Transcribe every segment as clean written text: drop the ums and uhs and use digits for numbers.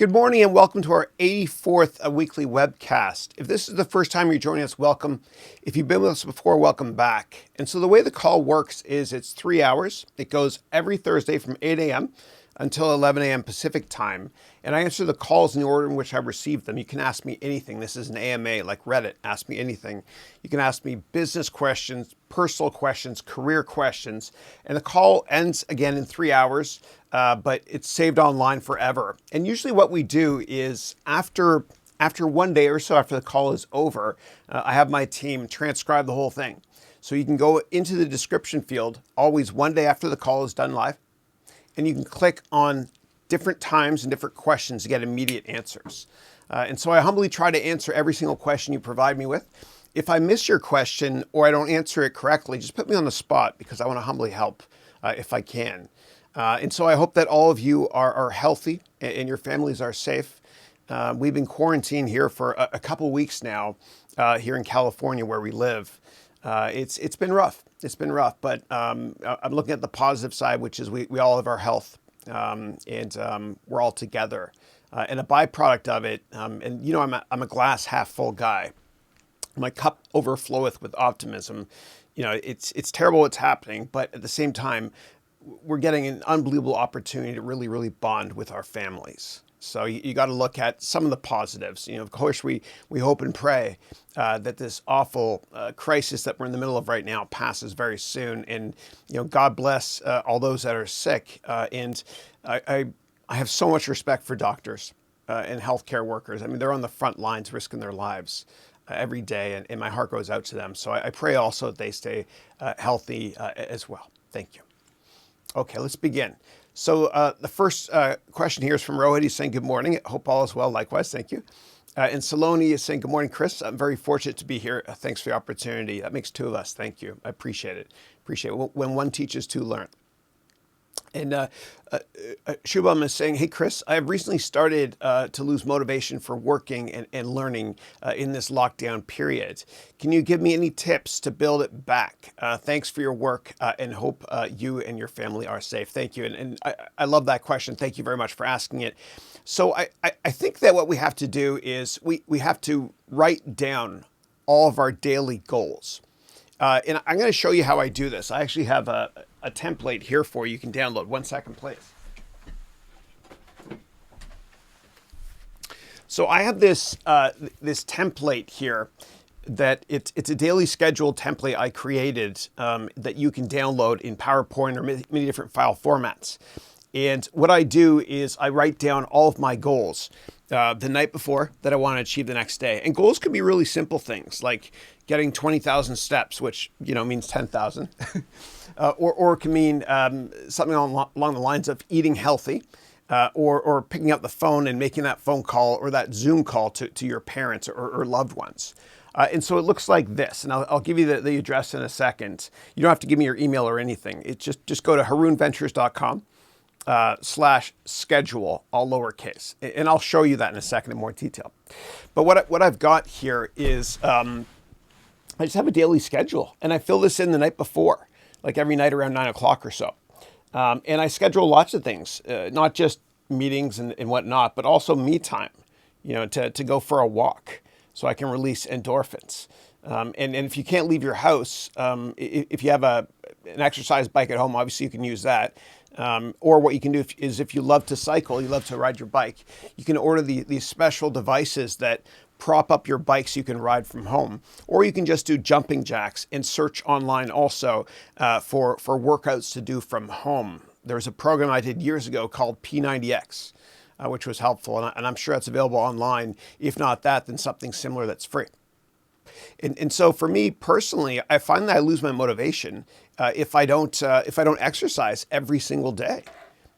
Good morning and welcome to our 84th weekly webcast. If this is the first time you're joining us, welcome. If you've been with us before, welcome back. And so the way the call works is it's 3 hours. It goes every Thursday from 8 a.m. until 11 a.m. Pacific time. And I answer the calls in the order in which I received them. You can ask me anything. This is an AMA like Reddit. Ask me anything. You can ask me business questions, personal questions, career questions. And the call ends again in 3 hours. But it's saved online forever. And usually what we do is after 1 day or so after the call is over, I have my team transcribe the whole thing. So you can go into the description field always 1 day after the call is done live, and you can click on different times and different questions to get immediate answers. And so I humbly try to answer every single question you provide me with. If I miss your question or I don't answer it correctly, just put me on the spot because I want to humbly help if I can. And so I hope that all of you are healthy and your families are safe. We've been quarantined here for a couple weeks now here in California where we live. It's been rough. It's been rough, but I'm looking at the positive side, which is we all have our health and we're all together. And a byproduct of it, and you know I'm a glass half full guy. My cup overfloweth with optimism. You know, it's terrible what's happening, but at the same time, we're getting an unbelievable opportunity to really bond with our families. So you got to look at some of the positives. You know, of course, we hope and pray that this awful crisis that we're in the middle of right now passes very soon. And, you know, God bless all those that are sick. And I have so much respect for doctors and healthcare workers. I mean, they're on the front lines risking their lives every day. And my heart goes out to them. So I pray also that they stay healthy as well. Thank you. Okay, let's begin. So the first question here is from Rohit. He's saying, good morning. Hope all is well. Likewise, thank you. And Saloni is saying, good morning, Chris. I'm very fortunate to be here. Thanks for the opportunity. That makes two of us. Thank you. I appreciate it. Appreciate it. When one teaches, two learn. And Shubham is saying, hey, Chris, I have recently started to lose motivation for working and learning in this lockdown period. Can you give me any tips to build it back? Thanks for your work and hope you and your family are safe. Thank you. And I love that question. Thank you very much for asking it. So I think that what we have to do is we have to write down all of our daily goals. And I'm going to show you how I do this. I actually have a template here for you. You can download. 1 second, please. So I have this this template here that it's a daily schedule template I created that you can download in PowerPoint or many different file formats. And what I do is I write down all of my goals the night before that I want to achieve the next day. And goals can be really simple things like getting 20,000 steps, which, you know, means 10,000. Or it can mean something along the lines of eating healthy, or picking up the phone and making that phone call or that Zoom call to your parents or loved ones. And so it looks like this, and I'll give you the address in a second. You don't have to give me your email or anything. It's just go to harounventures.com. /schedule, all lowercase. And I'll show you that in a second in more detail. But what I've got here is I just have a daily schedule, and I fill this in the night before, like every night around 9 o'clock or so. And I schedule lots of things, not just meetings and whatnot, but also me time, you know, to go for a walk so I can release endorphins. And if you can't leave your house, if you have an exercise bike at home, obviously you can use that. Or what you can do is if you love to cycle, you love to ride your bike, you can order these special devices that prop up your bike so you can ride from home. Or you can just do jumping jacks and search online also for workouts to do from home. There was a program I did years ago called P90X, which was helpful. And I'm sure that's available online. If not that, then something similar that's free. And so for me personally, I find that I lose my motivation if I don't exercise every single day.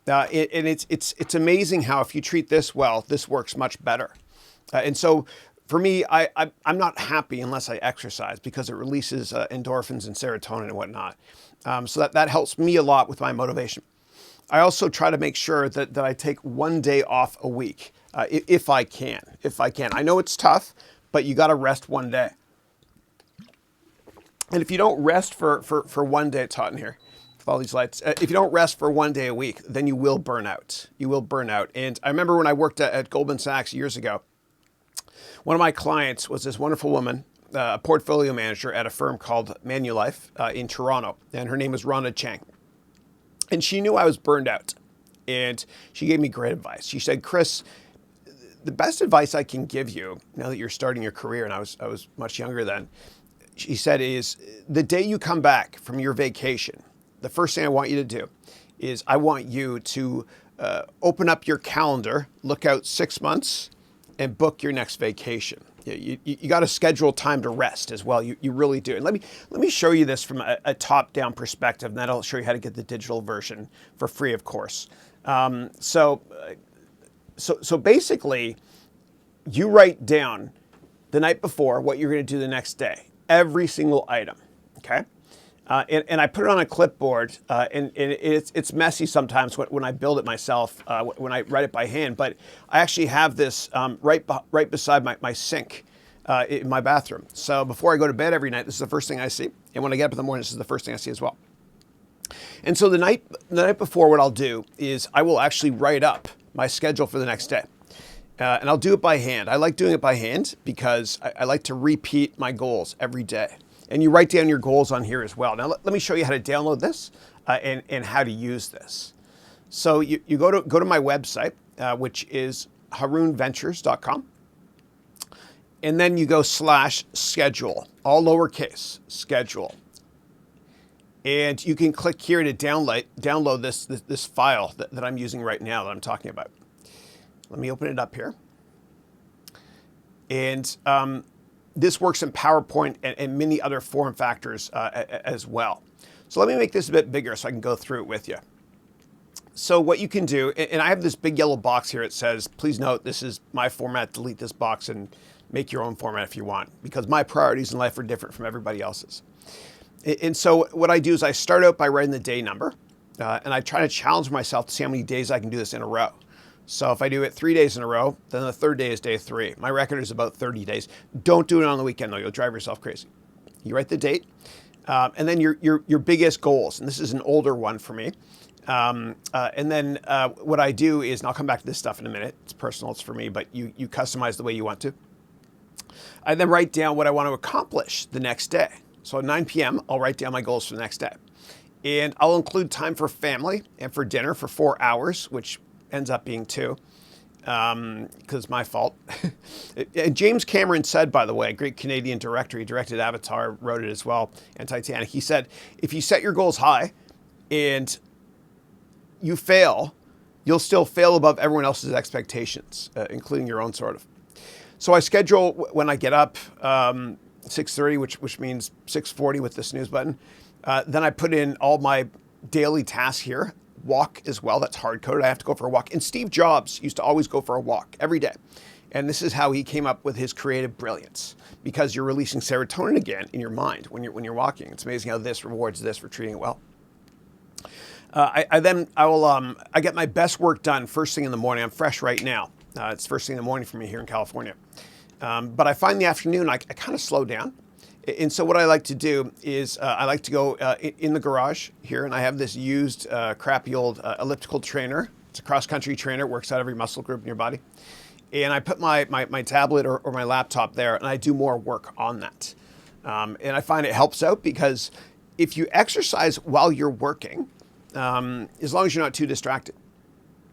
And it's amazing how if you treat this well, this works much better. And so for me, I'm not happy unless I exercise because it releases endorphins and serotonin and whatnot. So that helps me a lot with my motivation. I also try to make sure that I take 1 day off a week if I can. I know it's tough, but you got to rest 1 day. And if you don't rest for 1 day, it's hot in here. with all these lights. If you don't rest for 1 day a week, then you will burn out. You will burn out. And I remember when I worked at Goldman Sachs years ago, one of my clients was this wonderful woman, a portfolio manager at a firm called Manulife in Toronto. And her name was Rhonda Chang. And she knew I was burned out. And she gave me great advice. She said, Chris, the best advice I can give you now that you're starting your career, and I was much younger then, she said, is the day you come back from your vacation, the first thing I want you to do is I want you to open up your calendar, look out 6 months, and book your next vacation. You got to schedule time to rest as well. You really do. And let me show you this from a top-down perspective, and then I'll show you how to get the digital version for free, of course. So basically, you write down the night before what you're going to do the next day. Every single item, okay? And I put it on a clipboard, and it's messy sometimes when I build it myself, when I write it by hand, but I actually have this right beside my sink in my bathroom. So before I go to bed every night, this is the first thing I see. And when I get up in the morning, this is the first thing I see as well. And so the night before, what I'll do is I will actually write up my schedule for the next day. And I'll do it by hand. I like doing it by hand because I like to repeat my goals every day. And you write down your goals on here as well. Now, let me show you how to download this and how to use this. So you go to my website, which is harounventures.com. And then you go /schedule, all lowercase, schedule. And you can click here to download this file that I'm using right now that I'm talking about. Let me open it up here. And this works in PowerPoint and many other form factors as well. So let me make this a bit bigger so I can go through it with you. So what you can do, and I have this big yellow box here. It says, please note, this is my format. Delete this box and make your own format if you want, because my priorities in life are different from everybody else's. And so what I do is I start out by writing the day number, and I try to challenge myself to see how many days I can do this in a row. So if I do it 3 days in a row, then the third day is day 3. My record is about 30 days. Don't do it on the weekend, though. You'll drive yourself crazy. You write the date, and then your biggest goals. And this is an older one for me. And then what I do is, and I'll come back to this stuff in a minute. It's personal, it's for me, but you customize the way you want to. I then write down what I want to accomplish the next day. So at 9 p.m., I'll write down my goals for the next day. And I'll include time for family and for dinner for 4 hours, which ends up being 2, because it's my fault. James Cameron said, by the way, a great Canadian director, he directed Avatar, wrote it as well, and Titanic. He said, if you set your goals high and you fail, you'll still fail above everyone else's expectations, including your own sort of. So I schedule when I get up, 6:30, which means 6:40 with the snooze button. Then I put in all my daily tasks here. Walk as well, that's hard-coded. I have to go for a walk. And Steve Jobs used to always go for a walk every day. And this is how he came up with his creative brilliance, because you're releasing serotonin again in your mind when you're walking. It's amazing how this rewards this for treating it well. I get my best work done first thing in the morning. I'm fresh right now. It's first thing in the morning for me here in California. But I find the afternoon I kind of slow down. And so what I like to do is I like to go in the garage here, and I have this used crappy old elliptical trainer. It's a cross-country trainer. It works out every muscle group in your body. And I put my tablet or my laptop there, and I do more work on that. And I find it helps out because if you exercise while you're working, as long as you're not too distracted,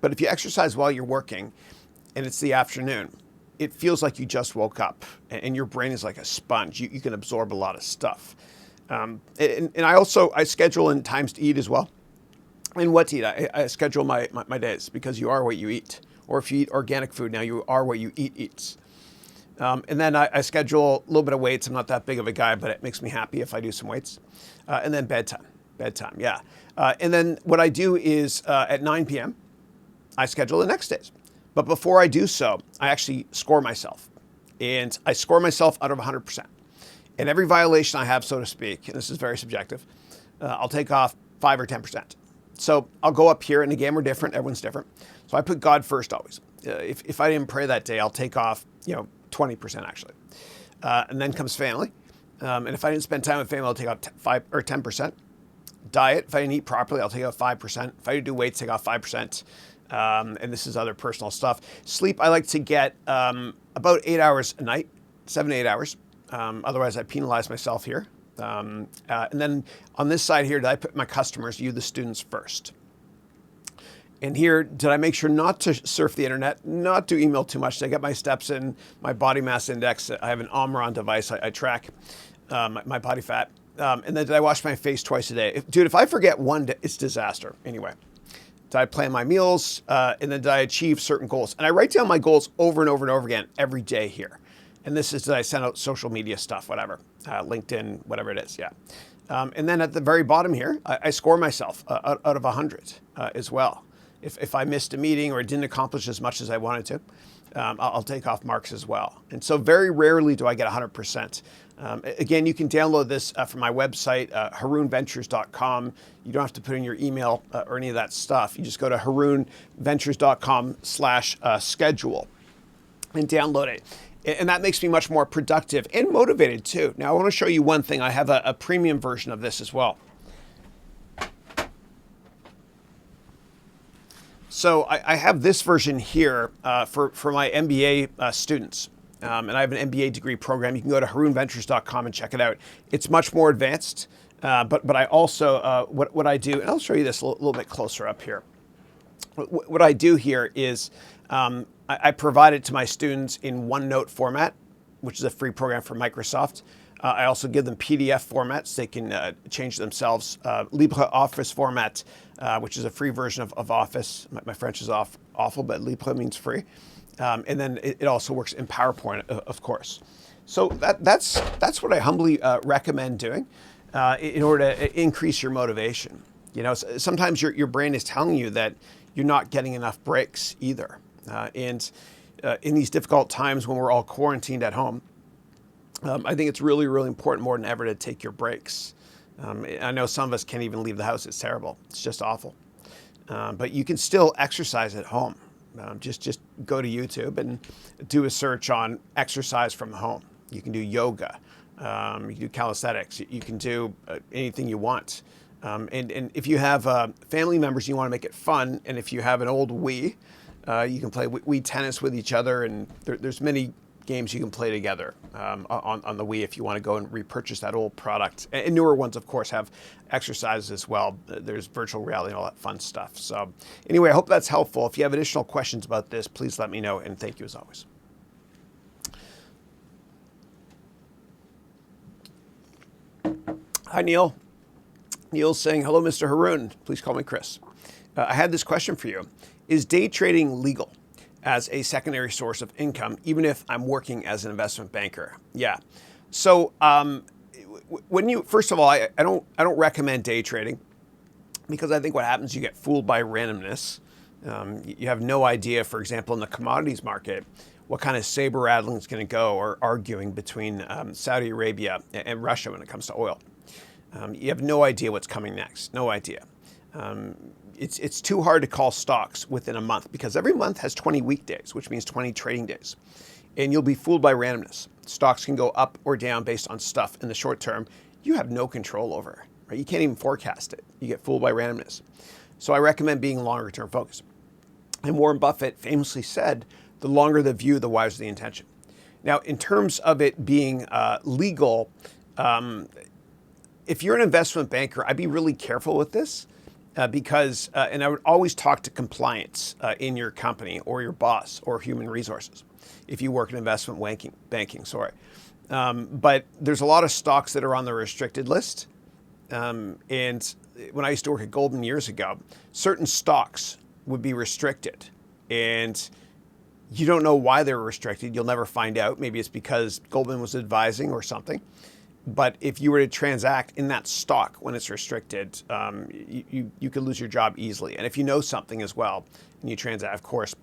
but if you exercise while you're working and it's the afternoon, it feels like you just woke up, and your brain is like a sponge. You can absorb a lot of stuff. And I schedule in times to eat as well, and what to eat. I schedule my days, because you are what you eat. Or if you eat organic food now, you are what you eats. And then I schedule a little bit of weights. I'm not that big of a guy, but it makes me happy if I do some weights. And then bedtime, yeah. And then what I do is at 9 p.m., I schedule the next days. But before I do so, I actually score myself. And I score myself out of 100%. And every violation I have, so to speak, and this is very subjective, I'll take off 5 or 10%. So I'll go up here, and again, we're different. Everyone's different. So I put God first always. If I didn't pray that day, I'll take off 20% actually. And then comes family. And if I didn't spend time with family, I'll take off 5 or 10%. Diet, if I didn't eat properly, I'll take out 5%. If I do weights, take off 5%. And this is other personal stuff. Sleep, I like to get about 8 hours a night, 7 to 8 hours. Otherwise, I penalize myself here. And then on this side here, did I put my customers, you, the students, first? And here, did I make sure not to surf the internet, not to email too much? Did I get my steps in, my body mass index? I have an Omron device. I track my body fat. And then did I wash my face twice a day? Dude, if I forget one day, it's disaster. Anyway, did I plan my meals? And then did I achieve certain goals? And I write down my goals over and over and over again every day here. And this is, did I send out social media stuff, whatever, LinkedIn, whatever it is, yeah. And then at the very bottom here, I score myself out of 100 as well. If I missed a meeting or didn't accomplish as much as I wanted to, I'll take off marks as well. And so very rarely do I get 100%. Again, you can download this from my website, harounventures.com. You don't have to put in your email or any of that stuff. You just go to harounventures.com/schedule and download it. And that makes me much more productive and motivated too. Now I want to show you one thing. I have a premium version of this as well. So I have this version here for my MBA students. And I have an MBA degree program. You can go to harounventures.com and check it out. It's much more advanced, but I also, what I do, and I'll show you this a little bit closer up here. What I do here is I provide it to my students in OneNote format, which is a free program from Microsoft. I also give them PDF formats. They can change themselves. LibreOffice format, which is a free version of Office. My French is awful, but Libre means free. And then it also works in PowerPoint, of course. So that's what I humbly recommend doing in order to increase your motivation. You know, sometimes your brain is telling you that you're not getting enough breaks either. And in these difficult times when we're all quarantined at home, I think it's really, really important more than ever to take your breaks. I know some of us can't even leave the house. It's terrible. It's just awful. But you can still exercise at home. Just go to YouTube and do a search on exercise from home. You can do yoga. You can do calisthenics. You can do anything you want. And if you have family members, you want to make it fun. And if you have an old Wii, you can play Wii tennis with each other. And there's many games you can play together on the Wii if you want to go and repurchase that old product. And newer ones, of course, have exercises as well. There's virtual reality and all that fun stuff. So anyway, I hope that's helpful. If you have additional questions about this, please let me know. And thank you as always. Hi, Neil. Neil's saying, hello, Mr. Haroun. Please call me Chris. I had this question for you. Is day trading legal as a secondary source of income, even if I'm working as an investment banker? Yeah. So first of all, I don't recommend day trading because I think what happens, you get fooled by randomness. You have no idea, for example, in the commodities market, what kind of saber rattling is going to go or arguing between Saudi Arabia and Russia when it comes to oil. You have no idea what's coming next. No idea. It's too hard to call stocks within a month because every month has 20 weekdays, which means 20 trading days. And you'll be fooled by randomness. Stocks can go up or down based on stuff in the short term you have no control over. Right? You can't even forecast it. You get fooled by randomness. So I recommend being longer term focused. And Warren Buffett famously said, the longer the view, the wiser the intention. Now, in terms of it being legal, if you're an investment banker, I'd be really careful with this. Because I would always talk to compliance in your company or your boss or human resources if you work in investment banking. But there's a lot of stocks that are on the restricted list. And when I used to work at Goldman years ago, certain stocks would be restricted. And you don't know why they're restricted. You'll never find out. Maybe it's because Goldman was advising or something. But if you were to transact in that stock when it's restricted, you could lose your job easily. And if you know something as well, and you transact, of course,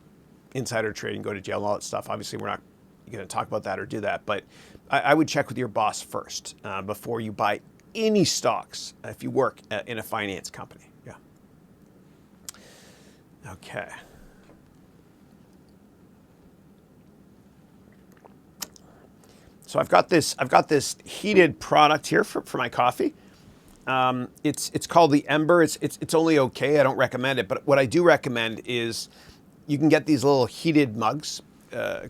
insider trading, go to jail, and all that stuff. Obviously, we're not going to talk about that or do that. But I would check with your boss first before you buy any stocks if you work in a finance company. Yeah. Okay. So I've got this heated product here for my coffee. It's called the Ember. It's only okay. I don't recommend it, but what I do recommend is you can get these little heated mugs.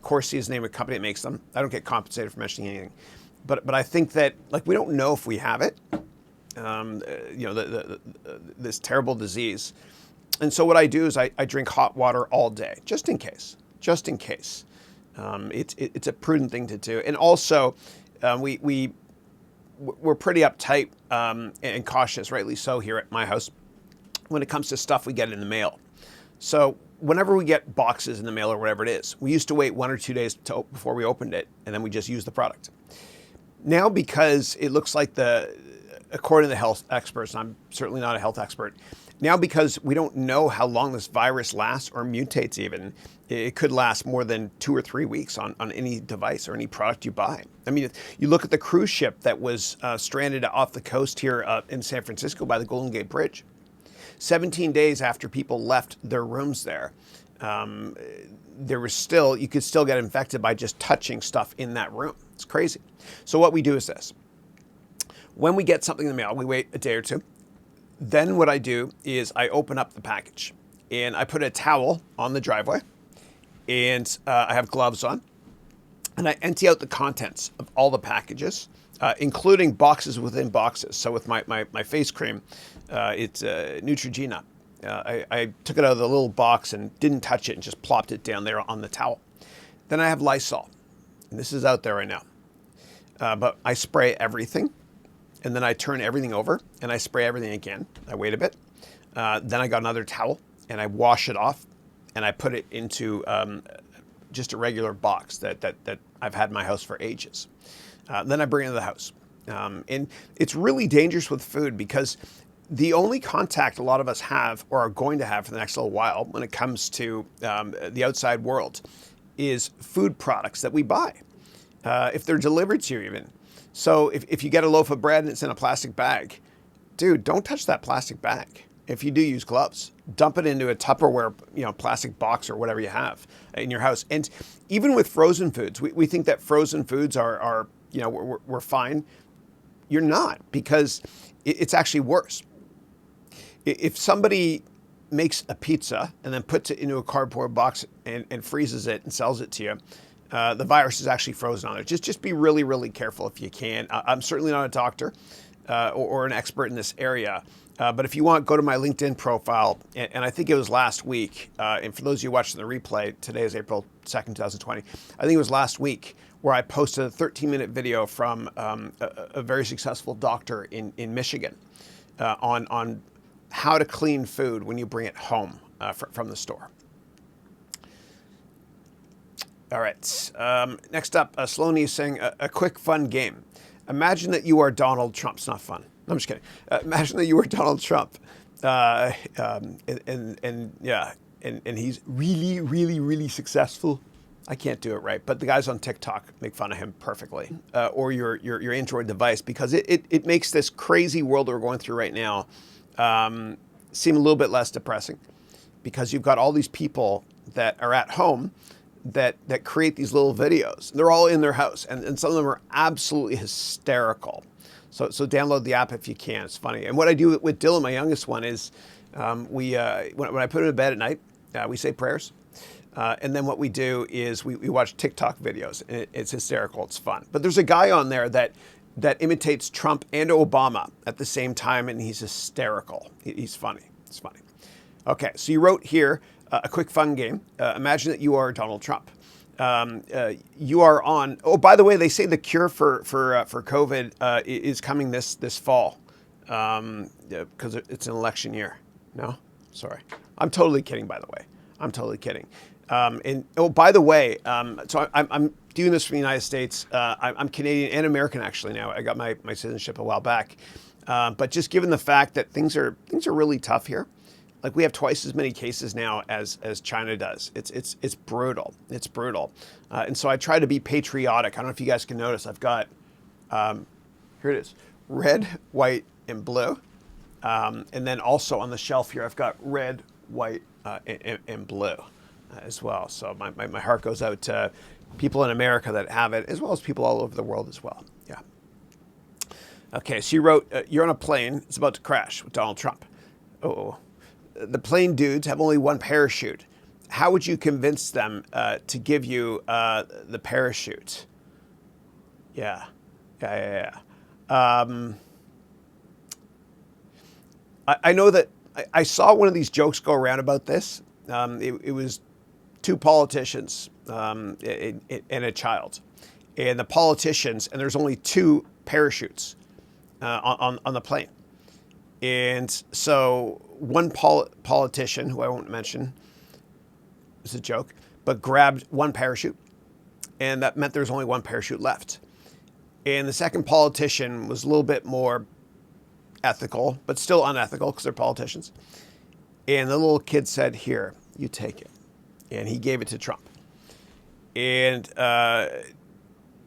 Corsi is the name of the company that makes them. I don't get compensated for mentioning anything, but I think that like we don't know if we have it, this terrible disease, and so what I do is I drink hot water all day just in case, It's a prudent thing to do, and also we're pretty uptight and cautious, rightly so, here at my house when it comes to stuff we get in the mail. So whenever we get boxes in the mail or whatever it is, we used to wait 1 or 2 days before we opened it, and then we just use the product. Now, because it looks like according to the health experts, and I'm certainly not a health expert, now because we don't know how long this virus lasts or mutates even, it could last more than 2 or 3 weeks on any device or any product you buy. I mean, you look at the cruise ship that was stranded off the coast here in San Francisco by the Golden Gate Bridge. 17 days after people left their rooms there, you could still get infected by just touching stuff in that room. It's crazy. So what we do is this. When we get something in the mail, we wait a day or two. Then what I do is I open up the package and I put a towel on the driveway, and I have gloves on, and I empty out the contents of all the packages, including boxes within boxes. So with my face cream, it's Neutrogena. I took it out of the little box and didn't touch it and just plopped it down there on the towel. Then I have Lysol, and this is out there right now. But I spray everything, and then I turn everything over and I spray everything again. I wait a bit. Then I got another towel and I wash it off and I put it into just a regular box that I've had in my house for ages. Then I bring it into the house. And it's really dangerous with food because the only contact a lot of us have or are going to have for the next little while when it comes to the outside world is food products that we buy, if they're delivered to you even. So if you get a loaf of bread and it's in a plastic bag, dude, don't touch that plastic bag. If you do, use gloves. Dump it into a Tupperware, plastic box or whatever you have in your house. And even with frozen foods, we think that frozen foods are we're fine. You're not, because it's actually worse. If somebody makes a pizza and then puts it into a cardboard box and freezes it and sells it to you, the virus is actually frozen on it. Just be really, really careful if you can. I'm certainly not a doctor or an expert in this area. But if you want, go to my LinkedIn profile. And I think it was last week. And for those of you watching the replay, today is April 2nd, 2020. I think it was last week where I posted a 13-minute video from a very successful doctor in Michigan on how to clean food when you bring it home from the store. All right. Next up, Sloane is saying a quick fun game. Imagine that you are Donald Trump. It's not fun. No, I'm just kidding. Imagine that you were Donald Trump, and he's really, really, really successful. I can't do it right, but the guys on TikTok make fun of him perfectly, or your Android device, because it makes this crazy world that we're going through right now seem a little bit less depressing, because you've got all these people that are at home that create these little videos. They're all in their house, and some of them are absolutely hysterical. So download the app if you can. It's funny. And what I do with Dylan, my youngest one, is when I put him to bed at night, we say prayers. And then what we do is we watch TikTok videos. And it's hysterical. It's fun. But there's a guy on there that imitates Trump and Obama at the same time, and he's hysterical. He's funny. It's funny. Okay, so you wrote here a quick fun game. Imagine that you are Donald Trump. You are on. Oh, by the way, they say the cure for COVID is coming this fall, because it's an election year. No, sorry, I'm totally kidding. By the way, I'm totally kidding. And oh, by the way, so I'm doing this from the United States. I'm Canadian and American actually now. I got my citizenship a while back, but just given the fact that things are really tough here. Like, we have twice as many cases now as China does. It's brutal. It's brutal. And so I try to be patriotic. I don't know if you guys can notice. I've got, here it is, red, white, and blue. And then also on the shelf here, I've got red, white, and blue as well. So my heart goes out to people in America that have it, as well as people all over the world as well. Yeah. Okay, so you wrote, you're on a plane, it's about to crash with Donald Trump. Oh, the plane dudes have only one parachute. How would you convince them to give you the parachute? Yeah, yeah. I know that I saw one of these jokes go around about this. It was two politicians and a child. And the politicians, and there's only two parachutes on the plane. And so one politician, who I won't mention, it's a joke, but grabbed one parachute, and that meant there was only one parachute left. And the second politician was a little bit more ethical, but still unethical because they're politicians. And the little kid said, "Here, you take it." And he gave it to Trump. And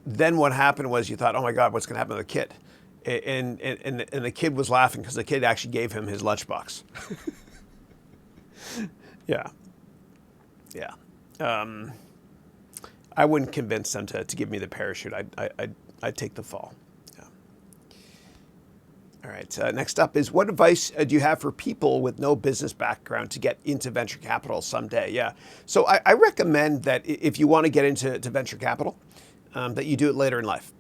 then what happened was you thought, "Oh my God, what's going to happen to the kid?" And the kid was laughing because the kid actually gave him his lunchbox. Yeah. Yeah. I wouldn't convince them to give me the parachute. I'd take the fall. Yeah. All right. Next up is, what advice do you have for people with no business background to get into venture capital someday? Yeah. So I recommend that if you want to get into venture capital, that you do it later in life,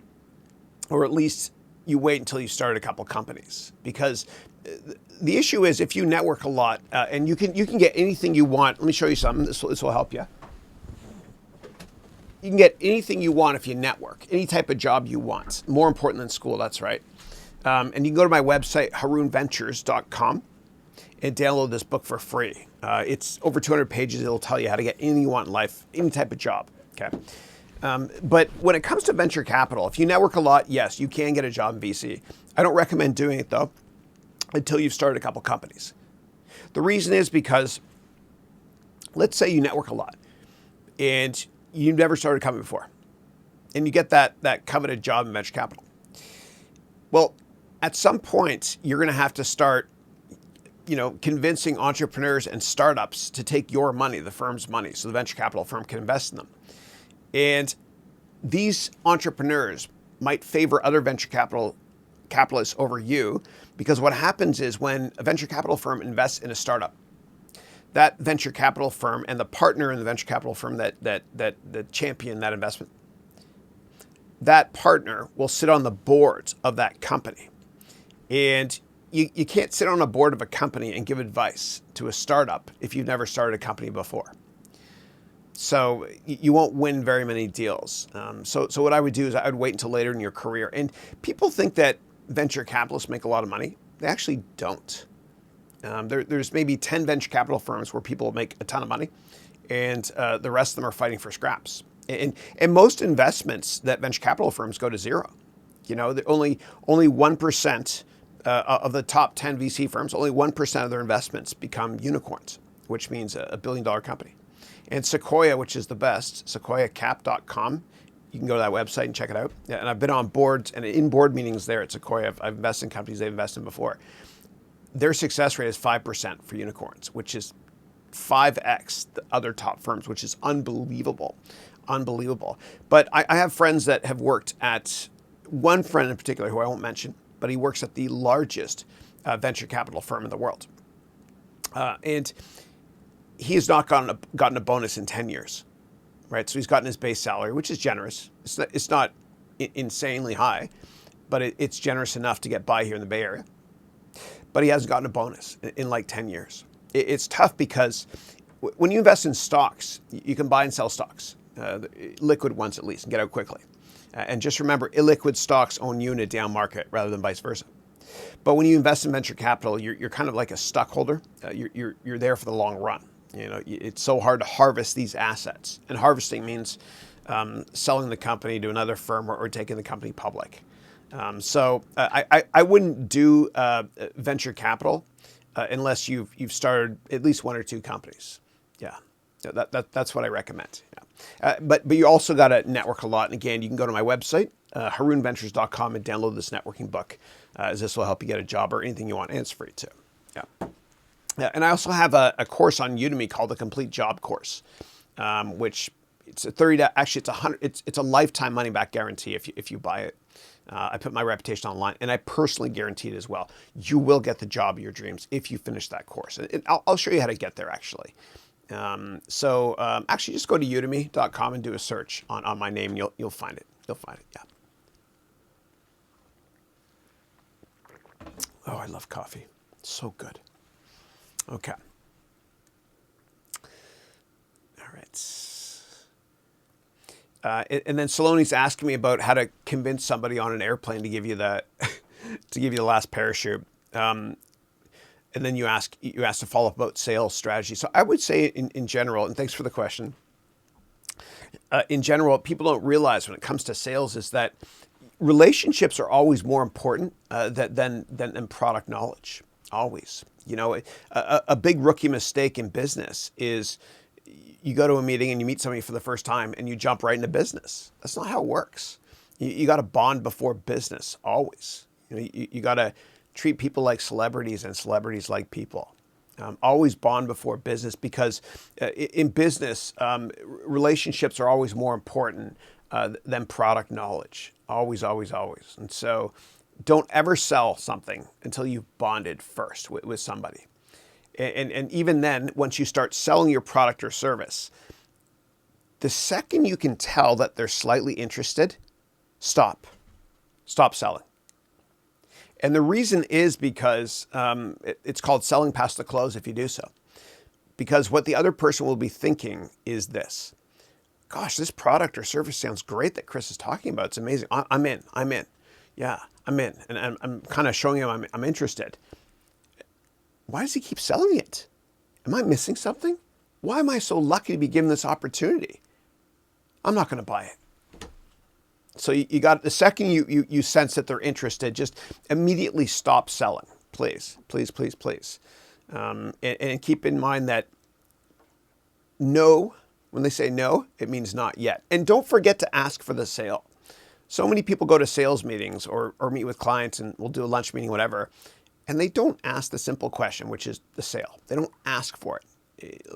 or at least you wait until you start a couple companies, because the issue is if you network a lot and you can get anything you want. Let me show you something. This will help you. You can get anything you want if you network, any type of job you want. More important than school, that's right. And you can go to my website, harounventures.com, and download this book for free. It's over 200 pages. It'll tell you how to get anything you want in life, any type of job. Okay. But when it comes to venture capital, if you network a lot, yes, you can get a job in VC. I don't recommend doing it, though, until you've started a couple companies. The reason is because, let's say you network a lot and you've never started a company before, and you get that coveted job in venture capital. Well, at some point, you're going to have to start, convincing entrepreneurs and startups to take your money, the firm's money, so the venture capital firm can invest in them. And these entrepreneurs might favor other venture capitalists over you, because what happens is when a venture capital firm invests in a startup, that venture capital firm and the partner in the venture capital firm that champion that investment, that partner will sit on the board of that company. And you can't sit on a board of a company and give advice to a startup if you've never started a company before. So you won't win very many deals. So what I would do is I would wait until later in your career. And people think that venture capitalists make a lot of money. They actually don't. There's maybe 10 venture capital firms where people make a ton of money, and the rest of them are fighting for scraps. And most investments that venture capital firms go to zero. Only 1% of the top 10 VC firms, only 1% of their investments become unicorns, which means a billion-dollar company. And Sequoia, which is the best, sequoiacap.com. You can go to that website and check it out. And I've been on boards and in board meetings there at Sequoia. I've invested in companies they've invested in before. Their success rate is 5% for unicorns, which is 5x the other top firms, which is unbelievable. Unbelievable. But I have friends that have worked at, one friend in particular who I won't mention, but he works at the largest venture capital firm in the world. And he has not gotten a bonus in 10 years, right? So he's gotten his base salary, which is generous. It's not insanely high, but it's generous enough to get by here in the Bay Area. But he hasn't gotten a bonus in like 10 years. It's tough because when you invest in stocks, you can buy and sell stocks, liquid ones at least, and get out quickly. And just remember, illiquid stocks own you in a down market rather than vice versa. But when you invest in venture capital, you're kind of like a stockholder. You're there for the long run. It's so hard to harvest these assets, and harvesting means selling the company to another firm or taking the company public. So I wouldn't do venture capital unless you've started at least one or two companies. Yeah, that's what I recommend. Yeah. But you also got to network a lot. And again, you can go to my website, harounventures.com, and download this networking book, as this will help you get a job or anything you want, and it's free too. Yeah. And I also have a course on Udemy called the Complete Job Course, which it's a 30. Actually, it's a lifetime money back guarantee if you buy it. I put my reputation online, and I personally guarantee it as well. You will get the job of your dreams if you finish that course. I'll show you how to get there, actually. Actually, just go to udemy.com and do a search on my name. You'll find it. You'll find it, yeah. Oh, I love coffee. So good. Okay. All right. And then Saloni's asking me about how to convince somebody on an airplane to give you the last parachute. And then you ask to follow up about sales strategy. So I would say in general, and thanks for the question. In general, people don't realize when it comes to sales is that relationships are always more important than product knowledge. Always. You know, a big rookie mistake in business is you go to a meeting and you meet somebody for the first time and you jump right into business. That's not how it works. You got to bond before business, always. You know, you got to treat people like celebrities and celebrities like people. Always bond before business, because in business, relationships are always more important than product knowledge. Always, always, always. And so don't ever sell something until you've bonded first with somebody. And even then, once you start selling your product or service, the second you can tell that they're slightly interested, stop selling. And the reason is because it's called selling past the close if you do so. Because what the other person will be thinking is this: gosh, this product or service sounds great that Chris is talking about. It's amazing. I'm in. Yeah, I'm in. And I'm kind of showing him I'm interested. Why does he keep selling it? Am I missing something? Why am I so lucky to be given this opportunity? I'm not going to buy it. So you got, the second you sense that they're interested, just immediately stop selling. Please, please, please, please. And keep in mind that no, when they say no, it means not yet. And don't forget to ask for the sale. So many people go to sales meetings or meet with clients, and we'll do a lunch meeting, whatever, and they don't ask the simple question, which is the sale. They don't ask for it.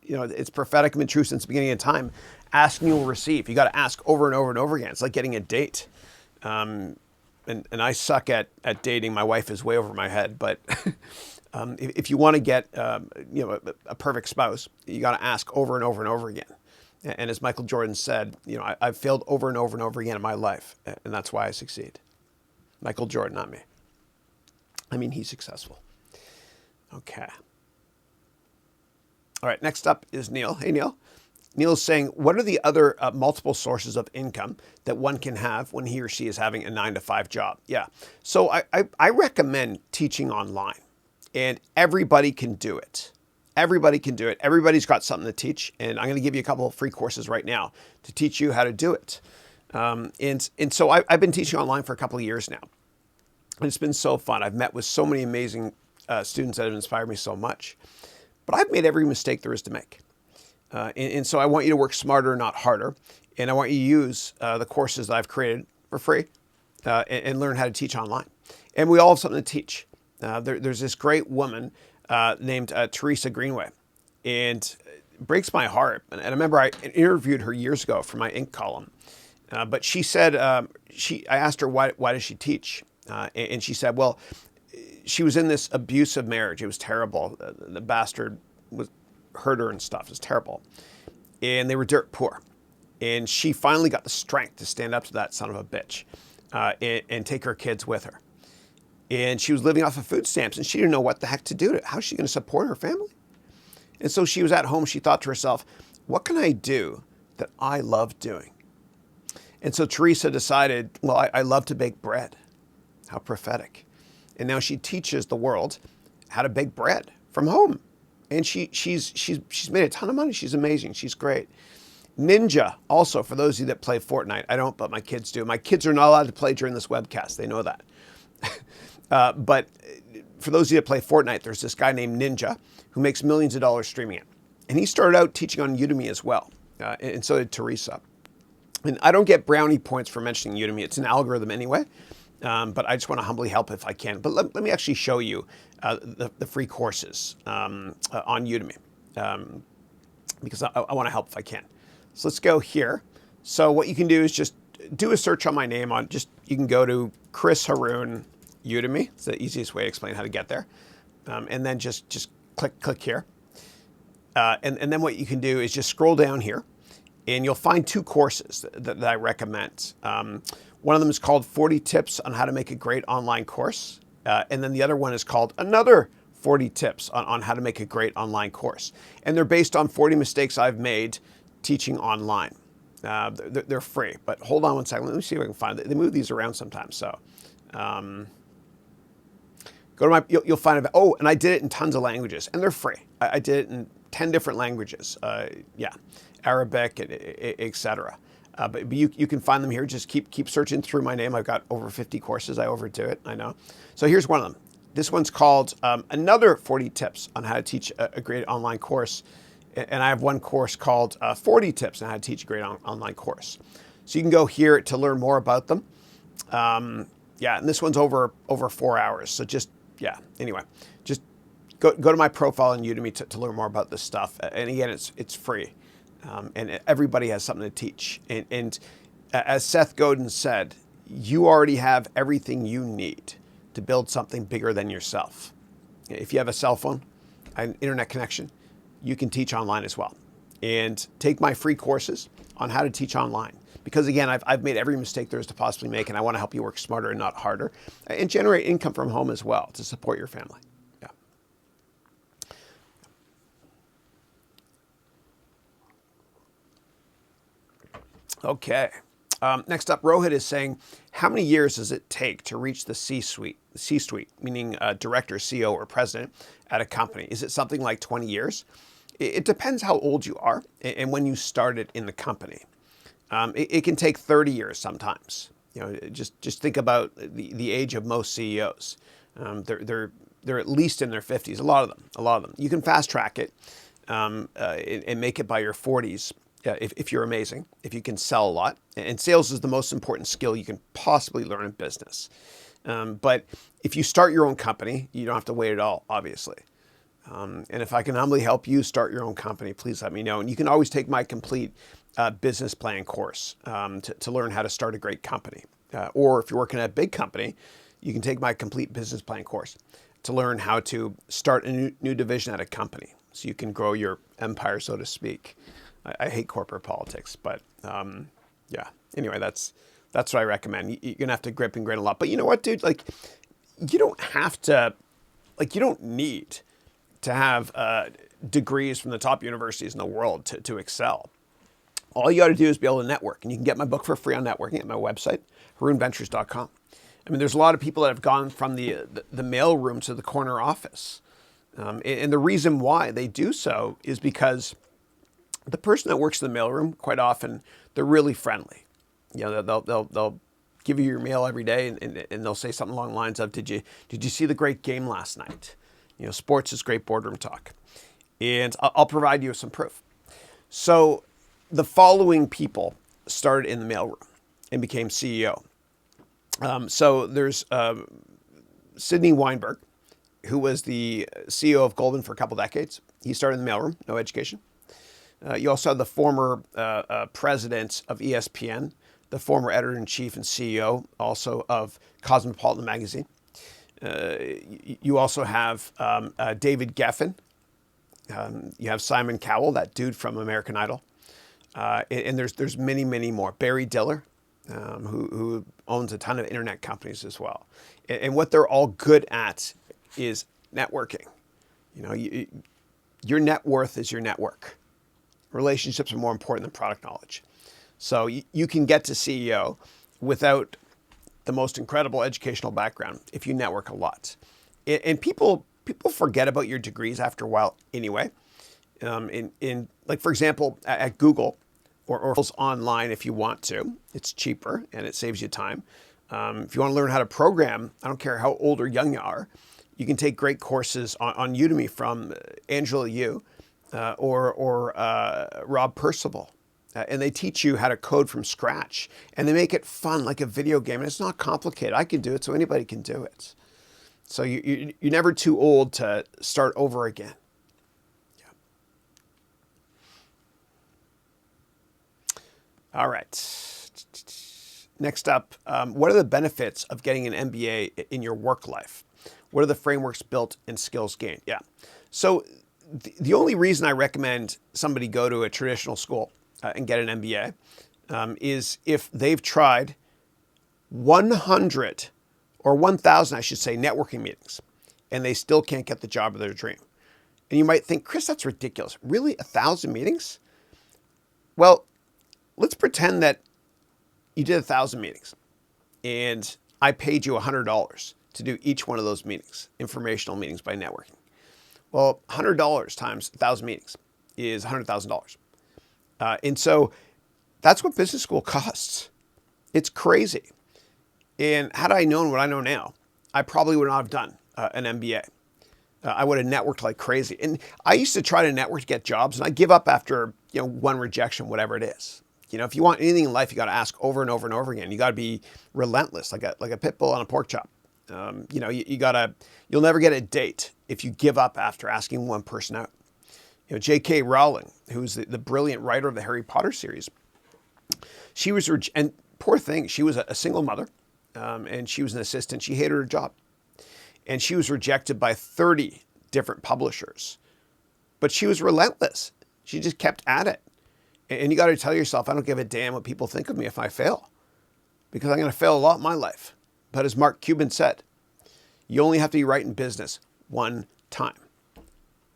You know, it's prophetic and been true since the beginning of time. Ask and you will receive. You got to ask over and over and over again. It's like getting a date. And I suck at dating. My wife is way over my head. But if you want to get a perfect spouse, you got to ask over and over and over again. And as Michael Jordan said, I've failed over and over and over again in my life, and that's why I succeed. Michael Jordan, not me. I mean, he's successful. Okay. All right, next up is Neil. Hey, Neil. Neil's saying, what are the other multiple sources of income that one can have when he or she is having a 9-to-5 job? Yeah. So I recommend teaching online, and everybody can do it. Everybody can do it. Everybody's got something to teach, and I'm going to give you a couple of free courses right now to teach you how to do it. And so I've been teaching online for a couple of years now. And it's been so fun. I've met with so many amazing students that have inspired me so much. But I've made every mistake there is to make. And so I want you to work smarter, not harder. And I want you to use the courses that I've created for free and learn how to teach online. And we all have something to teach. There's this great woman named Teresa Greenway. And it breaks my heart. And I remember I interviewed her years ago for my Inc. column. But she said, I asked her, why does she teach? And she said, well, she was in this abusive marriage. It was terrible. The bastard hurt her and stuff. It was terrible. And they were dirt poor. And she finally got the strength to stand up to that son of a bitch and take her kids with her. And she was living off of food stamps, and she didn't know what the heck to do. How's she going to support her family? And so she was at home. She thought to herself, what can I do that I love doing? And so Teresa decided, well, I love to bake bread. How prophetic. And now she teaches the world how to bake bread from home. And she's made a ton of money. She's amazing. She's great. Ninja, also, for those of you that play Fortnite. I don't, but my kids do. My kids are not allowed to play during this webcast. They know that. But for those of you that play Fortnite, there's this guy named Ninja who makes millions of dollars streaming it. And he started out teaching on Udemy as well. And so did Teresa. And I don't get brownie points for mentioning Udemy. It's an algorithm anyway. But I just want to humbly help if I can. But let me actually show you the free courses on Udemy because I want to help if I can. So let's go here. So what you can do is just do a search on my name on you can go to Chris Haroun Udemy. It's the easiest way to explain how to get there. And then just click here. And then what you can do is just scroll down here, and you'll find 2 courses that I recommend. One of them is called 40 Tips on How to Make a Great Online Course. And then the other one is called Another 40 Tips on How to Make a Great Online Course. And they're based on 40 mistakes I've made teaching online. They're free, but hold on one second. Let me see if I can find it. They move these around sometimes. So go to you'll find it. Oh, and I did it in tons of languages, and they're free. I did it in 10 different languages. Arabic, etc. But you can find them here. Just keep searching through my name. I've got over 50 courses. I overdo it, I know. So here's one of them. This one's called Another 40 Tips on How to Teach a Great Online Course. And I have one course called 40 Tips on How to Teach a Great Online Course. So you can go here to learn more about them. And this one's over 4 hours. So anyway, just go to my profile on Udemy to learn more about this stuff. And again, it's free. And everybody has something to teach. And as Seth Godin said, you already have everything you need to build something bigger than yourself. If you have a cell phone, an internet connection, you can teach online as well. And take my free courses on how to teach online. Because again, I've made every mistake there is to possibly make, and I want to help you work smarter and not harder, and generate income from home as well to support your family. Yeah. Okay. Next up, Rohit is saying, how many years does it take to reach the C-suite, meaning director, CEO, or president at a company? Is it something like 20 years? It depends how old you are and when you started in the company. It can take 30 years sometimes. Just think about the age of most CEOs. They're at least in their 50s. A lot of them. You can fast track it and make it by your 40s. If you're amazing, if you can sell a lot. And sales is the most important skill you can possibly learn in business. But if you start your own company, you don't have to wait at all, obviously. And if I can humbly help you start your own company, please let me know. And you can always take my complete business plan course to learn how to start a great company. Or if you're working at a big company, you can take my complete business plan course to learn how to start a new division at a company so you can grow your empire, so to speak. I hate corporate politics, but anyway, that's what I recommend. You're gonna have to grip and grin a lot, but you know what, dude? Like, you don't have to, you don't need to have degrees from the top universities in the world to excel. All you got to do is be able to network, and you can get my book for free on networking at my website, harounventures.com. I mean, there's a lot of people that have gone from the mailroom to the corner office, and the reason why they do so is because the person that works in the mailroom, quite often, they're really friendly. They'll give you your mail every day, and they'll say something along the lines of, did you see the great game last night? Sports is great boardroom talk. And I'll provide you with some proof. So the following people started in the mailroom and became CEO. So there's Sidney Weinberg, who was the CEO of Goldman for a couple decades. He started in the mailroom, no education. You also have the former president of ESPN, the former editor-in-chief and CEO also of Cosmopolitan magazine. You also have David Geffen. You have Simon Cowell, that dude from American Idol. And there's many, many more. Barry Diller, who owns a ton of internet companies as well. And what they're all good at is networking. Your net worth is your network. Relationships are more important than product knowledge. So you can get to CEO without the most incredible educational background if you network a lot. And people forget about your degrees after a while anyway. For example, at Google or online, if you want to, it's cheaper and it saves you time. If you want to learn how to program, I don't care how old or young you are, you can take great courses on Udemy from Angela Yu or Rob Percival. And they teach you how to code from scratch. And they make it fun, like a video game. And it's not complicated. I can do it, so anybody can do it. So you're never too old to start over again. Yeah. All right. Next up, what are the benefits of getting an MBA in your work life? What are the frameworks built and skills gained? Yeah. So the only reason I recommend somebody go to a traditional school and get an MBA is if they've tried 100 or 1,000, I should say, networking meetings, and they still can't get the job of their dream. And you might think, Chris, that's ridiculous. Really? 1,000 meetings? Well, let's pretend that you did 1,000 meetings and I paid you $100 to do each one of those meetings, informational meetings by networking. Well, $100 times 1,000 meetings is $100,000. And so that's what business school costs. It's crazy. And had I known what I know now, I probably would not have done an MBA. I would have networked like crazy. And I used to try to network to get jobs, and I give up after one rejection, whatever it is. If you want anything in life, you got to ask over and over and over again. You got to be relentless, like a pit bull on a pork chop. You'll never get a date if you give up after asking one person out. J.K. Rowling, who's the brilliant writer of the Harry Potter series, she was, and poor thing, she was a single mother, and she was an assistant. She hated her job, and she was rejected by 30 different publishers, but she was relentless. She just kept at it. And you got to tell yourself, I don't give a damn what people think of me if I fail, because I'm going to fail a lot in my life. But as Mark Cuban said, you only have to be right in business one time.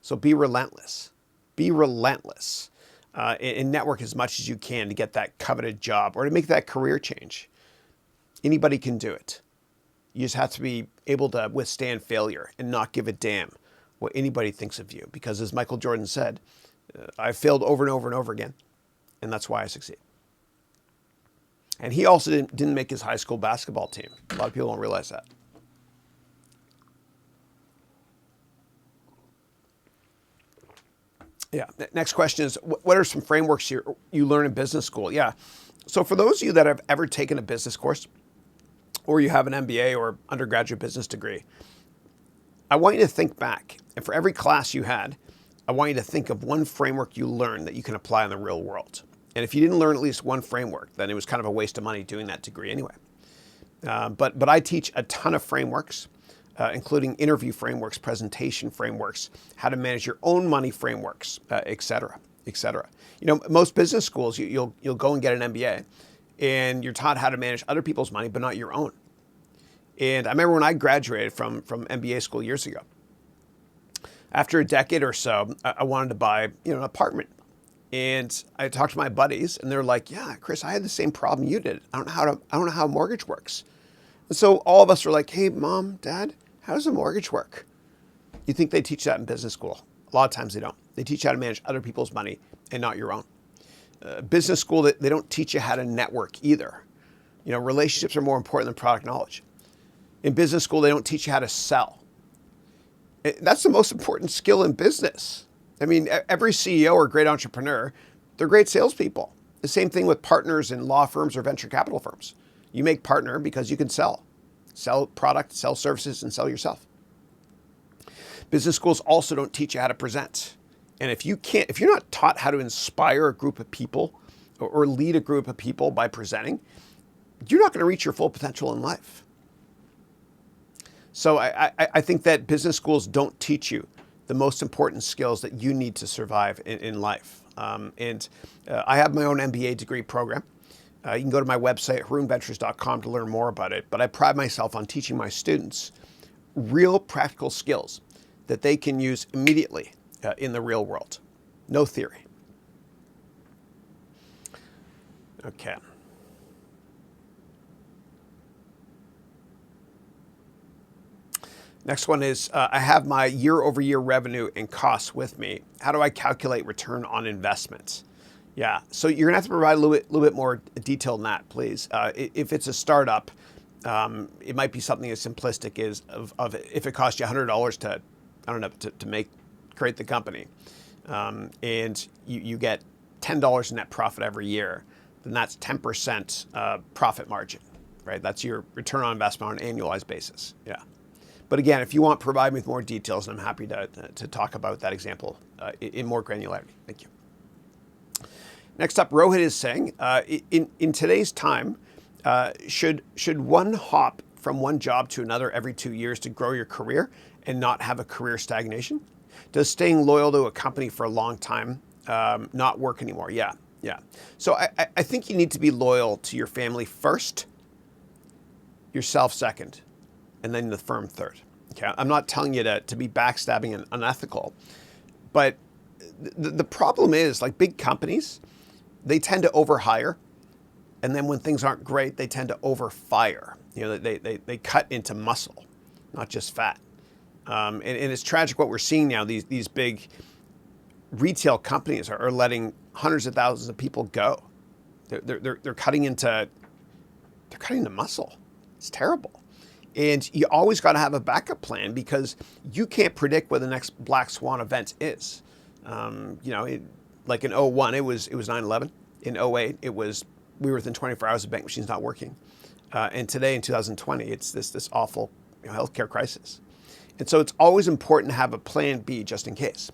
So be relentless. Be relentless. And network as much as you can to get that coveted job or to make that career change. Anybody can do it. You just have to be able to withstand failure and not give a damn what anybody thinks of you. Because as Michael Jordan said, I've failed over and over and over again, and that's why I succeed. And he also didn't make his high school basketball team. A lot of people don't realize that. Yeah. Next question is, what are some frameworks you learn in business school? Yeah. So for those of you that have ever taken a business course, or you have an MBA or undergraduate business degree, I want you to think back. And for every class you had, I want you to think of one framework you learned that you can apply in the real world. And if you didn't learn at least one framework, then it was kind of a waste of money doing that degree anyway. But I teach a ton of frameworks, including interview frameworks, presentation frameworks, how to manage your own money frameworks, et cetera, et cetera. Most business schools, you'll go and get an MBA, and you're taught how to manage other people's money, but not your own. And I remember when I graduated from MBA school years ago, after a decade or so, I wanted to buy an apartment. And I talked to my buddies, and they're like, "Yeah, Chris, I had the same problem you did. I don't know how a mortgage works." And so all of us were like, "Hey, Mom, Dad, how does a mortgage work?" You think they teach that in business school? A lot of times they don't. They teach you how to manage other people's money and not your own. Business school, they don't teach you how to network either. Relationships are more important than product knowledge. In business school, they don't teach you how to sell. That's the most important skill in business. I mean, every CEO or great entrepreneur, they're great salespeople. The same thing with partners in law firms or venture capital firms. You make partner because you can sell product, sell services, and sell yourself. Business schools also don't teach you how to present. And if you're not taught how to inspire a group of people or lead a group of people by presenting, you're not going to reach your full potential in life. So I think that business schools don't teach you the most important skills that you need to survive in life. I have my own MBA degree program. You can go to my website, harounventures.com, to learn more about it. But I pride myself on teaching my students real practical skills that they can use immediately in the real world. No theory. Okay. Next one is, I have my year-over-year revenue and costs with me. How do I calculate return on investments? Yeah, so you're gonna have to provide a little bit more detail than that, please. If it's a startup, it might be something as simplistic as of if it costs you $100 to create the company, and you get $10 in net profit every year, then that's 10% profit margin, right? That's your return on investment on an annualized basis. Yeah. But again, if you want, provide me with more details, and I'm happy to talk about that example in more granularity. Thank you. Next up, Rohit is saying, in today's time, Should one hop from one job to another every 2 years to grow your career and not have a career stagnation? Does staying loyal to a company for a long time not work anymore? Yeah, yeah. So I think you need to be loyal to your family first, yourself second, and then the firm third. Okay, I'm not telling you to be backstabbing and unethical, but the problem is, like, big companies, they tend to overhire, and then when things aren't great, they tend to overfire. They cut into muscle, not just fat. And it's tragic what we're seeing now. These big retail companies are letting hundreds of thousands of people go. They're cutting into muscle. It's terrible. And you always got to have a backup plan, because you can't predict what the next black swan event is. Like in 01, it was 9/11. In 08, we were within 24 hours of bank machines not working. And today in 2020, it's this awful healthcare crisis. And so it's always important to have a plan B just in case.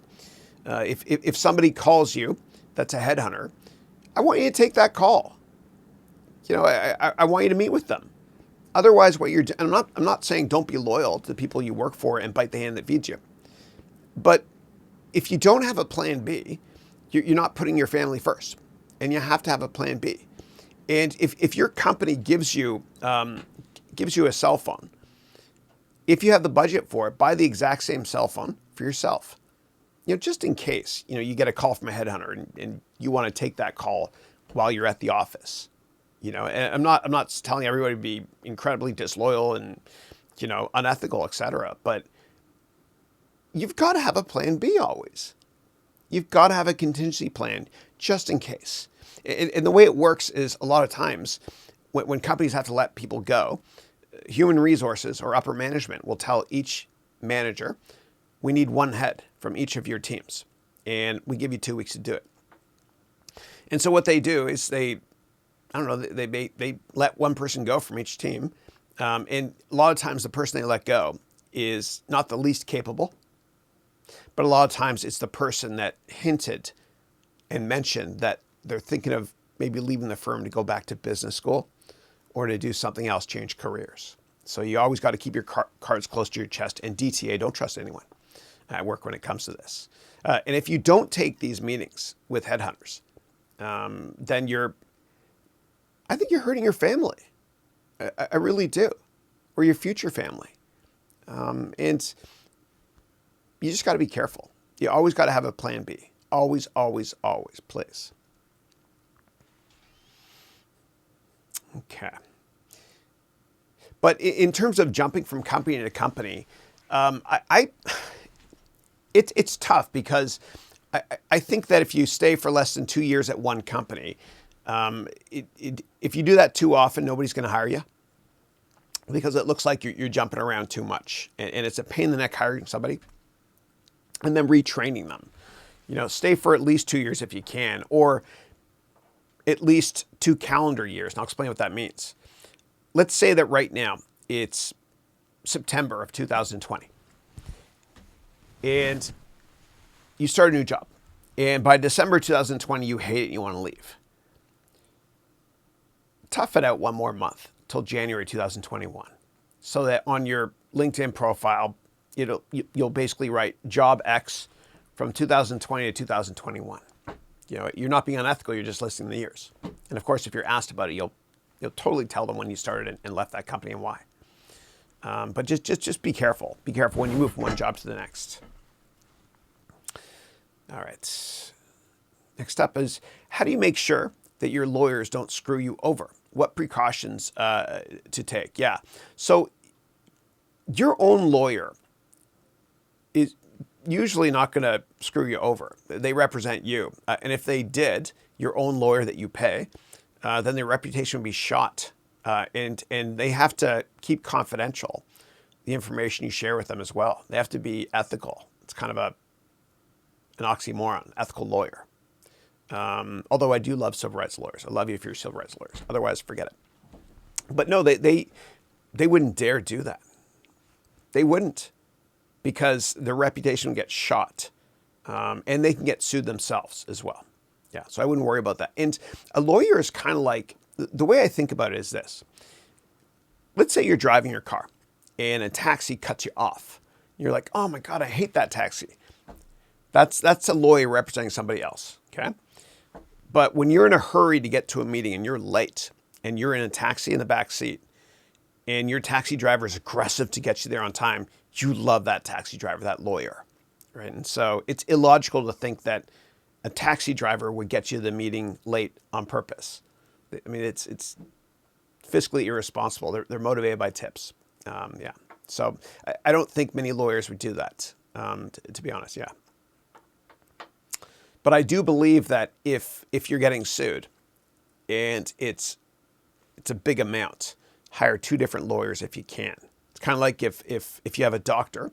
If somebody calls you that's a headhunter, I want you to take that call. I want you to meet with them. Otherwise, what you're doing, I'm not saying don't be loyal to the people you work for and bite the hand that feeds you. But if you don't have a plan B, you're not putting your family first. And you have to have a plan B. And if your company gives you a cell phone, if you have the budget for it, buy the exact same cell phone for yourself. Just in case, you get a call from a headhunter and you want to take that call while you're at the office. And I'm not telling everybody to be incredibly disloyal and, unethical, etc. But you've got to have a plan B always. You've got to have a contingency plan just in case. And the way it works is, a lot of times when companies have to let people go, human resources or upper management will tell each manager, we need one head from each of your teams, and we give you 2 weeks to do it. And so what they do is they let one person go from each team. And a lot of times the person they let go is not the least capable, but a lot of times it's the person that hinted and mentioned that they're thinking of maybe leaving the firm to go back to business school or to do something else, change careers. So you always got to keep your cards close to your chest. And DTA, don't trust anyone at work when it comes to this. And if you don't take these meetings with headhunters, then I think you're hurting your family. I really do. Or your future family. And you just got to be careful. You always got to have a plan B. Always, always, always, please. Okay. But in terms of jumping from company to company, it's tough, because I think that if you stay for less than 2 years at one company, if you do that too often, nobody's going to hire you, because it looks like you're jumping around too much, and it's a pain in the neck hiring somebody and then retraining them. Stay for at least 2 years if you can, or at least 2 calendar years. And I'll explain what that means. Let's say that right now it's September of 2020, and you start a new job, and by December 2020 you hate it and you want to leave. Tough it out one more month till January 2021, so that on your LinkedIn profile, you'll basically write job X from 2020 to 2021. You're not being unethical, you're just listing the years. And of course, if you're asked about it, you'll totally tell them when you started and left that company and why. But just be careful. Be careful when you move from one job to the next. All right. Next up is, how do you make sure that your lawyers don't screw you over? What precautions to take? Yeah. So your own lawyer is usually not going to screw you over. They represent you. And if they did, your own lawyer that you pay, then their reputation would be shot. And they have to keep confidential the information you share with them as well. They have to be ethical. It's kind of an oxymoron, ethical lawyer. Although I do love civil rights lawyers. I love you if you're civil rights lawyers. Otherwise, forget it. But no, they wouldn't dare do that. They wouldn't, because their reputation would get shot. And they can get sued themselves as well. Yeah, so I wouldn't worry about that. And a lawyer is kind of like The way I think about it is this. Let's say you're driving your car and a taxi cuts you off. You're like, oh my God, I hate that taxi. That's a lawyer representing somebody else, okay? But when you're in a hurry to get to a meeting and you're late and you're in a taxi in the back seat and your taxi driver is aggressive to get you there on time, you love that taxi driver, that lawyer, right? And so it's illogical to think that a taxi driver would get you to the meeting late on purpose. I mean, it's fiscally irresponsible. They're motivated by tips. Yeah. So I don't think many lawyers would do that, to be honest. Yeah. But I do believe that if you're getting sued and it's a big amount, hire two different lawyers if you can. It's kind of like if you have a doctor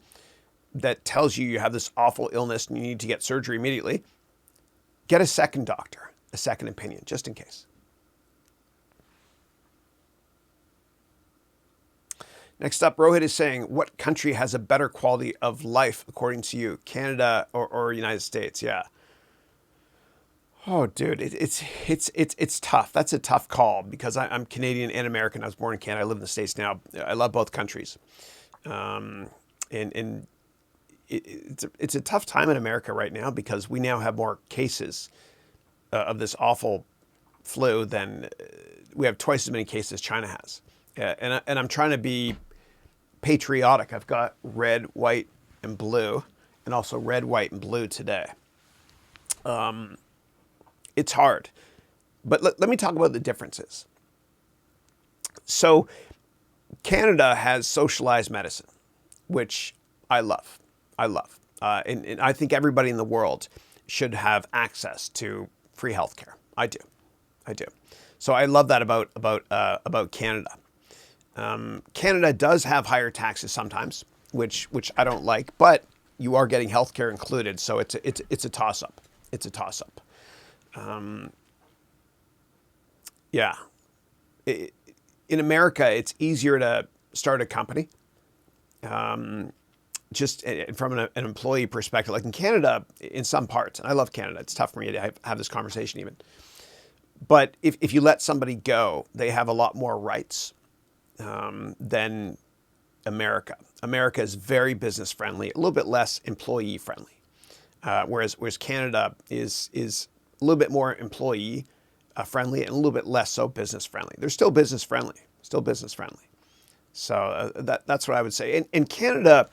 that tells you have this awful illness and you need to get surgery immediately, get a second doctor, a second opinion, just in case. Next up, Rohit is saying, what country has a better quality of life according to you, Canada or United States? Yeah. Oh, dude, it's tough. That's a tough call because I'm Canadian and American. I was born in Canada. I live in the States now. I love both countries. And it's a tough time in America right now because we now have more cases of this awful flu than we have twice as many cases as China has. And I'm trying to be patriotic. I've got red, white, and blue, and also red, white, and blue today. It's hard. But let me talk about the differences. So Canada has socialized medicine, which I love. And I think everybody in the world should have access to free healthcare. I do. So I love that about Canada. Canada does have higher taxes sometimes, which I don't like, but you are getting healthcare included, so it's a toss up. Yeah. In America, it's easier to start a company. Just from an employee perspective, like in Canada, in some parts, and I love Canada. It's tough for me to have this conversation even. But if you let somebody go, they have a lot more rights than America. America is very business friendly, a little bit less employee friendly, whereas Canada is a little bit more employee friendly and a little bit less so business friendly. They're still business friendly. So that's what I would say. In Canada,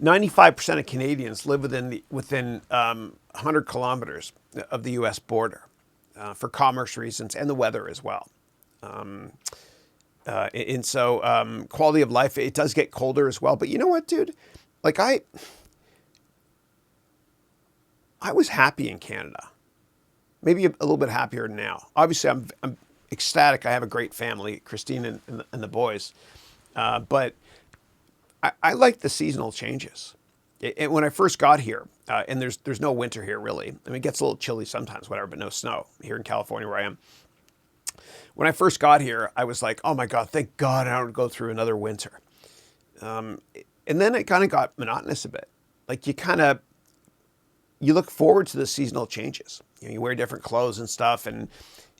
95% of Canadians live within 100 kilometers of the U.S. border for commerce reasons and the weather as well. And so quality of life, it does get colder as well. But you know what, dude? Like I was happy in Canada. Maybe a little bit happier now. Obviously, I'm ecstatic. I have a great family, Christine and the boys. But I like the seasonal changes. And when I first got here, and there's no winter here really. I mean, it gets a little chilly sometimes, whatever, but no snow here in California where I am. When I first got here, I was like, oh my God, thank God I don't go through another winter. And then it kind of got monotonous a bit. Like you look forward to the seasonal changes. You wear different clothes and stuff, and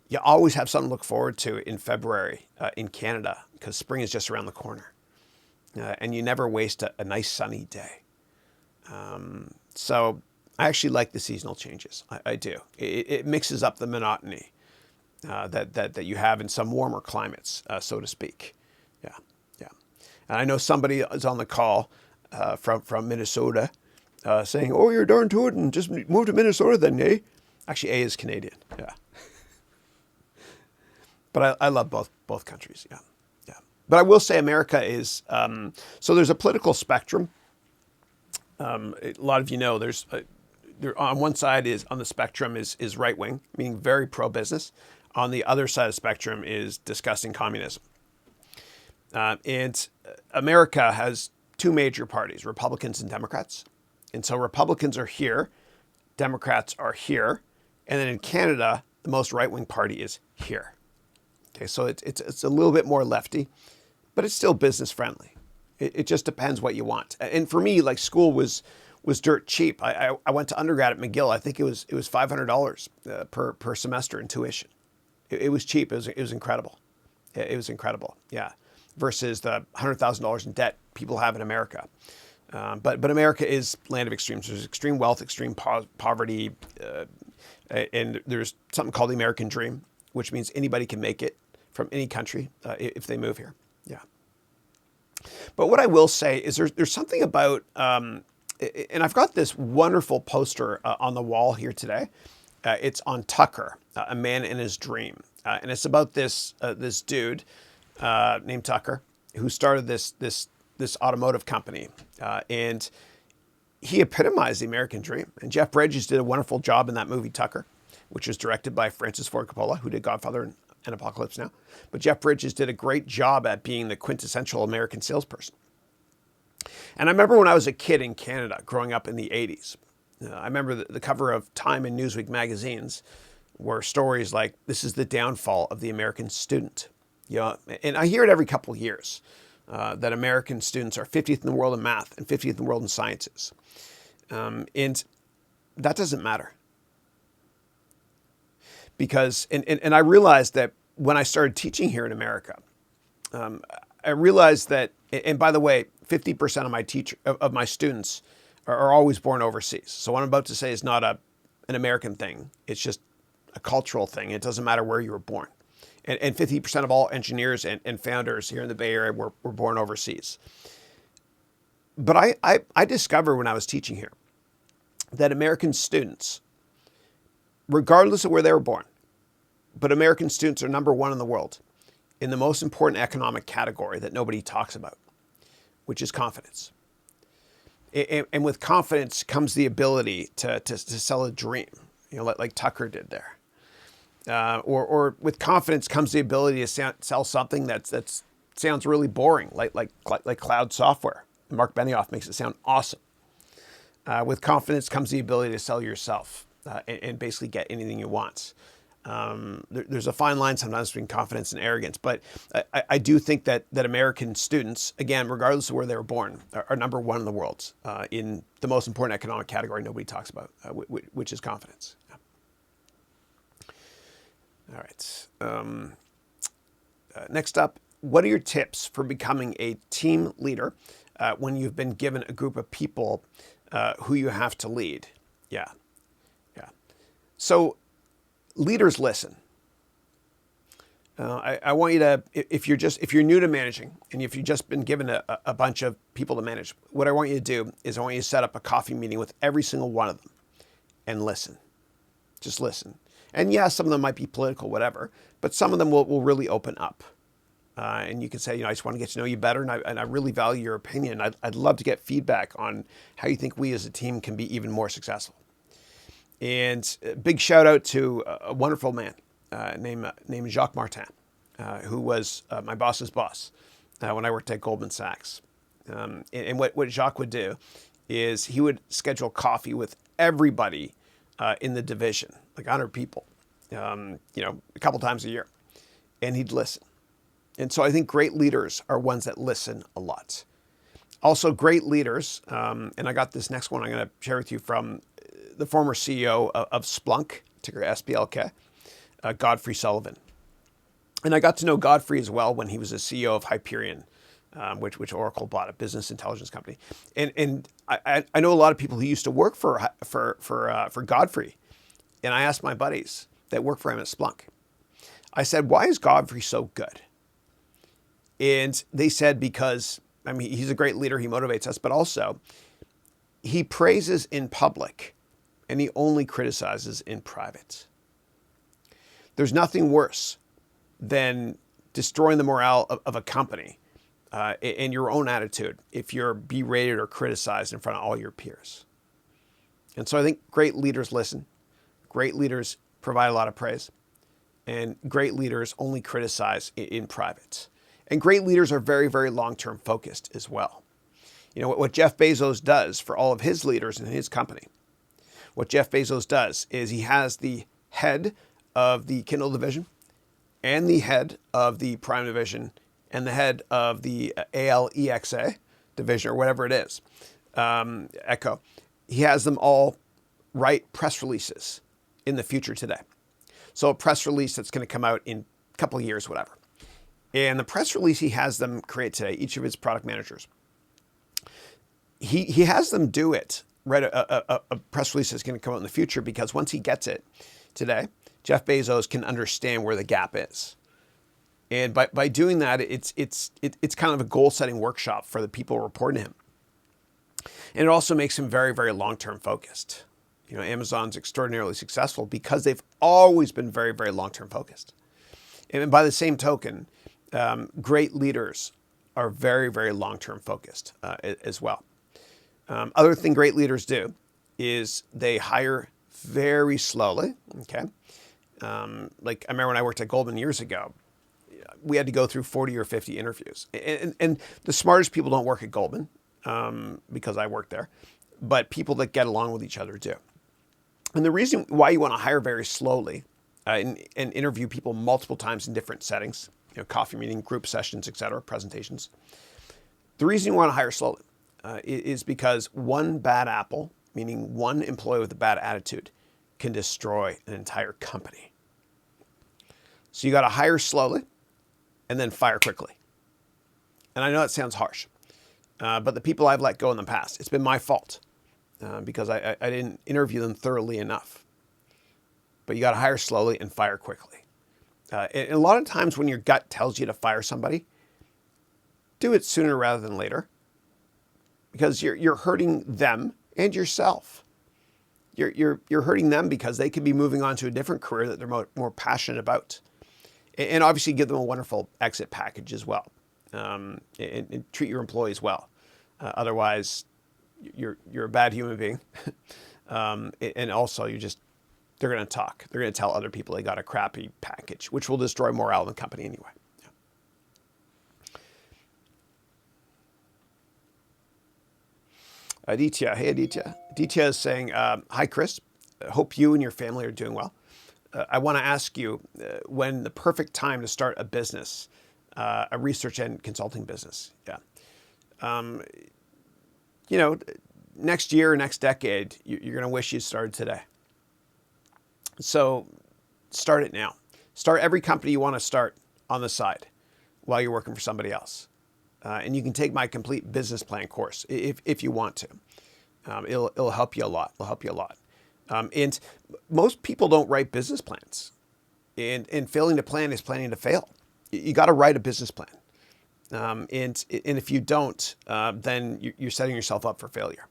you always have something to look forward to in February in Canada because spring is just around the corner. And you never waste a nice sunny day. So I actually like the seasonal changes. I do. It mixes up the monotony that you have in some warmer climates, so to speak. Yeah. And I know somebody is on the call from Minnesota saying, "Oh, you're darn tootin', just move to Minnesota then, eh?" Actually, A is Canadian. Yeah. But I love both countries. Yeah. But I will say America is so there's a political spectrum. A lot of you know there's on one side on the spectrum is right wing, meaning very pro business. On the other side of the spectrum is discussing communism. And America has two major parties, Republicans and Democrats. And so Republicans are here, Democrats are here, and then in Canada, the most right-wing party is here. Okay, so it's a little bit more lefty, but it's still business friendly. It just depends what you want. And for me, like school was dirt cheap. I went to undergrad at McGill. I think it was $500 per semester in tuition. It was cheap. It was incredible. It was incredible. Yeah. Versus the $100,000 in debt people have in America. But America is land of extremes. There's extreme wealth, extreme poverty, and there's something called the American dream, which means anybody can make it from any country if they move here. Yeah. But what I will say is there's something about, and I've got this wonderful poster on the wall here today. It's on Tucker, A Man in His Dream. And it's about this dude named Tucker who started this automotive company. And he epitomized the American dream. And Jeff Bridges did a wonderful job in that movie, Tucker, which was directed by Francis Ford Coppola, who did Godfather and Apocalypse Now. But Jeff Bridges did a great job at being the quintessential American salesperson. And I remember when I was a kid in Canada, growing up in the 80s, I remember the cover of Time and Newsweek magazines were stories like, this is the downfall of the American student. You know, and I hear it every couple of years, that American students are 50th in the world in math and 50th in the world in sciences. And that doesn't matter. Because, and I realized that when I started teaching here in America, I realized that, and by the way, 50% of my students are always born overseas. So what I'm about to say is not an American thing. It's just a cultural thing. It doesn't matter where you were born. And 50% of all engineers and founders here in the Bay Area were born overseas. But I discovered when I was teaching here that American students, regardless of where they were born, but American students are number one in the world in the most important economic category that nobody talks about, which is confidence. And with confidence comes the ability to sell a dream, you know, like Tucker did there. Or with confidence comes the ability to sell something that sounds really boring, like cloud software. Mark Benioff makes it sound awesome. With confidence comes the ability to sell yourself and basically get anything you want. There's a fine line sometimes between confidence and arrogance, but I do think that American students, again, regardless of where they were born, are number one in the world in the most important economic category nobody talks about, which is confidence. Yeah. All right. Next up, what are your tips for becoming a team leader when you've been given a group of people who you have to lead? Yeah. So leaders listen. I want you to, if you're new to managing and if you've just been given a bunch of people to manage, what I want you to do is I want you to set up a coffee meeting with every single one of them and listen. Just listen. And yeah, some of them might be political, whatever, but some of them will really open up. And you can say, I just want to get to know you better, and I really value your opinion. I'd love to get feedback on how you think we as a team can be even more successful. And a big shout out to a wonderful man named Jacques Martin, who was my boss's boss when I worked at Goldman Sachs. And what Jacques would do is he would schedule coffee with everybody in the division, like 100 people, a couple times a year, and he'd listen. And so I think great leaders are ones that listen a lot. Also, great leaders, and I got this next one I'm going to share with you from the former CEO of Splunk, ticker SPLK, Godfrey Sullivan. And I got to know Godfrey as well when he was a CEO of Hyperion, which Oracle bought, a business intelligence company. And I know a lot of people who used to work for Godfrey. And I asked my buddies that work for him at Splunk, I said, why is Godfrey so good? And they said, because, he's a great leader, he motivates us, but also he praises in public and he only criticizes in private. There's nothing worse than destroying the morale of a company and your own attitude if you're berated or criticized in front of all your peers. And so I think great leaders listen, great leaders provide a lot of praise, and great leaders only criticize in private. And great leaders are very, very long-term focused as well. What Jeff Bezos does for all of his leaders in his company, what Jeff Bezos does is he has the head of the Kindle division and the head of the Prime division and the head of the ALEXA division, or whatever it is, Echo. He has them all write press releases in the future today. So a press release that's going to come out in a couple of years, whatever. And the press release he has them create today, each of his product managers, he has them do it, write a press release that's going to come out in the future, because once he gets it today, Jeff Bezos can understand where the gap is. And by doing that, it's kind of a goal-setting workshop for the people reporting to him. And it also makes him very, very long-term focused. You know, Amazon's extraordinarily successful because they've always been very, very long-term focused. And by the same token, great leaders are very, very long-term focused as well. Other thing great leaders do is they hire very slowly. Okay, like I remember when I worked at Goldman years ago, we had to go through 40 or 50 interviews, and the smartest people don't work at Goldman because I worked there, but people that get along with each other do. And the reason why you want to hire very slowly and interview people multiple times in different settings, you know, coffee meeting, group sessions, etc., presentations. The reason you want to hire slowly is because one bad apple, meaning one employee with a bad attitude, can destroy an entire company. So you got to hire slowly and then fire quickly. And I know that sounds harsh, but the people I've let go in the past, it's been my fault because I didn't interview them thoroughly enough. But you got to hire slowly and fire quickly. And a lot of times when your gut tells you to fire somebody, do it sooner rather than later, because you're hurting them and yourself. You're hurting them because they could be moving on to a different career that they're more passionate about. And obviously give them a wonderful exit package as well. And treat your employees well. Otherwise, you're a bad human being. And also they're going to talk. They're going to tell other people they got a crappy package, which will destroy morale in the company anyway. Aditya, hey Aditya. Aditya is saying, hi Chris, hope you and your family are doing well. I want to ask you when the perfect time to start a business, a research and consulting business. Yeah. You know, next year, next decade, you're going to wish you started today. So start it now. Start every company you want to start on the side while you're working for somebody else. And you can take my complete business plan course if you want to. It'll help you a lot. It'll help you a lot. And most people don't write business plans. And failing to plan is planning to fail. You got to write a business plan. And if you don't, then you're setting yourself up for failure.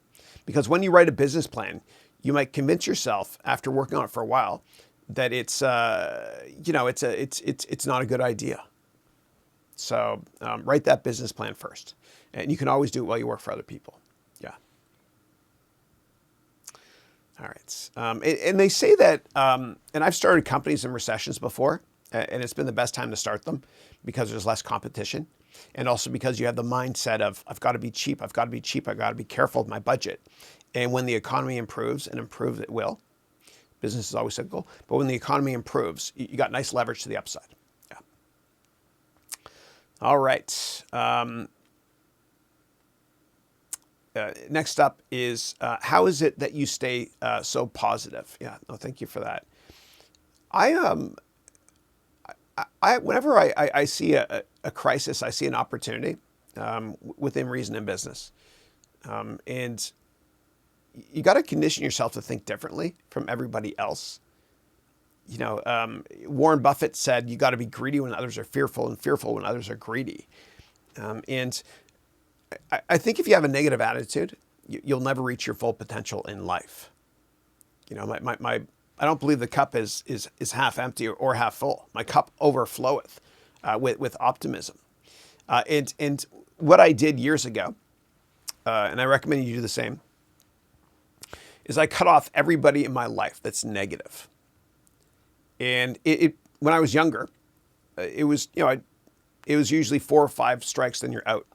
Because when you write a business plan, you might convince yourself after working on it for a while that it's not a good idea. So write that business plan first. And you can always do it while you work for other people. Yeah. All right. And they say that, and I've started companies in recessions before, and it's been the best time to start them because there's less competition. And also because you have the mindset of, I've got to be cheap, I've got to be cheap, I've got to be careful with my budget. And when the economy improves, and improves it will, business is always cyclical, but when the economy improves, you got nice leverage to the upside. Yeah. All right. Next up is, how is it that you stay so positive? Yeah, no, thank you for that. Whenever I see a crisis, I see an opportunity within reason in business. And you got to condition yourself to think differently from everybody else. You know, Warren Buffett said, you got to be greedy when others are fearful and fearful when others are greedy. And I think if you have a negative attitude, you'll never reach your full potential in life. You know, I don't believe the cup is half empty or half full. My cup overfloweth with optimism. And what I did years ago, and I recommend you do the same, is I cut off everybody in my life that's negative. And when I was younger, it was usually 4 or 5 strikes, then you're out.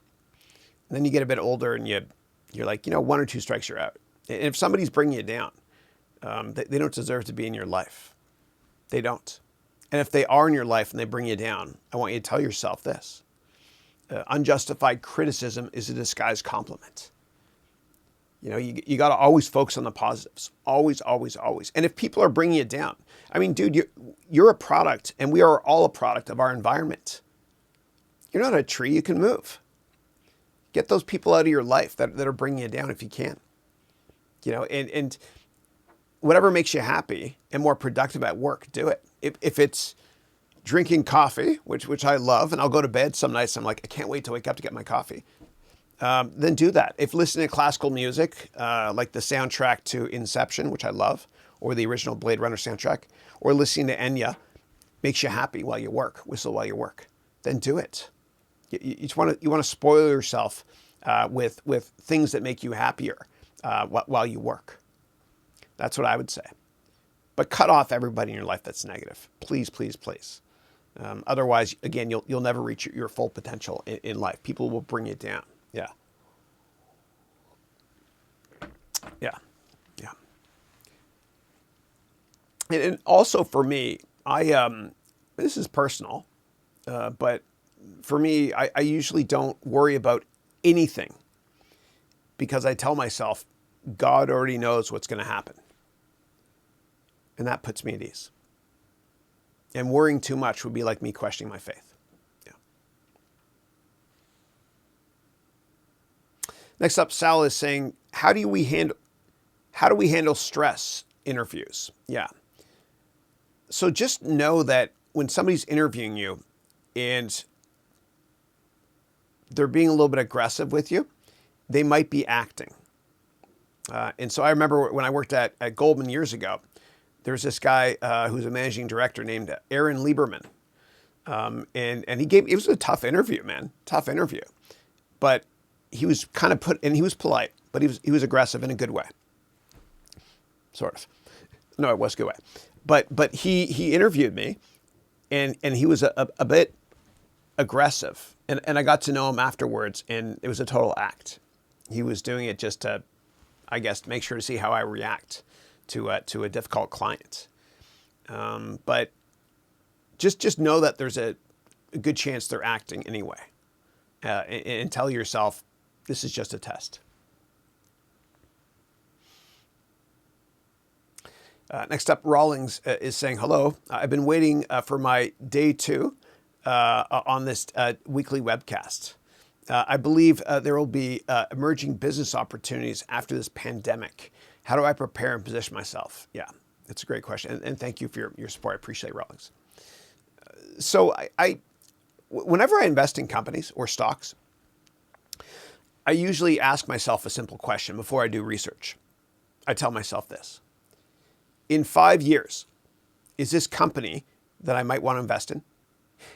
And then you get a bit older and you're like, 1 or 2 strikes, you're out. And if somebody's bringing you down, they don't deserve to be in your life. They don't. And if they are in your life and they bring you down, I want you to tell yourself this. Unjustified criticism is a disguised compliment. You got to always focus on the positives. Always, always, always. And if people are bringing you down, I mean, dude, you're a product, and we are all a product of our environment. You're not a tree. You can move. Get those people out of your life that are bringing you down if you can. And whatever makes you happy and more productive at work, do it. If it's drinking coffee, which I love, and I'll go to bed some nights, I'm like, I can't wait to wake up to get my coffee. Then do that. If listening to classical music, like the soundtrack to Inception, which I love, or the original Blade Runner soundtrack, or listening to Enya makes you happy while you work, whistle while you work, then do it. You want to spoil yourself with things that make you happier while you work. That's what I would say. But cut off everybody in your life that's negative. Please, please, please. Otherwise, again, you'll never reach your full potential in life. People will bring you down. Yeah. Yeah. Yeah. And also for me, this is personal, but for me, I usually don't worry about anything because I tell myself, God already knows what's going to happen. And that puts me at ease. And worrying too much would be like me questioning my faith. Yeah. Next up, Sal is saying, how do we handle stress interviews? Yeah. So just know that when somebody's interviewing you and they're being a little bit aggressive with you, they might be acting. And so I remember when I worked at Goldman years ago, there's this guy who's a managing director named Aaron Lieberman. And it was a tough interview, man. Tough interview. But he was kind of and he was polite, but he was aggressive in a good way. Sort of. No, it was a good way. But he interviewed me and he was a bit aggressive. And I got to know him afterwards, and it was a total act. He was doing it just to, I guess, make sure to see how I react to a difficult client. But just know that there's a good chance they're acting anyway. And tell yourself, this is just a test. Next up, Rawlings is saying, hello, I've been waiting for my day 2 on this weekly webcast. I believe there will be emerging business opportunities after this pandemic. How do I prepare and position myself? Yeah, it's a great question. And thank you for your support. I appreciate it, Rawlings. So whenever I invest in companies or stocks, I usually ask myself a simple question before I do research. I tell myself this. In 5 years, is this company that I might want to invest in?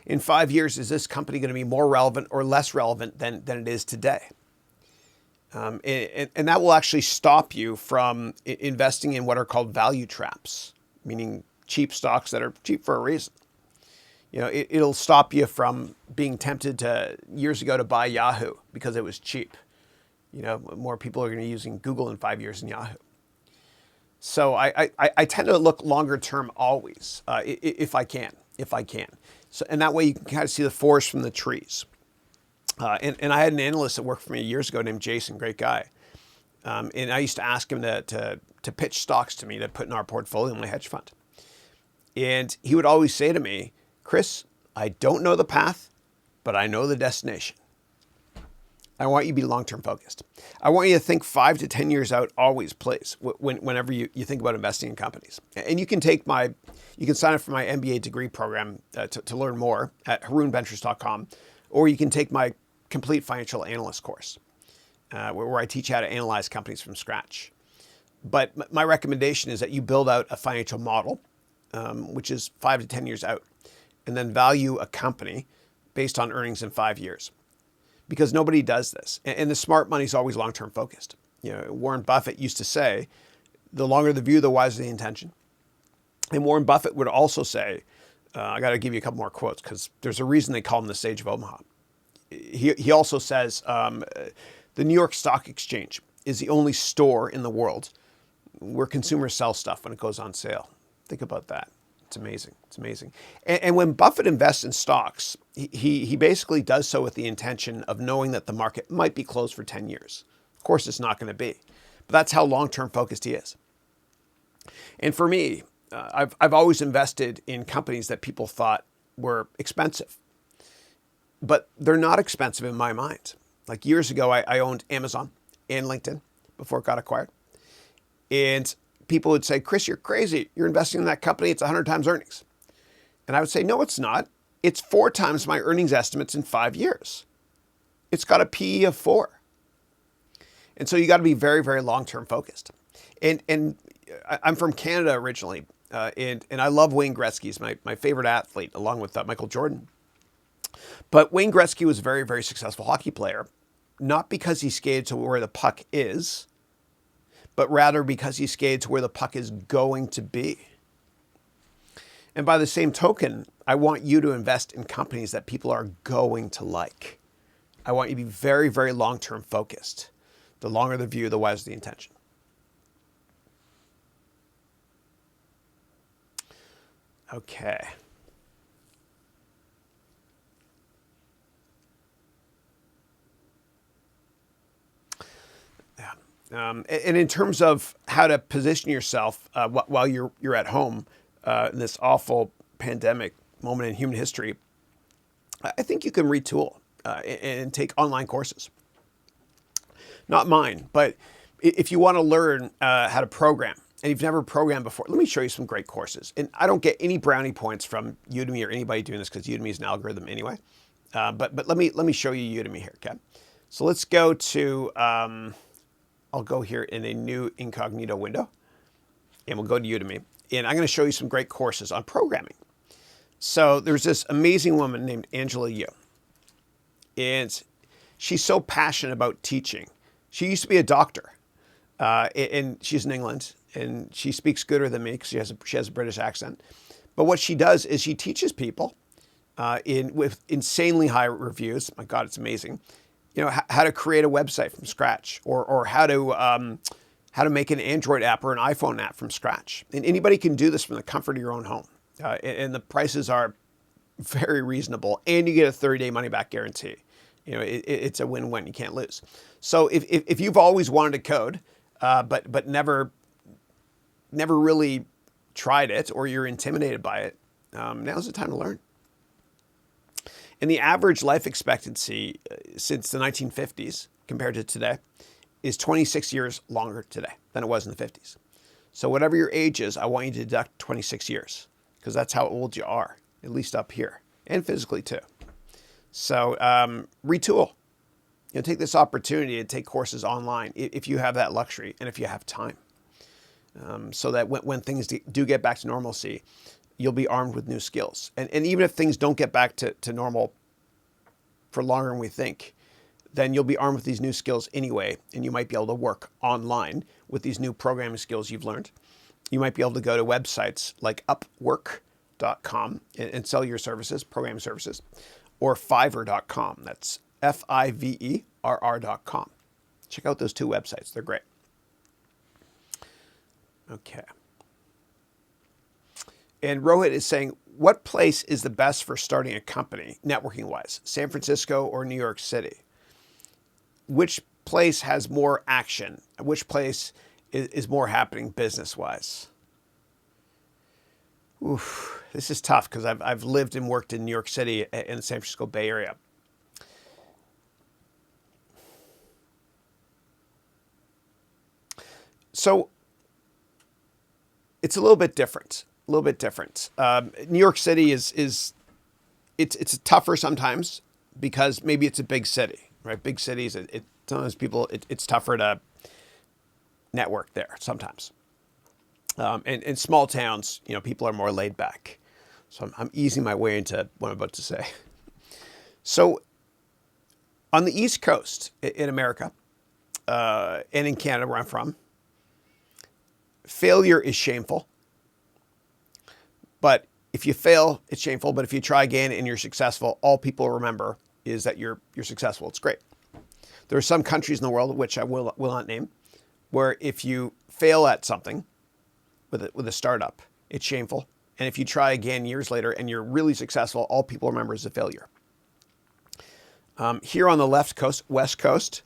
In 5 years, is this company going to be more relevant or less relevant than it is today? And that will actually stop you from investing in what are called value traps, meaning cheap stocks that are cheap for a reason. It'll stop you from being tempted years ago to buy Yahoo because it was cheap. More people are going to be using Google in 5 years than Yahoo. So I tend to look longer term always, if I can. So, and that way you can kind of see the forest from the trees. And I had an analyst that worked for me years ago named Jason, great guy. And I used to ask him to pitch stocks to me to put in our portfolio in my hedge fund. And he would always say to me, Chris, I don't know the path, but I know the destination. I want you to be long-term focused. I want you to think 5 to 10 years out always, please, whenever you think about investing in companies. And you can sign up for my MBA degree program to learn more at harounventures.com, or you can take my complete financial analyst course, where I teach you how to analyze companies from scratch. But my recommendation is that you build out a financial model, which is 5 to 10 years out, and then value a company based on earnings in 5 years. Because nobody does this. And the smart money is always long-term focused. Warren Buffett used to say, the longer the view, the wiser the intention. And Warren Buffett would also say, I got to give you a couple more quotes because there's a reason they call him the Sage of Omaha. He also says, the New York Stock Exchange is the only store in the world where consumers sell stuff when it goes on sale. Think about that. It's amazing. It's amazing. And when Buffett invests in stocks, he basically does so with the intention of knowing that the market might be closed for 10 years. Of course, it's not going to be. But that's how long-term focused he is. And for me, I've always invested in companies that people thought were expensive, but they're not expensive in my mind. Like years ago, I owned Amazon and LinkedIn before it got acquired. And people would say, Chris, you're crazy. You're investing in that company. It's 100 times earnings. And I would say, no, it's not. It's 4 times my earnings estimates in 5 years. It's got a PE of 4. And so you got to be very, very long-term focused. And I'm from Canada originally. And I love Wayne Gretzky. He's my favorite athlete, along with Michael Jordan. But Wayne Gretzky was a very, very successful hockey player, not because he skated to where the puck is, but rather because he skated to where the puck is going to be. And by the same token, I want you to invest in companies that people are going to like. I want you to be very, very long-term focused. The longer the view, the wiser the intention. Okay. And in terms of how to position yourself while you're at home in this awful pandemic moment in human history, I think you can retool and take online courses. Not mine, but if you want to learn how to program and you've never programmed before, let me show you some great courses. And I don't get any brownie points from Udemy or anybody doing this because Udemy is an algorithm anyway. But let me show you Udemy here, okay? So let's go to. I'll go here in a new incognito window, and we'll go to Udemy. And I'm going to show you some great courses on programming. So there's this amazing woman named Angela Yu, and she's so passionate about teaching. She used to be a doctor, and she's in England, and she speaks gooder than me because she has a British accent. But what she does is she teaches people with insanely high reviews. My God, it's amazing. You know, how to create a website from scratch, or how to make an Android app or an iPhone app from scratch. And anybody can do this from the comfort of your own home. And the prices are very reasonable, and you get a 30-day money-back guarantee. You know, it's a win-win. You can't lose. So if you've always wanted to code, but never really tried it, or you're intimidated by it, now's the time to learn. And the average life expectancy since the 1950s compared to today is 26 years longer today than it was in the 50s. So whatever your age is, I want you to deduct 26 years because that's how old you are, at least up here, and physically too. So retool. You know, take this opportunity to take courses online if you have that luxury and if you have time, so that when things do get back to normalcy, you'll be armed with new skills. And even if things don't get back to normal for longer than we think, then you'll be armed with these new skills anyway, and you might be able to work online with these new programming skills you've learned. You might be able to go to websites like Upwork.com and sell your services, programming services, or Fiverr.com. That's Fiverr.com. Check out those 2 websites. They're great. Okay. And Rohit is saying, what place is the best for starting a company, networking-wise, San Francisco or New York City? Which place has more action? Which place is more happening business-wise? Oof, this is tough because I've lived and worked in New York City and the San Francisco Bay Area. So it's a little bit different. New York City it's tougher sometimes because maybe it's a big city, right? Big cities, sometimes it's tougher to network there sometimes. And in small towns, you know, people are more laid back. So I'm easing my way into what I'm about to say. So on the East Coast in America, and in Canada where I'm from, failure is shameful. But if you fail, it's shameful. But if you try again and you're successful, all people remember is that you're successful. It's great. There are some countries in the world, which I will not name, where if you fail at something with a startup, it's shameful. And if you try again years later and you're really successful, all people remember is a failure. Here on the West Coast,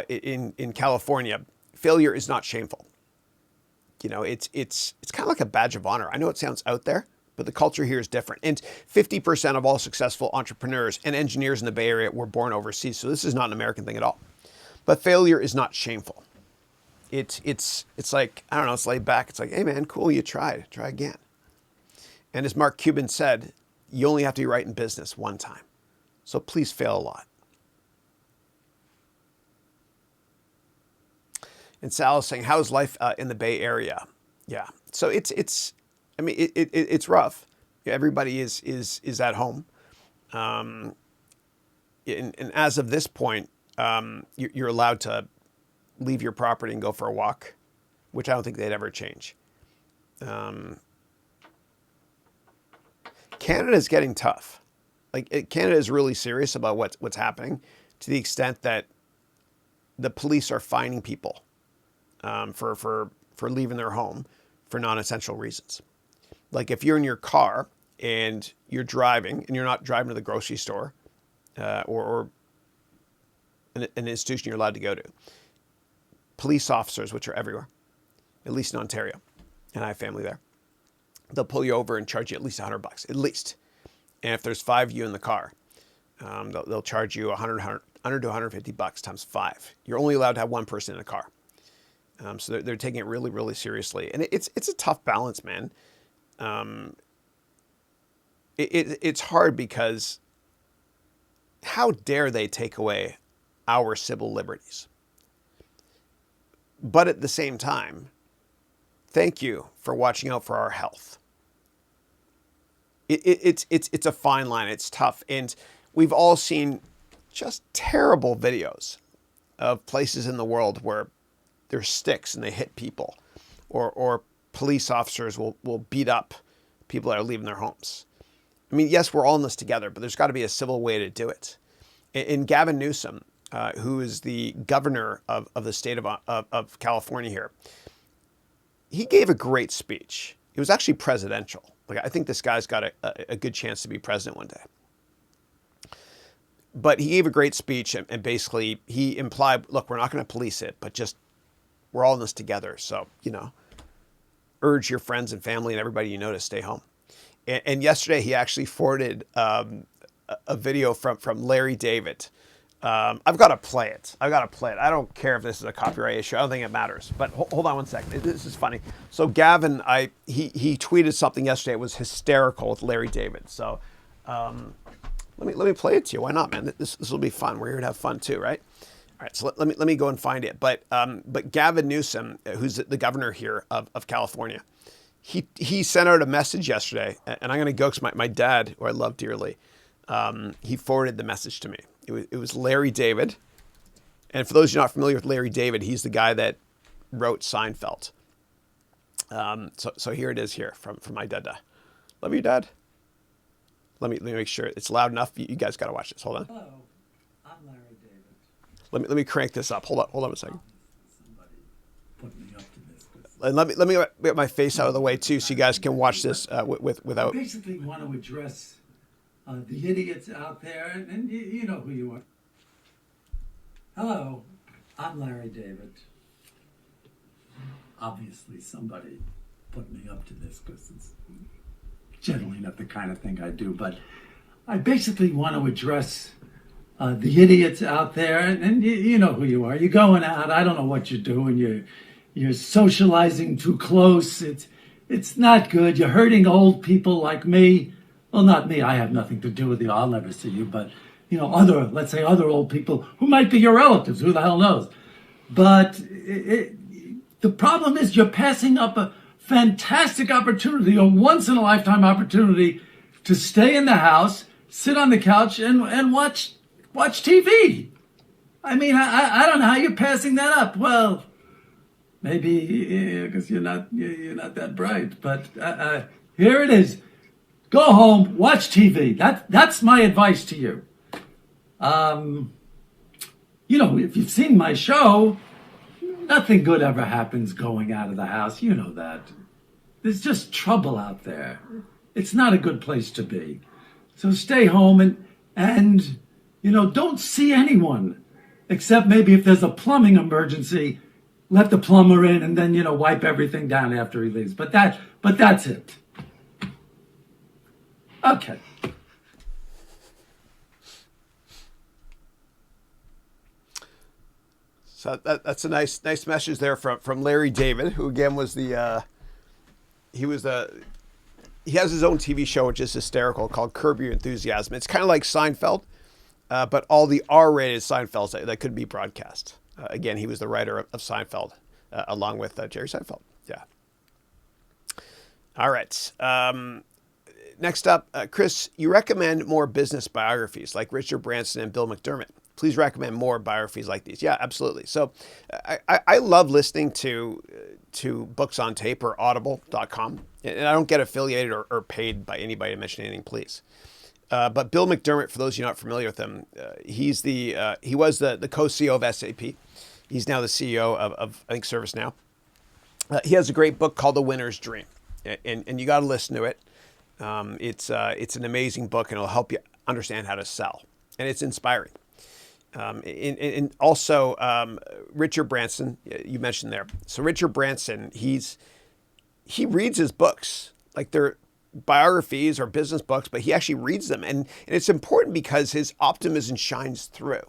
in California, failure is not shameful. It's kind of like a badge of honor. I know it sounds out there, but the culture here is different. And 50% of all successful entrepreneurs and engineers in the Bay Area were born overseas. So this is not an American thing at all. But failure is not shameful. It's like, I don't know, it's laid back. It's like, hey man, cool, you tried. Try again. And as Mark Cuban said, you only have to be right in business one time. So please fail a lot. And Sal is saying, how's life in the Bay Area? Yeah. So it's rough. Everybody is at home. And as of this point, you're allowed to leave your property and go for a walk, which I don't think they'd ever change. Canada is getting tough. Canada is really serious about what's happening, to the extent that the police are fining people for leaving their home for non-essential reasons. Like if you're in your car and you're driving and you're not driving to the grocery store or an institution you're allowed to go to, police officers, which are everywhere, at least in Ontario, and I have family there, they'll pull you over and charge you at least $100, at least. And if there's 5 of you in the car, they'll charge you $100 to $150 times 5. You're only allowed to have one person in a car. So they're taking it really, really seriously. And it's a tough balance, man. It's hard because how dare they take away our civil liberties? But at the same time, thank you for watching out for our health. It's a fine line. It's tough. And we've all seen just terrible videos of places in the world where there's sticks and they hit people, or police officers will beat up people that are leaving their homes. I mean, yes, we're all in this together, but there's got to be a civil way to do it. And Gavin Newsom, who is the governor of the state of California here, he gave a great speech. It was actually presidential. I think this guy's got a good chance to be president one day. But he gave a great speech, and basically he implied, look, we're not going to police it, but just we're all in this together. So, urge your friends and family and everybody you know to stay home. And yesterday he actually forwarded a video from Larry David. I've got to play it. I don't care if this is a copyright issue. I don't think it matters. But hold on one second. This is funny. So Gavin, he tweeted something yesterday. It was hysterical with Larry David. So let me play it to you. Why not, man? This will be fun. We're here to have fun too, right? All right. So let me go and find it. But Gavin Newsom, who's the governor here of California, he sent out a message yesterday, and I'm going to go because my dad, who I love dearly, he forwarded the message to me. It was Larry David. And for those of you not familiar with Larry David, he's the guy that wrote Seinfeld. So here it is here from my dada. Love you, Dad. Let me make sure it's loud enough. You guys got to watch this. Hold on. Hello, I'm Larry David. Let me crank this up. Hold on a second. Somebody put me up to this. And let me get my face out of the way too, so you guys can watch this without. I basically want to address the idiots out there, and you know who you are. Hello, I'm Larry David. Obviously, somebody put me up to this because it's generally not the kind of thing I do, but I basically want to address the idiots out there, and you know who you are. You're going out. I don't know what you're doing. You're socializing too close. It's not good. You're hurting old people like me. Well, not me. I have nothing to do with you. I'll never see you. But, let's say other old people who might be your relatives. Who the hell knows? But the problem is you're passing up a fantastic opportunity, a once-in-a-lifetime opportunity to stay in the house, sit on the couch, and watch TV. I mean, I don't know how you're passing that up. Well, maybe because you're not that bright. But here it is. Go home, watch TV. That's my advice to you. If you've seen my show, nothing good ever happens going out of the house. You know that. There's just trouble out there. It's not a good place to be. So stay home and don't see anyone, except maybe if there's a plumbing emergency let the plumber in, and then wipe everything down after he leaves. But that's it. Okay. So that's a nice message there from Larry David, who again was he has his own TV show which is hysterical called Curb Your Enthusiasm. It's kind of like Seinfeld, but all the R-rated Seinfelds that could be broadcast. Again, he was the writer of Seinfeld, along with Jerry Seinfeld. Yeah. All right. Next up, Chris, you recommend more business biographies like Richard Branson and Bill McDermott. Please recommend more biographies like these. Yeah, absolutely. So I love listening to books on tape or audible.com. And I don't get affiliated or paid by anybody to mention anything, please. But Bill McDermott, for those of you not familiar with him, he was the co-CEO of SAP. He's now the CEO of I think ServiceNow. He has a great book called The Winner's Dream, and you got to listen to it. It's an amazing book, and it'll help you understand how to sell, and it's inspiring. And also Richard Branson, you mentioned there. So Richard Branson, he reads his books like they're biographies or business books, but he actually reads them, and it's important because his optimism shines through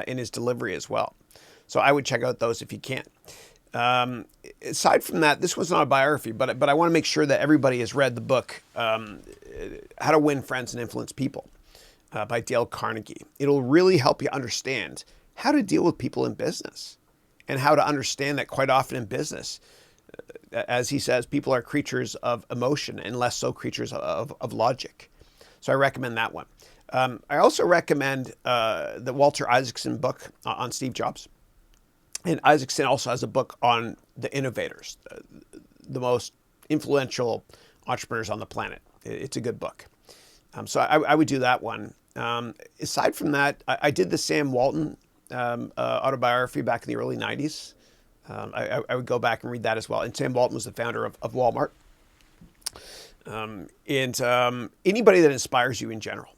in his delivery as well. So I would check out those if you can. Aside from that, this was not a biography, but I want to make sure that everybody has read the book, How to Win Friends and Influence People, by Dale Carnegie. It'll really help you understand how to deal with people in business and how to understand that quite often in business, as he says, people are creatures of emotion and less so creatures of logic. So I recommend that one. I also recommend the Walter Isaacson book on Steve Jobs. And Isaacson also has a book on the innovators, the most influential entrepreneurs on the planet. It's a good book. So I would do that one. Aside from that, I did the Sam Walton autobiography back in the early 90s. I would go back and read that as well. And Sam Walton was the founder of Walmart. Anybody that inspires you in general,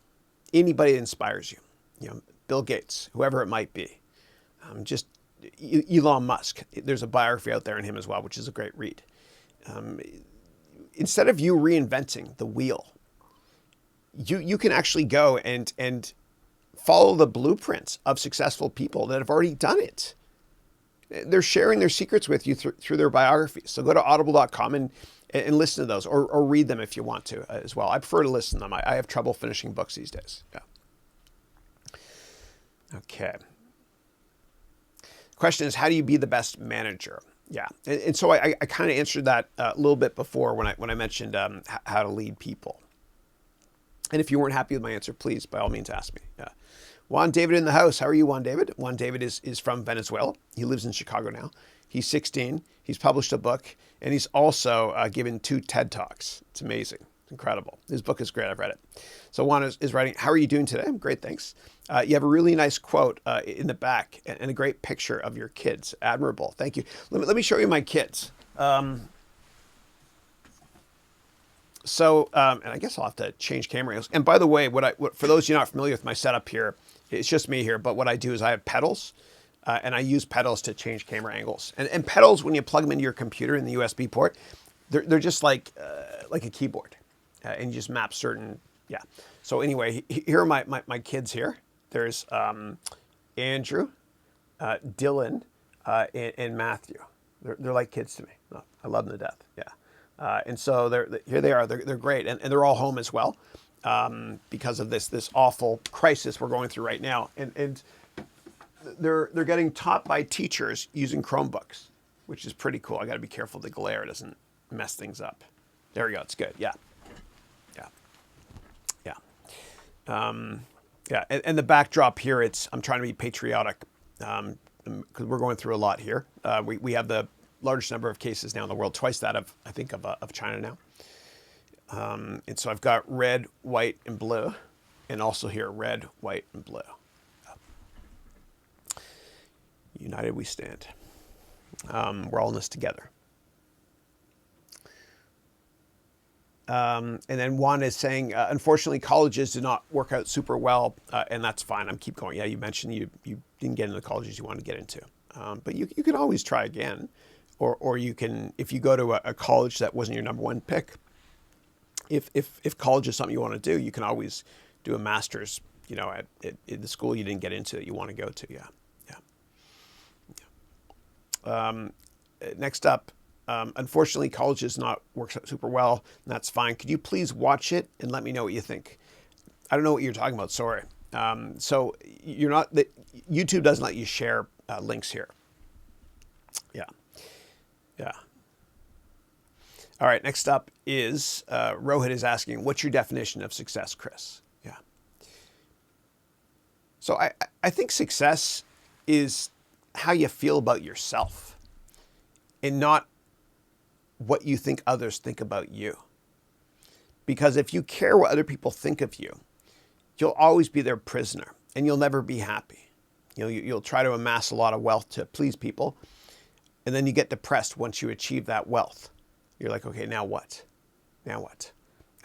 anybody that inspires you, Bill Gates, whoever it might be, just Elon Musk. There's a biography out there on him as well, which is a great read. Instead of you reinventing the wheel, you can actually go and follow the blueprints of successful people that have already done it. They're sharing their secrets with you through their biographies. So go to audible.com and listen to those, or read them if you want to as well. I prefer to listen to them. I have trouble finishing books these days. Yeah. Okay. Question is, how do you be the best manager? Yeah. And so I kind of answered that a little bit before when I mentioned how to lead people. And if you weren't happy with my answer, please, by all means, ask me. Yeah. Juan David in the house. How are you, Juan David? Juan David is from Venezuela. He lives in Chicago now. He's 16. He's published a book, and he's also given 2 TED Talks. It's amazing. It's incredible. His book is great. I've read it. So Juan is writing, how are you doing today? I'm great, thanks. You have a really nice quote in the back and a great picture of your kids. Admirable. Thank you. Let me show you my kids. And I guess I'll have to change camera angles. And by the way, for those of you not familiar with my setup here, it's just me here. But what I do is I have pedals, and I use pedals to change camera angles. And pedals, when you plug them into your computer in the USB port, they're just like a keyboard, and you just map certain. Yeah. So anyway, here are my kids here. There's Andrew, Dylan, and Matthew. They're like kids to me. Oh, I love them to death. Yeah. And so here they are. They're great, and they're all home as well, because of this awful crisis we're going through right now. And they're getting taught by teachers using Chromebooks, which is pretty cool. I got to be careful the glare doesn't mess things up. There we go. It's good. Yeah. Yeah. And the backdrop here, I'm trying to be patriotic, because we're going through a lot here. We have the largest number of cases now in the world, twice that of China now. And so I've got red, white, and blue, and also here red, white, and blue. United we stand. We're all in this together. And then Juan is saying, unfortunately, colleges do not work out super well, and that's fine. I'm keep going. Yeah, you mentioned you didn't get into the colleges you wanted to get into. But you can always try again. Or you can, if you go to a college that wasn't your number one pick, if college is something you want to do, you can always do a master's, at the school you didn't get into that you want to go to. Yeah. Next up, unfortunately, college does not work super well, and that's fine. Could you please watch it and let me know what you think? I don't know what you're talking about. Sorry. So you're not. YouTube doesn't let you share links here. Yeah. All right. Next up is Rohit is asking, "What's your definition of success, Chris?" Yeah. So I think success is how you feel about yourself, and not what you think others think about you. Because if you care what other people think of you, you'll always be their prisoner, and you'll never be happy. You'll try to amass a lot of wealth to please people, and then you get depressed once you achieve that wealth. You're like, okay, now what?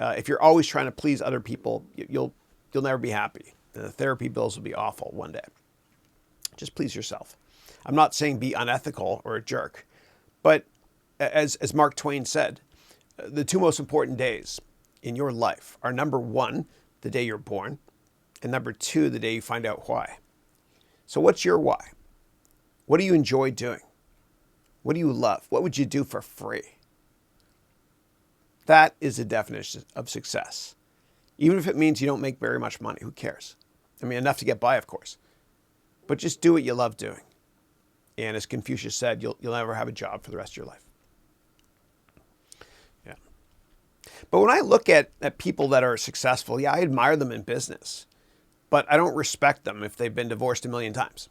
If you're always trying to please other people, you'll never be happy. And the therapy bills will be awful one day. Just please yourself. I'm not saying be unethical or a jerk, but as Mark Twain said, the two most important days in your life are, number one, the day you're born, and number two, the day you find out why. So what's your why? What do you enjoy doing? What do you love? What would you do for free? That is the definition of success. Even if it means you don't make very much money, who cares? I mean, enough to get by, of course. But just do what you love doing. And as Confucius said, you'll never have a job for the rest of your life. Yeah. But when I look at people that are successful, yeah, I admire them in business. But I don't respect them if they've been divorced a million times.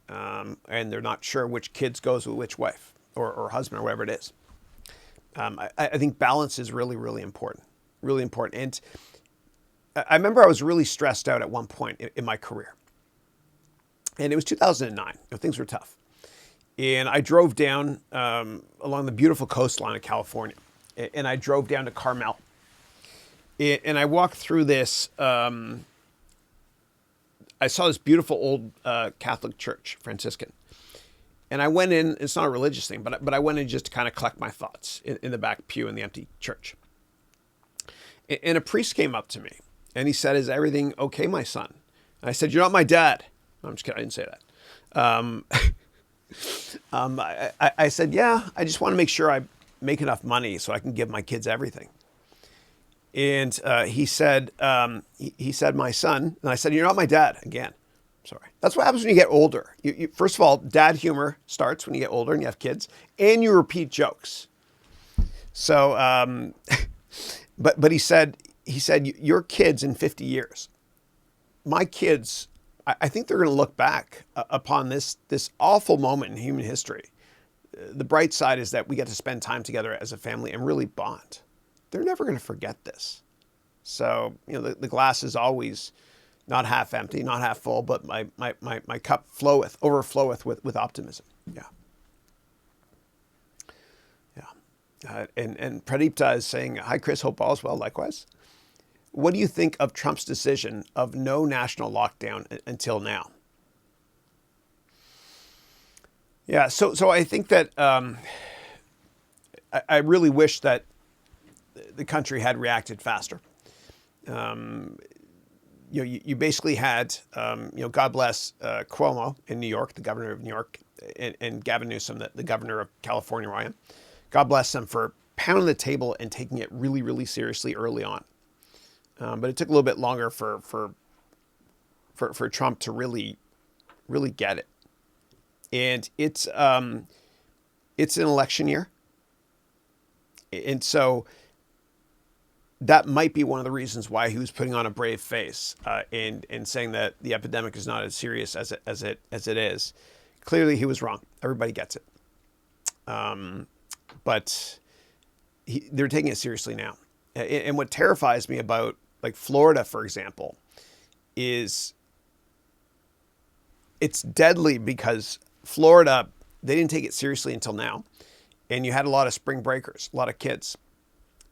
And they're not sure which kids goes with which wife or husband or whatever it is. I think balance is really, really important. Really important. And I remember I was really stressed out at one point in my career. And it was 2009. Things were tough. And I drove down along the beautiful coastline of California. And I drove down to Carmel. And I walked through this. I saw this beautiful old Catholic church, Franciscan. And I went in. It's not a religious thing, but I went in just to kind of collect my thoughts in the back pew in the empty church. And a priest came up to me. And he said, "Is everything okay, my son?" And I said, "You're not my dad." No, I'm just kidding. I didn't say that. I said, "Yeah, I just want to make sure I make enough money so I can give my kids everything." And he said, "My son." And I said, "You're not my dad." Again, sorry. That's what happens when you get older. First of all, dad humor starts when you get older and you have kids, and you repeat jokes. So, but he said, "Your kids in 50 years, my kids, I think they're going to look back upon this awful moment in human history. The bright side is that we get to spend time together as a family and really bond. They're never going to forget this." So, the glass is always not half empty, not half full, but my cup overfloweth with optimism. Yeah. And Pradipta is saying, "Hi, Chris, hope all is well." Likewise. What do you think of Trump's decision of no national lockdown until now? Yeah, so I think that I really wish that the country had reacted faster. You basically had, God bless Cuomo in New York, the governor of New York, and Gavin Newsom, the governor of California, where I am. God bless them for pounding the table and taking it really, really seriously early on. But it took a little bit longer for Trump to really get it. And it's an election year. And so that might be one of the reasons why he was putting on a brave face and saying that the epidemic is not as serious as it is. Clearly, he was wrong. Everybody gets it. But they're taking it seriously now. And what terrifies me about, like, Florida, for example, is it's deadly because Florida, they didn't take it seriously until now. And you had a lot of spring breakers, a lot of kids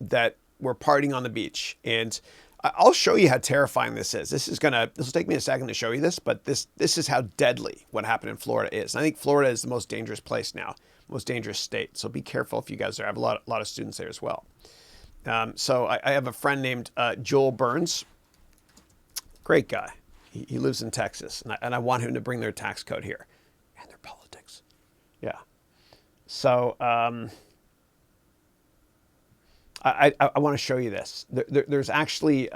that were partying on the beach. And I'll show you how terrifying this is. This will take me a second to show you this, but this is how deadly what happened in Florida is. And I think Florida is the most dangerous place now, most dangerous state. So be careful if you guys there. I have a lot of students there as well. So I have a friend named Joel Burns. Great guy. He lives in Texas, and I want him to bring their tax code here and their politics. Yeah. So I want to show you this. There's actually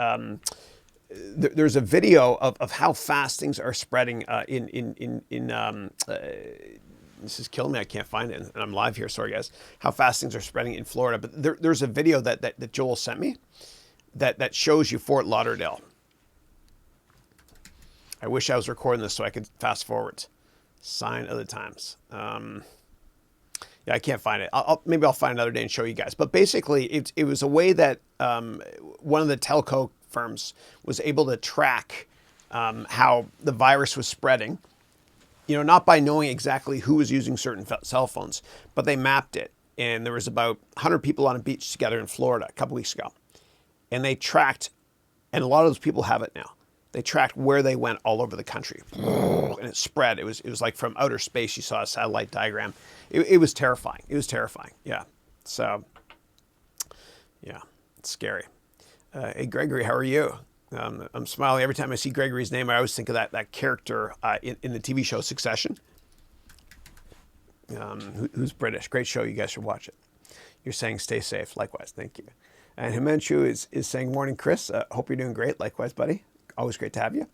there's a video of how fast things are spreading this is killing me. I can't find it, and I'm live here. Sorry, guys. How fast things are spreading in Florida. But there's a video that Joel sent me that shows you Fort Lauderdale. I wish I was recording this so I could fast forward. Sign of the times. Yeah, I can't find it. Maybe I'll find another day and show you guys. But basically, it was a way that one of the telco firms was able to track how the virus was spreading. Not by knowing exactly who was using certain cell phones, but they mapped it. And there was about 100 people on a beach together in Florida a couple weeks ago. And they tracked, and a lot of those people have it now. They tracked where they went all over the country, and it spread. It was like from outer space. You saw a satellite diagram. It was terrifying. It was terrifying. Yeah. So, yeah, it's scary. Hey, Gregory, how are you? I'm smiling every time I see Gregory's name. I always think of that character in the TV show Succession. Who's British? Great show. You guys should watch it. You're saying stay safe. Likewise. Thank you. And Himanshu is saying morning, Chris. Hope you're doing great. Likewise, buddy. Always great to have you.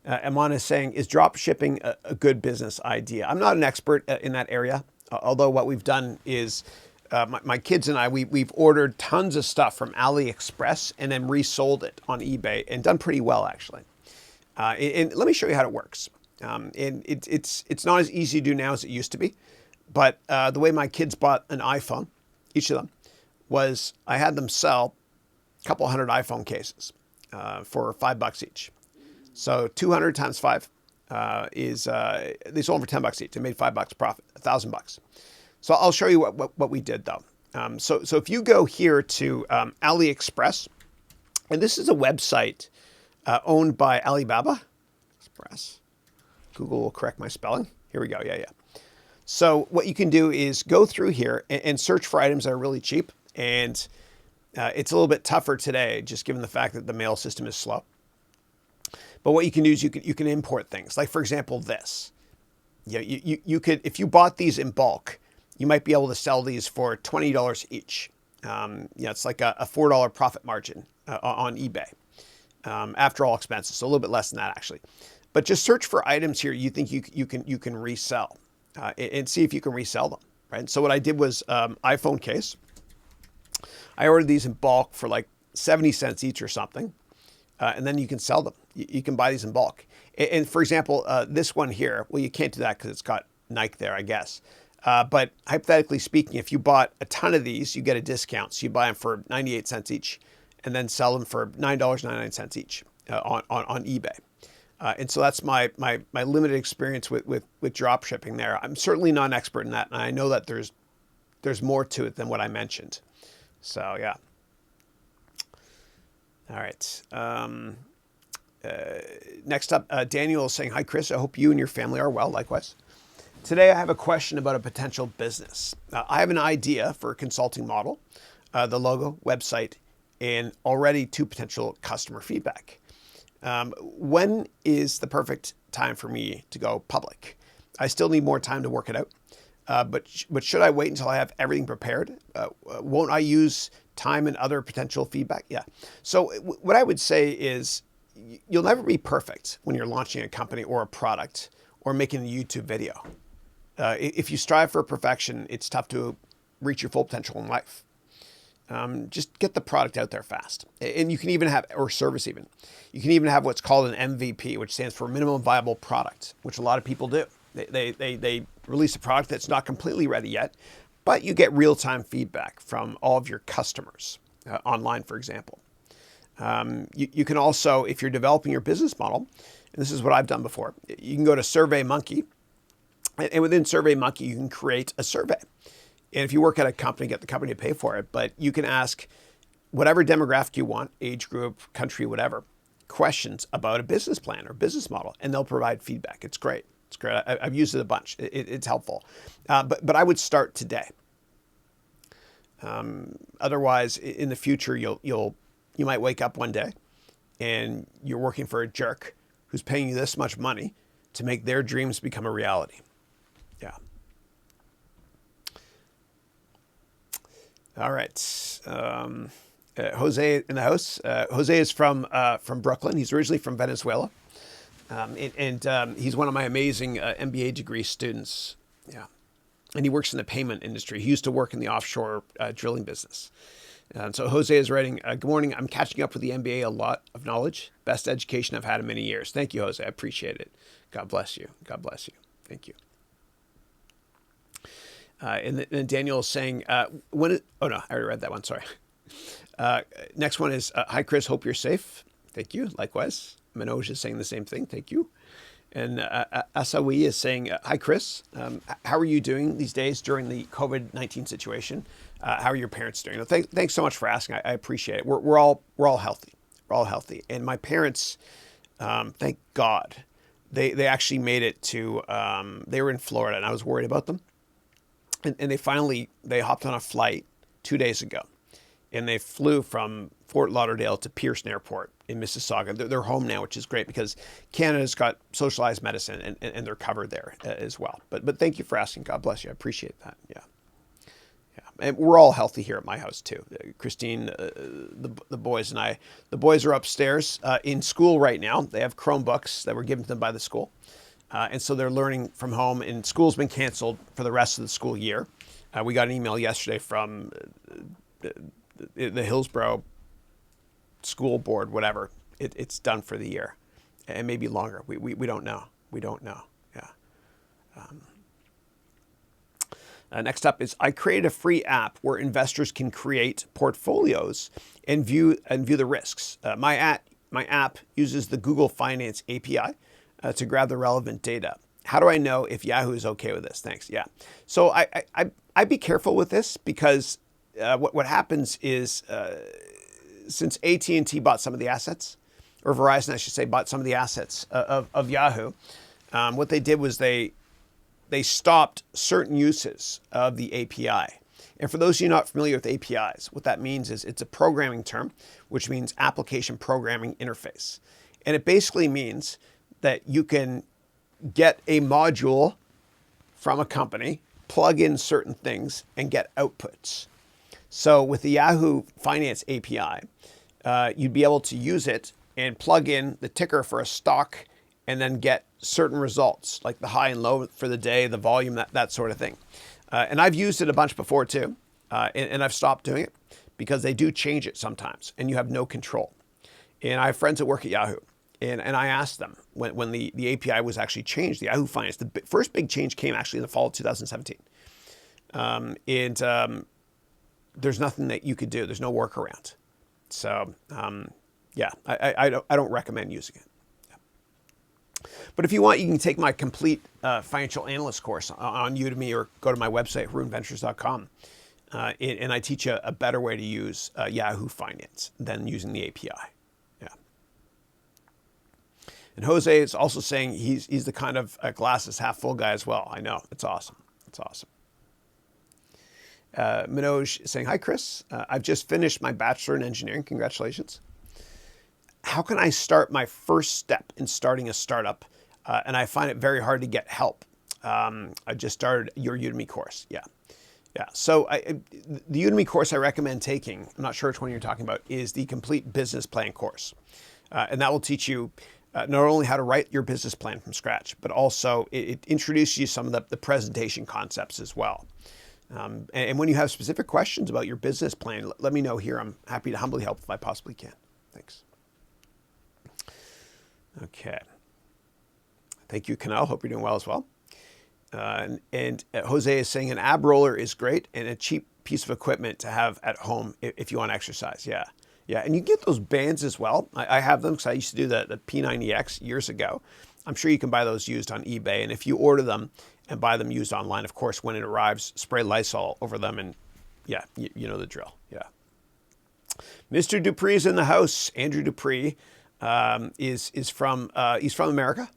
Iman is saying, is drop shipping a good business idea? I'm not an expert in that area, although what we've done is my kids and I, we've ordered tons of stuff from AliExpress and then resold it on eBay and done pretty well, actually. And let me show you how it works. And it's not as easy to do now as it used to be, but the way my kids bought an iPhone, each of them, was I had them sell a couple hundred iPhone cases. For $5 each. So 200 times 5 is they sold them for $10 each. They made $5 profit, $1,000. So I'll show you what we did though. So if you go here to AliExpress, and this is a website owned by Alibaba Express. Google will correct my spelling. Here we go. Yeah. So what you can do is go through here and search for items that are really cheap. And it's a little bit tougher today, just given the fact that the mail system is slow. But what you can do is you can import things. Like, for example, this. You could, if you bought these in bulk, you might be able to sell these for $20 each. It's like a $4 profit margin on eBay after all expenses. So a little bit less than that, actually. But just search for items here you think you can resell and see if you can resell them. Right. So what I did was iPhone case. I ordered these in bulk for like 70 cents each or something. And then you can sell them. You can buy these in bulk. And for example, this one here, well, you can't do that because it's got Nike there, I guess. But hypothetically speaking, if you bought a ton of these, you get a discount. So you buy them for 98 cents each and then sell them for $9.99 each on eBay. And so that's my limited experience with drop shipping there. I'm certainly not an expert in that. And I know that there's more to it than what I mentioned. So, yeah. All right. Next up, Daniel is saying, hi, Chris. I hope you and your family are well. Likewise. Today, I have a question about a potential business. I have an idea for a consulting model, the logo, website, and already 2 potential customer feedback. When is the perfect time for me to go public? I still need more time to work it out. But should I wait until I have everything prepared? Won't I use time and other potential feedback? Yeah. So what I would say is you'll never be perfect when you're launching a company or a product or making a YouTube video. If you strive for perfection, it's tough to reach your full potential in life. Just get the product out there fast. And you can even have, or service even. You can even have what's called an MVP, which stands for minimum viable product, which a lot of people do. They release a product that's not completely ready yet, but you get real-time feedback from all of your customers online, for example. You can also, if you're developing your business model, and this is what I've done before, you can go to SurveyMonkey, and within SurveyMonkey, you can create a survey. And if you work at a company, get the company to pay for it, but you can ask, whatever demographic you want, age group, country, whatever, questions about a business plan or business model, and they'll provide feedback. It's great. It's great. I've used it a bunch. It's helpful. But I would start today. Otherwise, in the future, you might wake up one day and you're working for a jerk who's paying you this much money to make their dreams become a reality. Yeah. All right. Jose in the house. Jose is from Brooklyn. He's originally from Venezuela. And he's one of my amazing MBA degree students. Yeah. And he works in the payment industry. He used to work in the offshore drilling business. And so Jose is writing, good morning. I'm catching up with the MBA, a lot of knowledge. Best education I've had in many years. Thank you, Jose. I appreciate it. God bless you. God bless you. Thank you. And then Daniel is saying, oh no, I already read that one. Sorry. Next one is, hi, Chris. Hope you're safe. Thank you. Likewise. Manoj is saying the same thing. Thank you. And Asawi is saying, hi, Chris. How are you doing these days during the COVID-19 situation? How are your parents doing? Thanks so much for asking. I appreciate it. We're all healthy. We're all healthy. And my parents, thank God, they actually made it to, they were in Florida and I was worried about them. And they hopped on a flight 2 days ago. And they flew from Fort Lauderdale to Pearson Airport in Mississauga. They're home now, which is great because Canada's got socialized medicine and they're covered there as well. But thank you for asking. God bless you. I appreciate that. Yeah. And we're all healthy here at my house too. Christine, the boys and I. The boys are upstairs in school right now. They have Chromebooks that were given to them by the school. And so they're learning from home, and school's been canceled for the rest of the school year. We got an email yesterday from the Hillsborough school board, whatever. It's done for the year, and maybe longer. We don't know. We don't know. Yeah. Next up is, I created a free app where investors can create portfolios and view the risks. My app uses the Google Finance API to grab the relevant data. How do I know if Yahoo is okay with this? Thanks. Yeah. So I'd be careful with this because what happens is since AT&T bought some of the assets, or Verizon, I should say, bought some of the assets of Yahoo, what they did was they stopped certain uses of the API. And for those of you not familiar with APIs, what that means is it's a programming term, which means application programming interface. And it basically means that you can get a module from a company, plug in certain things, and get outputs. So with the Yahoo Finance API, you'd be able to use it and plug in the ticker for a stock and then get certain results, like the high and low for the day, the volume, that sort of thing. And I've used it a bunch before too, and I've stopped doing it because they do change it sometimes and you have no control. And I have friends that work at Yahoo, and I asked them when the API was actually changed, the Yahoo Finance, the first big change came actually in the fall of 2017. There's nothing that you could do. There's no workaround. So yeah, I don't recommend using it. But if you want, you can take my complete financial analyst course on Udemy or go to my website, harounventures.com. And I teach you a better way to use Yahoo Finance than using the API. Yeah. And Jose is also saying he's the kind of glasses half full guy as well. I know. It's awesome. It's awesome. Manoj is saying, hi, Chris. I've just finished my bachelor in engineering. Congratulations. How can I start my first step in starting a startup? And I find it very hard to get help. I just started your Udemy course. Yeah. So the Udemy course I recommend taking, I'm not sure which one you're talking about, is the complete business plan course. And that will teach you not only how to write your business plan from scratch, but also it introduces you some of the presentation concepts as well. And when you have specific questions about your business plan, let me know here. I'm happy to humbly help if I possibly can. Thanks. Okay. Thank you, Canal. Hope you're doing well as well. And Jose is saying an ab roller is great and a cheap piece of equipment to have at home if you want to exercise. Yeah. And you get those bands as well. I have them because I used to do the P90X years ago. I'm sure you can buy those used on eBay. And if you order them and buy them used online, of course, when it arrives, spray Lysol over them. And yeah, you know the drill. Yeah. Mr. Dupree's in the house. Andrew Dupree is from he's from America,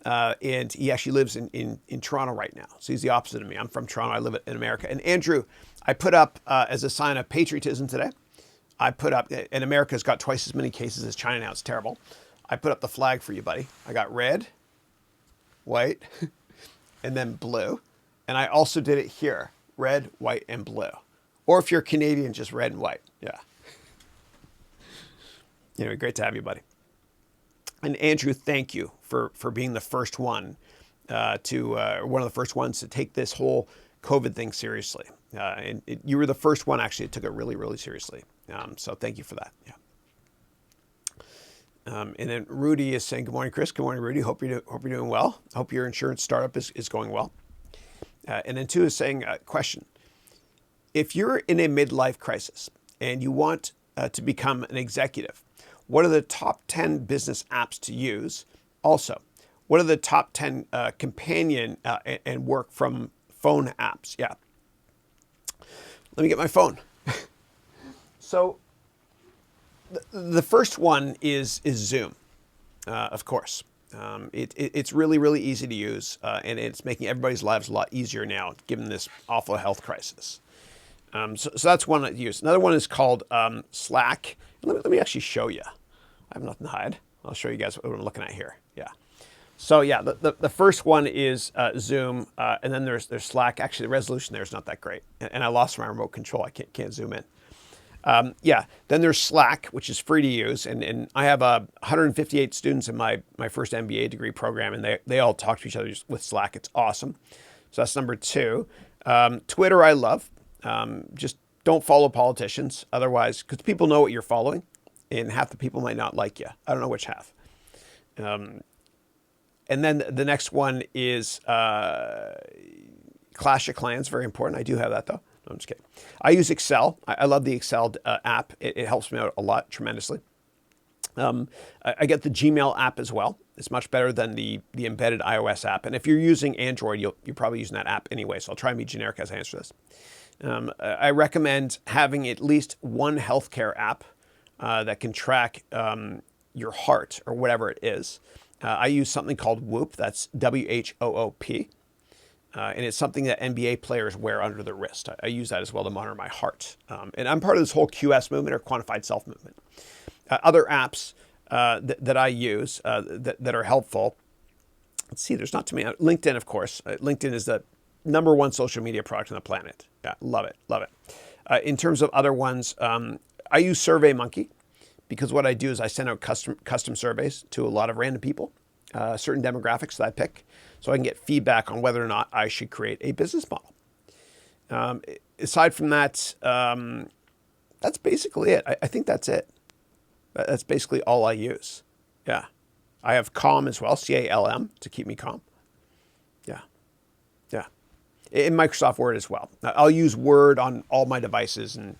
and he actually lives in Toronto right now. So he's the opposite of me. I'm from Toronto. I live in America. And Andrew, I put up as a sign of patriotism today. I put up, and America's got twice as many cases as China now. It's terrible. I put up the flag for you, buddy. I got red, white, and then blue. And I also did it here, red, white, and blue. Or if you're Canadian, just red and white. Yeah. Anyway, great to have you, buddy. And Andrew, thank you for being the first one one of the first ones to take this whole COVID thing seriously. You were the first one actually that took it really, really seriously. So thank you for that. Yeah. And then Rudy is saying, good morning, Chris. Good morning, Rudy. Hope you're doing well. Hope your insurance startup is going well. And then two is saying, question. If you're in a midlife crisis and you want to become an executive, what are the top 10 business apps to use? Also, what are the top 10 companion and work from phone apps? Yeah. Let me get my phone. So the first one is Zoom, of course. It's really, really easy to use, and it's making everybody's lives a lot easier now, given this awful health crisis. So that's one I use. Another one is called Slack. Let me actually show you. I have nothing to hide. I'll show you guys what I'm looking at here. Yeah. So yeah, the first one is Zoom, and then there's Slack. Actually, the resolution there is not that great, and I lost my remote control. I can't zoom in. Yeah. Then there's Slack, which is free to use, and I have 158 students in my first MBA degree program, and they all talk to each other with Slack. It's awesome. So that's number two. Twitter, I love. Just don't follow politicians, otherwise, because people know what you're following, and half the people might not like you. I don't know which half. And then the next one is Clash of Clans, very important. I do have that though. No, I'm just kidding. I use Excel. I love the Excel app. It helps me out a lot, tremendously. I get the Gmail app as well. It's much better than the embedded iOS app. And if you're using Android, you're probably using that app anyway. So I'll try and be generic as I answer this. I recommend having at least one healthcare app that can track your heart or whatever it is. I use something called Whoop. That's WHOOP. And it's something that NBA players wear under their wrist. I use that as well to monitor my heart. And I'm part of this whole QS movement or quantified self movement. Other apps that I use that are helpful. Let's see, there's not too many. LinkedIn, of course. LinkedIn is the number one social media product on the planet. Yeah, love it, love it. In terms of other ones, I use SurveyMonkey because what I do is I send out custom surveys to a lot of random people, certain demographics that I pick, so I can get feedback on whether or not I should create a business model. Aside from that, that's basically it. I think that's it. That's basically all I use. Yeah. I have Calm as well, CALM, to keep me calm. Yeah. Yeah. In Microsoft Word as well. I'll use Word on all my devices, and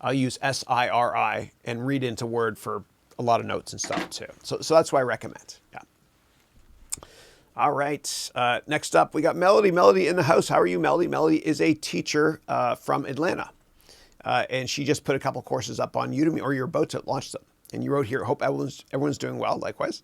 I'll use SIRI and read into Word for a lot of notes and stuff too. So that's what I recommend. Yeah. All right. Next up, we got Melody. Melody in the house. How are you, Melody? Melody is a teacher from Atlanta. And she just put a couple courses up on Udemy, or you're about to launch them. And you wrote here, hope everyone's doing well, likewise.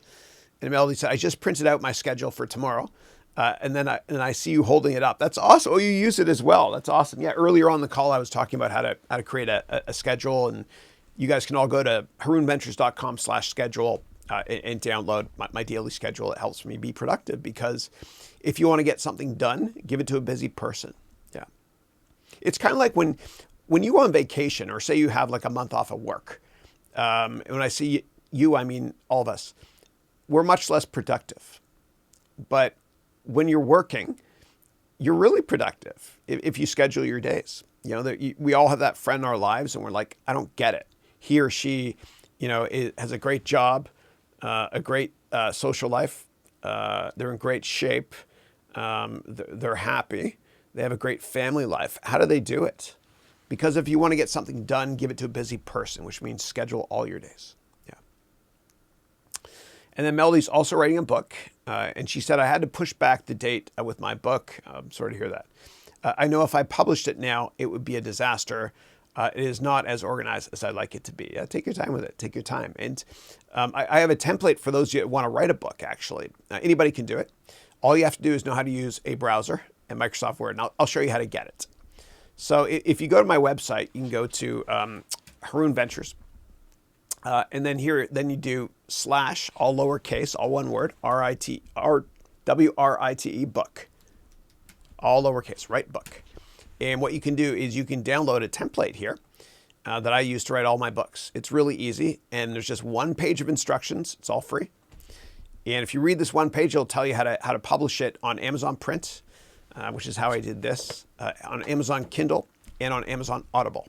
And Melody said, I just printed out my schedule for tomorrow. And then I see you holding it up. That's awesome. Oh, you use it as well. That's awesome. Yeah, earlier on the call, I was talking about how to create a schedule. And you guys can all go to harounventures.com/schedule and download my daily schedule. It helps me be productive, because if you want to get something done, give it to a busy person. Yeah. It's kind of like when you go on vacation, or say you have like a month off of work. And when I see you, I mean all of us, we're much less productive. But when you're working, you're really productive if you schedule your days. You know, we all have that friend in our lives, and we're like, I don't get it. He or she, has a great job, a great social life. They're in great shape. They're happy. They have a great family life. How do they do it? Because if you want to get something done, give it to a busy person, which means schedule all your days. Yeah. And then Melody's also writing a book. And she said, I had to push back the date with my book. I'm sorry to hear that. I know if I published it now, it would be a disaster. It is not as organized as I'd like it to be. Take your time with it. Take your time. And I have a template for those of you that want to write a book, actually. Anybody can do it. All you have to do is know how to use a browser and Microsoft Word. And I'll show you how to get it. So if you go to my website, you can go to Haroun Ventures. And then here, then you do / all lowercase, all one word, WRITE book. All lowercase, write book. And what you can do is you can download a template here that I use to write all my books. It's really easy, and there's just one page of instructions. It's all free. And if you read this one page, it'll tell you how to publish it on Amazon Print, which is how I did this, on Amazon Kindle, and on Amazon Audible.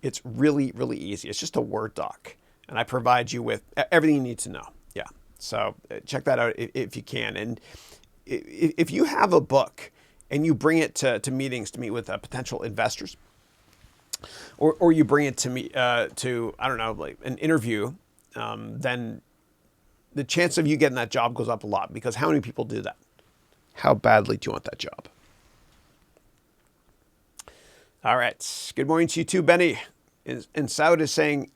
It's really, really easy. It's just a Word doc, and I provide you with everything you need to know. Yeah, so check that out if you can. And if you have a book and you bring it to meetings to meet with potential investors, or you bring it to me to, I don't know, like an interview, then the chance of you getting that job goes up a lot, because how many people do that? How badly do you want that job? All right. Good morning to you too, Benny. And Saud is saying,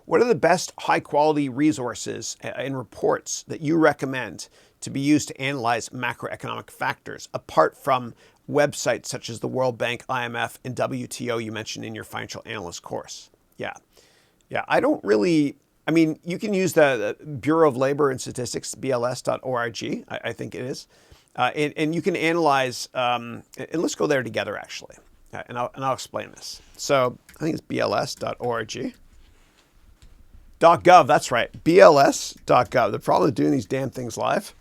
what are the best high quality resources and reports that you recommend to be used to analyze macroeconomic factors, apart from websites such as the World Bank, IMF, and WTO you mentioned in your financial analyst course? Yeah. I don't really, I mean, you can use the Bureau of Labor and Statistics, bls.org, I think it is. And you can analyze, and let's go there together, actually. And I'll explain this. So I think it's bls.org. .gov, that's right, bls.gov. The problem with doing these damn things live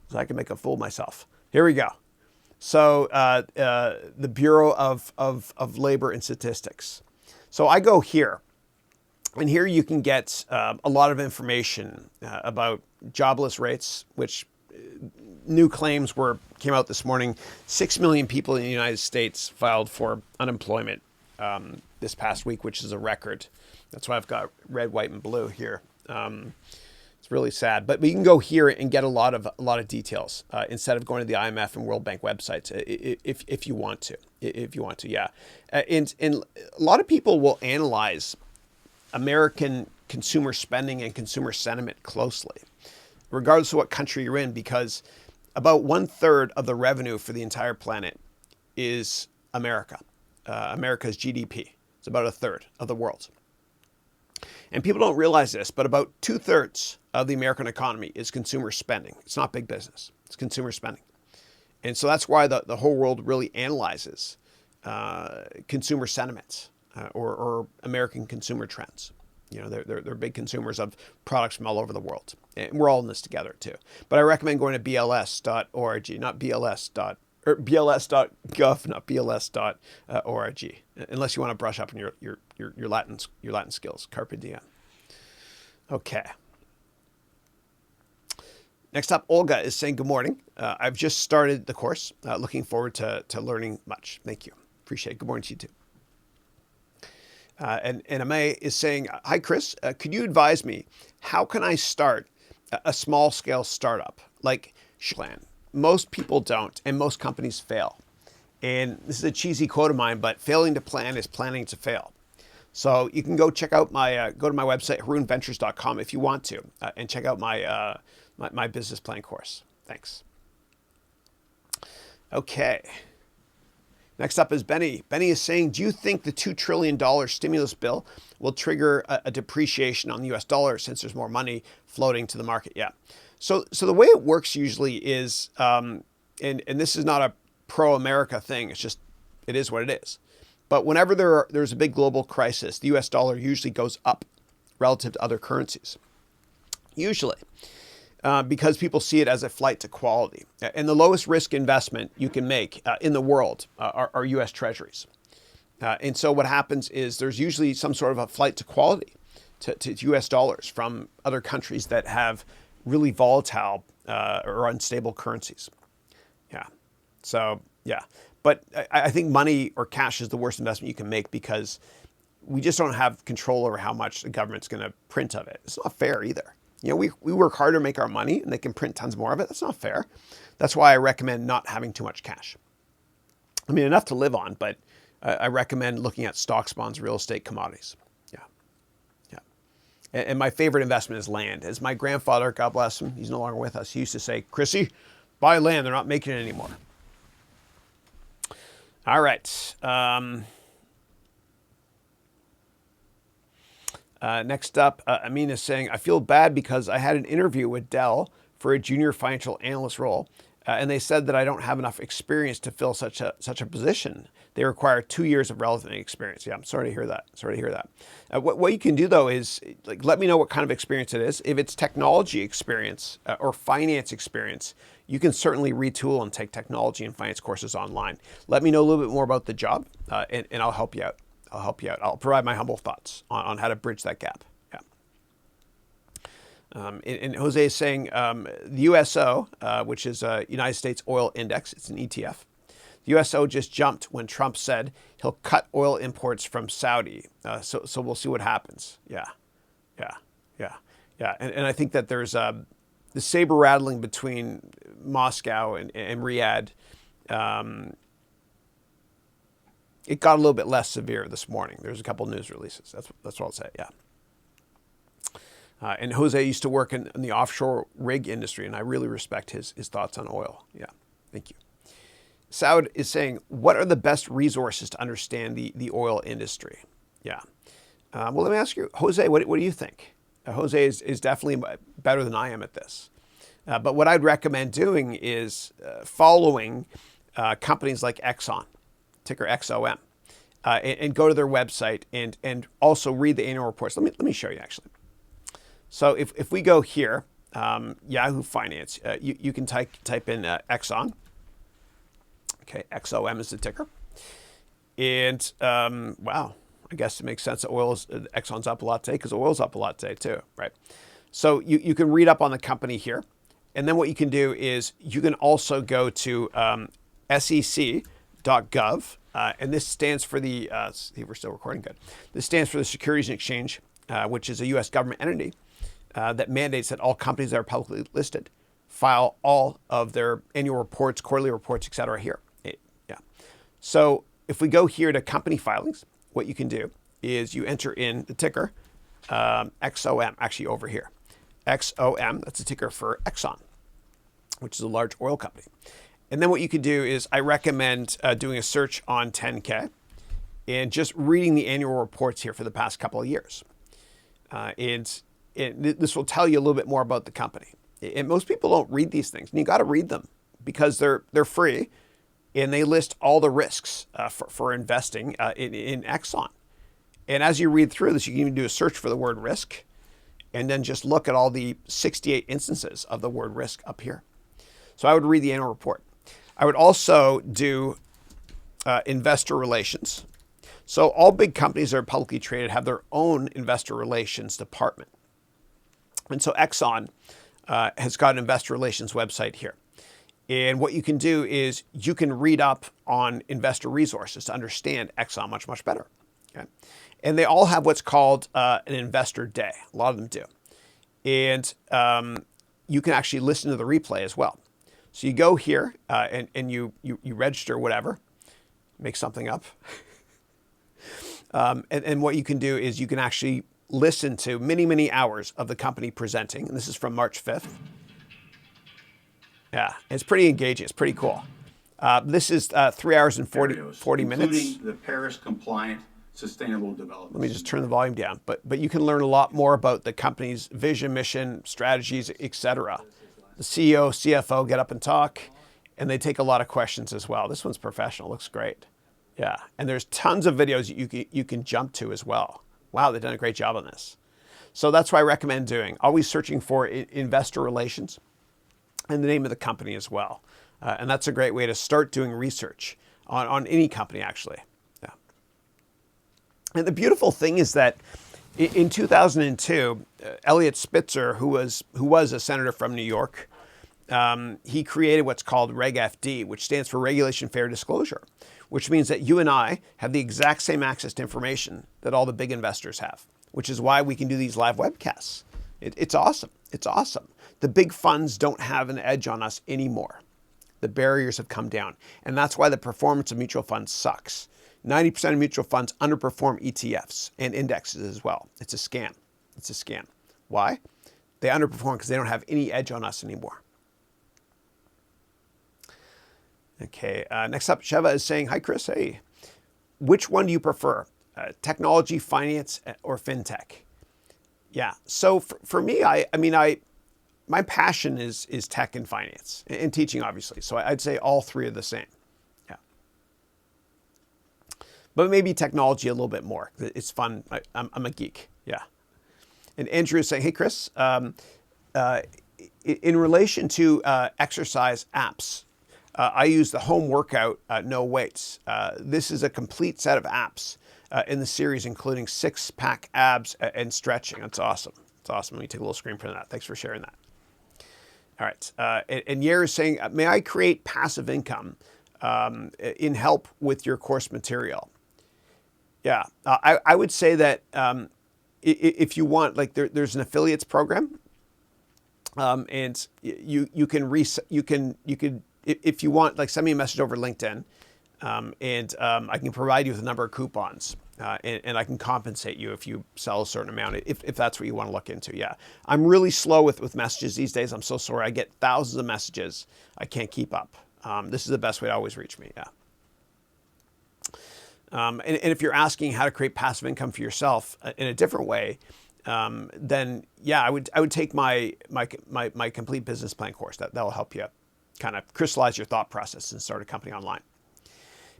is I can make a fool of myself. Here we go. So the Bureau of Labor and Statistics. So I go here, and here you can get a lot of information about jobless rates, which new claims came out this morning. 6 million people in the United States filed for unemployment this past week, which is a record. That's why I've got red, white, and blue here. It's really sad, but you can go here and get a lot of details instead of going to the IMF and World Bank websites if you want to. Yeah. And a lot of people will analyze American consumer spending and consumer sentiment closely, regardless of what country you're in, because about 1/3 of the revenue for the entire planet is America. America's GDP. It's about 1/3 of the world. And people don't realize this, but about 2/3 of the American economy is consumer spending. It's not big business. It's consumer spending. And so that's why the whole world really analyzes consumer sentiment or American consumer trends. You know, they're big consumers of products from all over the world. And we're all in this together too. But I recommend going to bls.org, not bls.gov, not bls.org, unless you want to brush up on your Latin skills. Carpe diem. Okay. Next up, Olga is saying, good morning. I've just started the course. Looking forward to learning much. Thank you. Appreciate it. Good morning to you too. And Ame is saying, hi, Chris, could you advise me, how can I start a small scale startup like plan? Most people don't, and most companies fail. And this is a cheesy quote of mine, but failing to plan is planning to fail. So you can go check out go to my website, harounventures.com, if you want to, and check out my business plan course. Thanks. Okay. Next up is Benny. Benny is saying, do you think the $2 trillion stimulus bill will trigger a depreciation on the US dollar since there's more money floating to the market? Yeah. So the way it works usually is, and this is not a pro-America thing, it is what it is. But whenever there's a big global crisis, the US dollar usually goes up relative to other currencies. Usually. Because people see it as a flight to quality. And the lowest risk investment you can make in the world are U.S. treasuries. And so what happens is there's usually some sort of a flight to quality to U.S. dollars from other countries that have really volatile or unstable currencies. Yeah. So, yeah. But I think money or cash is the worst investment you can make, because we just don't have control over how much the government's going to print of it. It's not fair either. You know, we work hard to make our money, and they can print tons more of it. That's not fair. That's why I recommend not having too much cash. I mean, enough to live on, but I recommend looking at stocks, bonds, real estate, commodities. Yeah, yeah. And my favorite investment is land. As my grandfather, God bless him, he's no longer with us, he used to say, Chrissy, buy land, they're not making it anymore. All right. Next up, Amin is saying, I feel bad because I had an interview with Dell for a junior financial analyst role, and they said that I don't have enough experience to fill such a position. They require 2 years of relevant experience. Yeah, I'm sorry to hear that. Sorry to hear that. What you can do, though, is let me know what kind of experience it is. If it's technology experience or finance experience, you can certainly retool and take technology and finance courses online. Let me know a little bit more about the job, and I'll help you out. I'll help you out. I'll provide my humble thoughts on how to bridge that gap. Yeah. And Jose is saying the USO, which is a United States Oil Index, it's an ETF. The USO just jumped when Trump said he'll cut oil imports from Saudi. So we'll see what happens. Yeah. And I think that there's the saber rattling between Moscow and Riyadh. It got a little bit less severe this morning. There's a couple news releases. That's what I'll say. Yeah. And Jose used to work in the offshore rig industry, and I really respect his thoughts on oil. Yeah. Thank you. Saud is saying, what are the best resources to understand the oil industry? Yeah. Well, let me ask you, Jose, what do you think? Jose is definitely better than I am at this. But what I'd recommend doing is following companies like Exxon, ticker XOM, and go to their website and also read the annual reports. Let me show you actually. So if we go here, Yahoo Finance, you can type in Exxon. Okay, XOM is the ticker. And wow, I guess it makes sense that Exxon's up a lot today because oil's up a lot today too, right? So you can read up on the company here. And then what you can do is you can also go to sec.gov. And this stands for the, see, we're still recording, good. This stands for the Securities and Exchange, which is a U.S. government entity that mandates that all companies that are publicly listed file all of their annual reports, quarterly reports, et cetera here. Yeah. So if we go here to company filings, what you can do is you enter in the ticker XOM, actually over here. XOM, that's a ticker for Exxon, which is a large oil company. And then what you could do is I recommend doing a search on 10K and just reading the annual reports here for the past couple of years. And this will tell you a little bit more about the company. And most people don't read these things, and you got to read them because they're free, and they list all the risks for investing in Exxon. And as you read through this, you can even do a search for the word risk, and then just look at all the 68 instances of the word risk up here. So I would read the annual report. I would also do investor relations. So all big companies that are publicly traded have their own investor relations department. And so Exxon has got an investor relations website here. And what you can do is you can read up on investor resources to understand Exxon much, much better. Okay? And they all have what's called an investor day. A lot of them do. And you can actually listen to the replay as well. So you go here and you register whatever, make something up. And what you can do is you can actually listen to many, many hours of the company presenting. And this is from March 5th. Yeah, it's pretty engaging. It's pretty cool. This is 3 hours and 40 minutes. Including the Paris-compliant sustainable development. Let me just turn the volume down. But you can learn a lot more about the company's vision, mission, strategies, etc. The CEO, CFO get up and talk, and they take a lot of questions as well. This one's professional. Looks great. Yeah, and there's tons of videos you can jump to as well. Wow, they've done a great job on this. So that's what I recommend doing. Always searching for investor relations and the name of the company as well. And that's a great way to start doing research on any company, actually. Yeah. And the beautiful thing is that in 2002, Eliot Spitzer, who was a senator from New York, he created what's called Reg FD, which stands for Regulation Fair Disclosure, which means that you and I have the exact same access to information that all the big investors have, which is why we can do these live webcasts. It's awesome. It's awesome. The big funds don't have an edge on us anymore. The barriers have come down. And that's why the performance of mutual funds sucks. 90% of mutual funds underperform ETFs and indexes as well. It's a scam. It's a scam. Why? They underperform because they don't have any edge on us anymore. Okay, next up, Sheva is saying, hi, Chris. Hey, which one do you prefer? Technology, finance, or fintech? Yeah, so for me, my passion is tech and finance and teaching, obviously. So I'd say all three are the same. Yeah, but maybe technology a little bit more. It's fun. I'm a geek. Yeah. And Andrew is saying, hey, Chris, in relation to exercise apps, I use the home workout No Weights. This is a complete set of apps in the series, including 6-pack abs and stretching. That's awesome. It's awesome. Let me take a little screen print of that. Thanks for sharing that. All right. And Yair is saying, may I create passive income in help with your course material? Yeah, I would say that if you want, like there's an affiliates program, and you can if you want, like, send me a message over LinkedIn, and I can provide you with a number of coupons, and I can compensate you if you sell a certain amount, if that's what you want to look into. Yeah, I'm really slow with messages these days. I'm so sorry. I get thousands of messages. I can't keep up. This is the best way to always reach me. Yeah. And if you're asking how to create passive income for yourself in a different way, then yeah, I would take my complete business plan course. That will help you kind of crystallize your thought process and start a company online.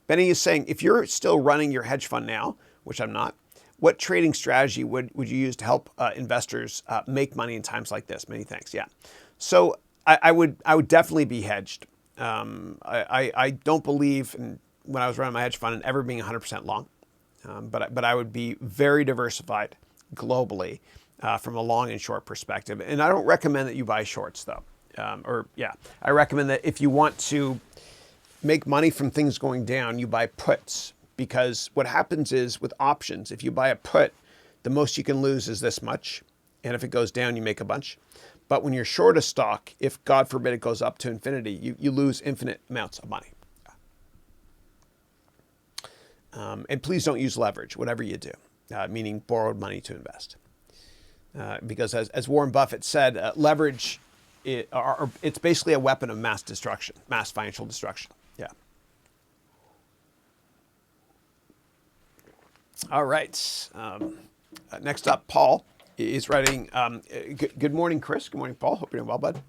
Benny is saying, if you're still running your hedge fund now, which I'm not, what trading strategy would you use to help investors make money in times like this? Many thanks. Yeah. So I would definitely be hedged. I don't believe in, when I was running my hedge fund, and ever being 100% long, but I would be very diversified globally from a long and short perspective. And I don't recommend that you buy shorts though. I recommend that if you want to make money from things going down, you buy puts, because what happens is with options, if you buy a put, the most you can lose is this much. And if it goes down, you make a bunch. But when you're short a stock, if God forbid it goes up to infinity, you lose infinite amounts of money. And please don't use leverage, whatever you do, meaning borrowed money to invest. Because as Warren Buffett said, leverage, it's basically a weapon of mass destruction, mass financial destruction. Yeah. All right. Next up, Paul is writing, good morning, Chris. Good morning, Paul. Hope you're doing well, bud.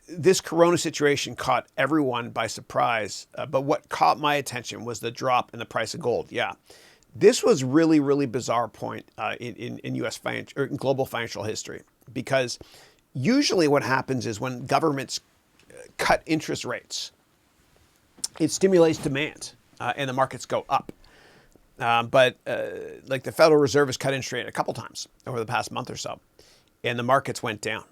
This corona situation caught everyone by surprise, but what caught my attention was the drop in the price of gold. Yeah, this was really, really bizarre point in U.S. financial or in global financial history, because usually what happens is when governments cut interest rates, it stimulates demand and the markets go up. But like the Federal Reserve has cut interest rate a couple times over the past month or so, and the markets went down.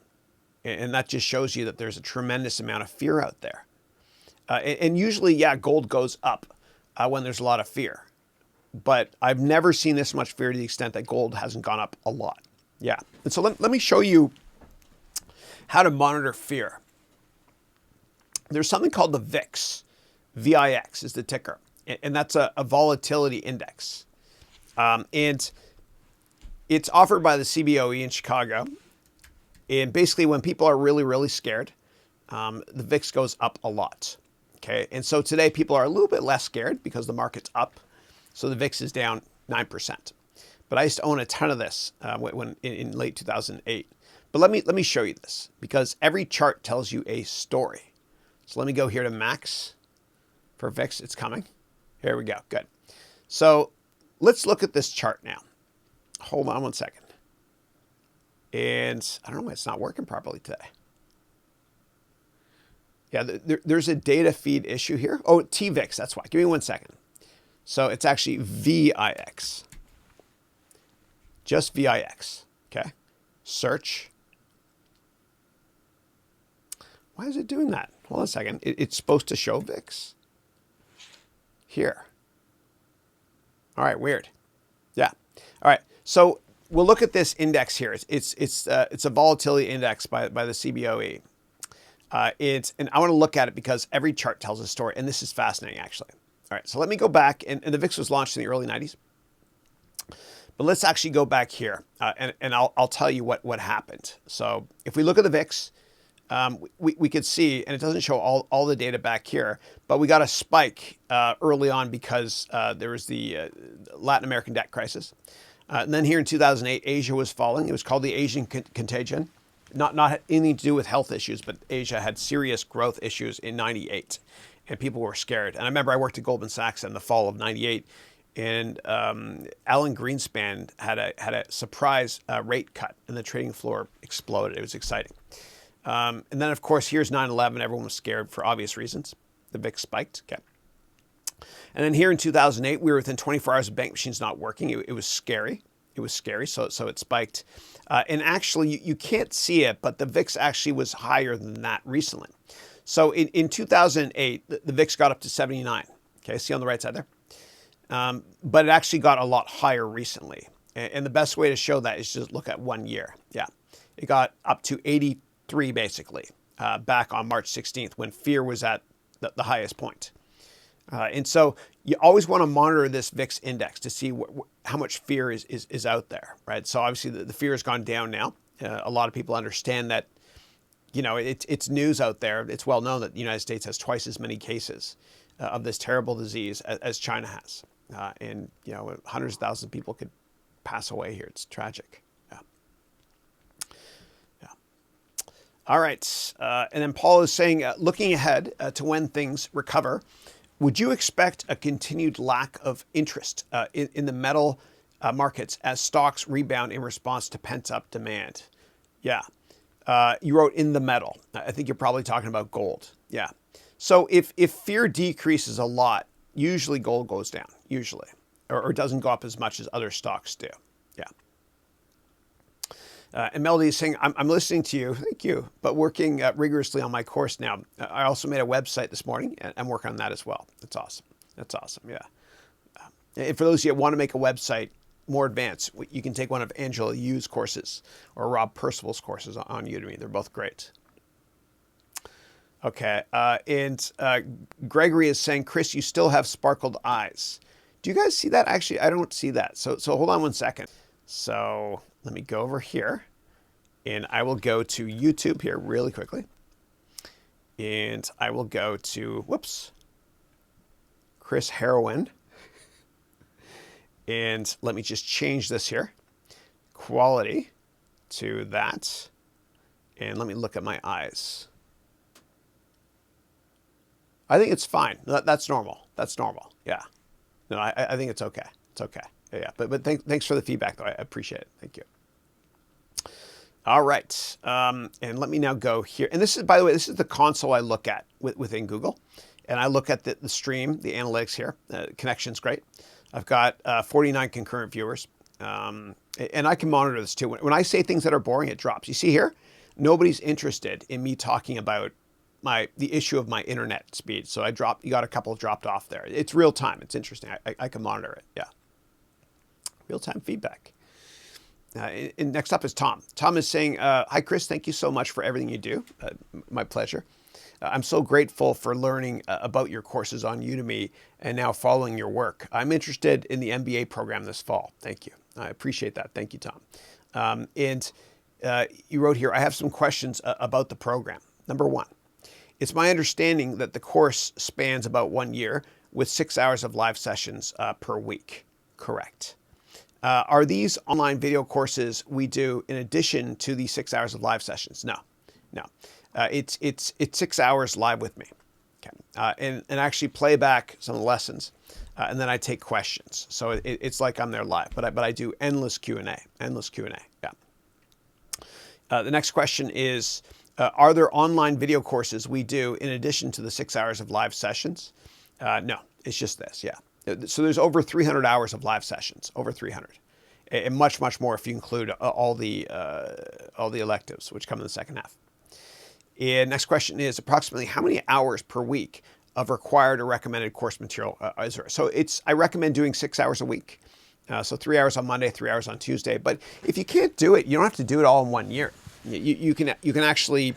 And that just shows you that there's a tremendous amount of fear out there. And usually, yeah, gold goes up when there's a lot of fear. But I've never seen this much fear to the extent that gold hasn't gone up a lot. Yeah. And so let me show you how to monitor fear. There's something called the VIX. VIX is the ticker. And that's a volatility index. And it's offered by the CBOE in Chicago. And basically, when people are really, really scared, the VIX goes up a lot. Okay, and so today people are a little bit less scared because the market's up, so the VIX is down 9%. But I used to own a ton of this when in late 2008. But let me show you this, because every chart tells you a story. So let me go here to max for VIX. It's coming. Here we go. Good. So let's look at this chart now. Hold on one second. And I don't know why it's not working properly today. Yeah, there's a data feed issue here. Oh, TVIX, that's why. Give me 1 second. So it's actually VIX. Just VIX, okay? Search. Why is it doing that? Hold on a second. It's supposed to show VIX. Here. All right, weird. Yeah. All right, so we'll look at this index here. It's a volatility index by the CBOE. And I want to look at it because every chart tells a story, and this is fascinating, actually. All right, so let me go back, and the VIX was launched in the early 90s. But let's actually go back here, and I'll tell you what happened. So if we look at the VIX, we could see, and it doesn't show all the data back here, but we got a spike early on because there was the Latin American debt crisis. And then here in 2008, Asia was falling. It was called the Asian contagion. Not anything to do with health issues, but Asia had serious growth issues in 98, and people were scared. And I remember I worked at Goldman Sachs in the fall of 98, and Alan Greenspan had a surprise rate cut, and the trading floor exploded. It was exciting. And then, of course, here's 9/11. Everyone was scared for obvious reasons. The VIX spiked. Okay. And then here in 2008, we were within 24 hours of bank machines not working. It was scary. It was scary, so it spiked. And actually, you can't see it, but the VIX actually was higher than that recently. So in 2008, the VIX got up to 79. Okay, see on the right side there? But it actually got a lot higher recently. And the best way to show that is just look at 1 year. Yeah, it got up to 83 basically back on March 16th when fear was at the highest point. And so you always want to monitor this VIX index to see how much fear is out there, right? So obviously the fear has gone down now. A lot of people understand that, it's news out there. It's well known that the United States has twice as many cases of this terrible disease as China has. And, hundreds of thousands of people could pass away here. It's tragic. Yeah. Yeah. All right. And then Paul is saying, looking ahead to when things recover, would you expect a continued lack of interest in the metal markets as stocks rebound in response to pent-up demand? Yeah. You wrote in the metal. I think you're probably talking about gold. Yeah. So if fear decreases a lot, usually gold goes down, usually, or doesn't go up as much as other stocks do. Yeah. And Melody is saying, I'm listening to you, thank you, but working rigorously on my course now. I also made a website this morning, and I'm working on that as well. That's awesome. That's awesome, yeah. And for those of you that want to make a website more advanced, you can take one of Angela Yu's courses or Rob Percival's courses on Udemy. They're both great. Okay, and Gregory is saying, Chris, you still have sparkled eyes. Do you guys see that? Actually, I don't see that. So hold on one second. So let me go over here, and I will go to YouTube here really quickly. And I will go to, Chris Haroun. And let me just change this here. Quality to that. And let me look at my eyes. I think it's fine. That's normal. That's normal. Yeah. No, I think it's okay. It's okay. Yeah. But thanks for the feedback, though. I appreciate it. Thank you. All right. And let me now go here. And this is, by the way, this is the console I look at within Google. And I look at the stream, the analytics here. Connection's great. I've got 49 concurrent viewers. And I can monitor this too. When I say things that are boring, it drops. You see here? Nobody's interested in me talking about the issue of my internet speed. So you got a couple dropped off there. It's real time. It's interesting. I can monitor it. Yeah. Real time feedback. And next up is Tom. Tom is saying, hi, Chris. Thank you so much for everything you do. My pleasure. I'm so grateful for learning about your courses on Udemy and now following your work. I'm interested in the MBA program this fall. Thank you. I appreciate that. Thank you, Tom. And you wrote here, I have some questions about the program. Number one, it's my understanding that the course spans about 1 year with 6 hours of live sessions per week. Correct. Are these online video courses we do in addition to the 6 hours of live sessions? No. It's 6 hours live with me. Okay. And actually play back some of the lessons. And then I take questions. So it's like I'm there live, but I do endless Q&A. Yeah. The next question is, are there online video courses we do in addition to the 6 hours of live sessions? No, it's just this. Yeah. So there's over 300 hours of live sessions, over 300, and much more if you include all the electives, which come in the second half. And next question is approximately how many hours per week of required or recommended course material is there? So I recommend doing 6 hours a week. So 3 hours on Monday, 3 hours on Tuesday. But if you can't do it, you don't have to do it all in 1 year. You can actually,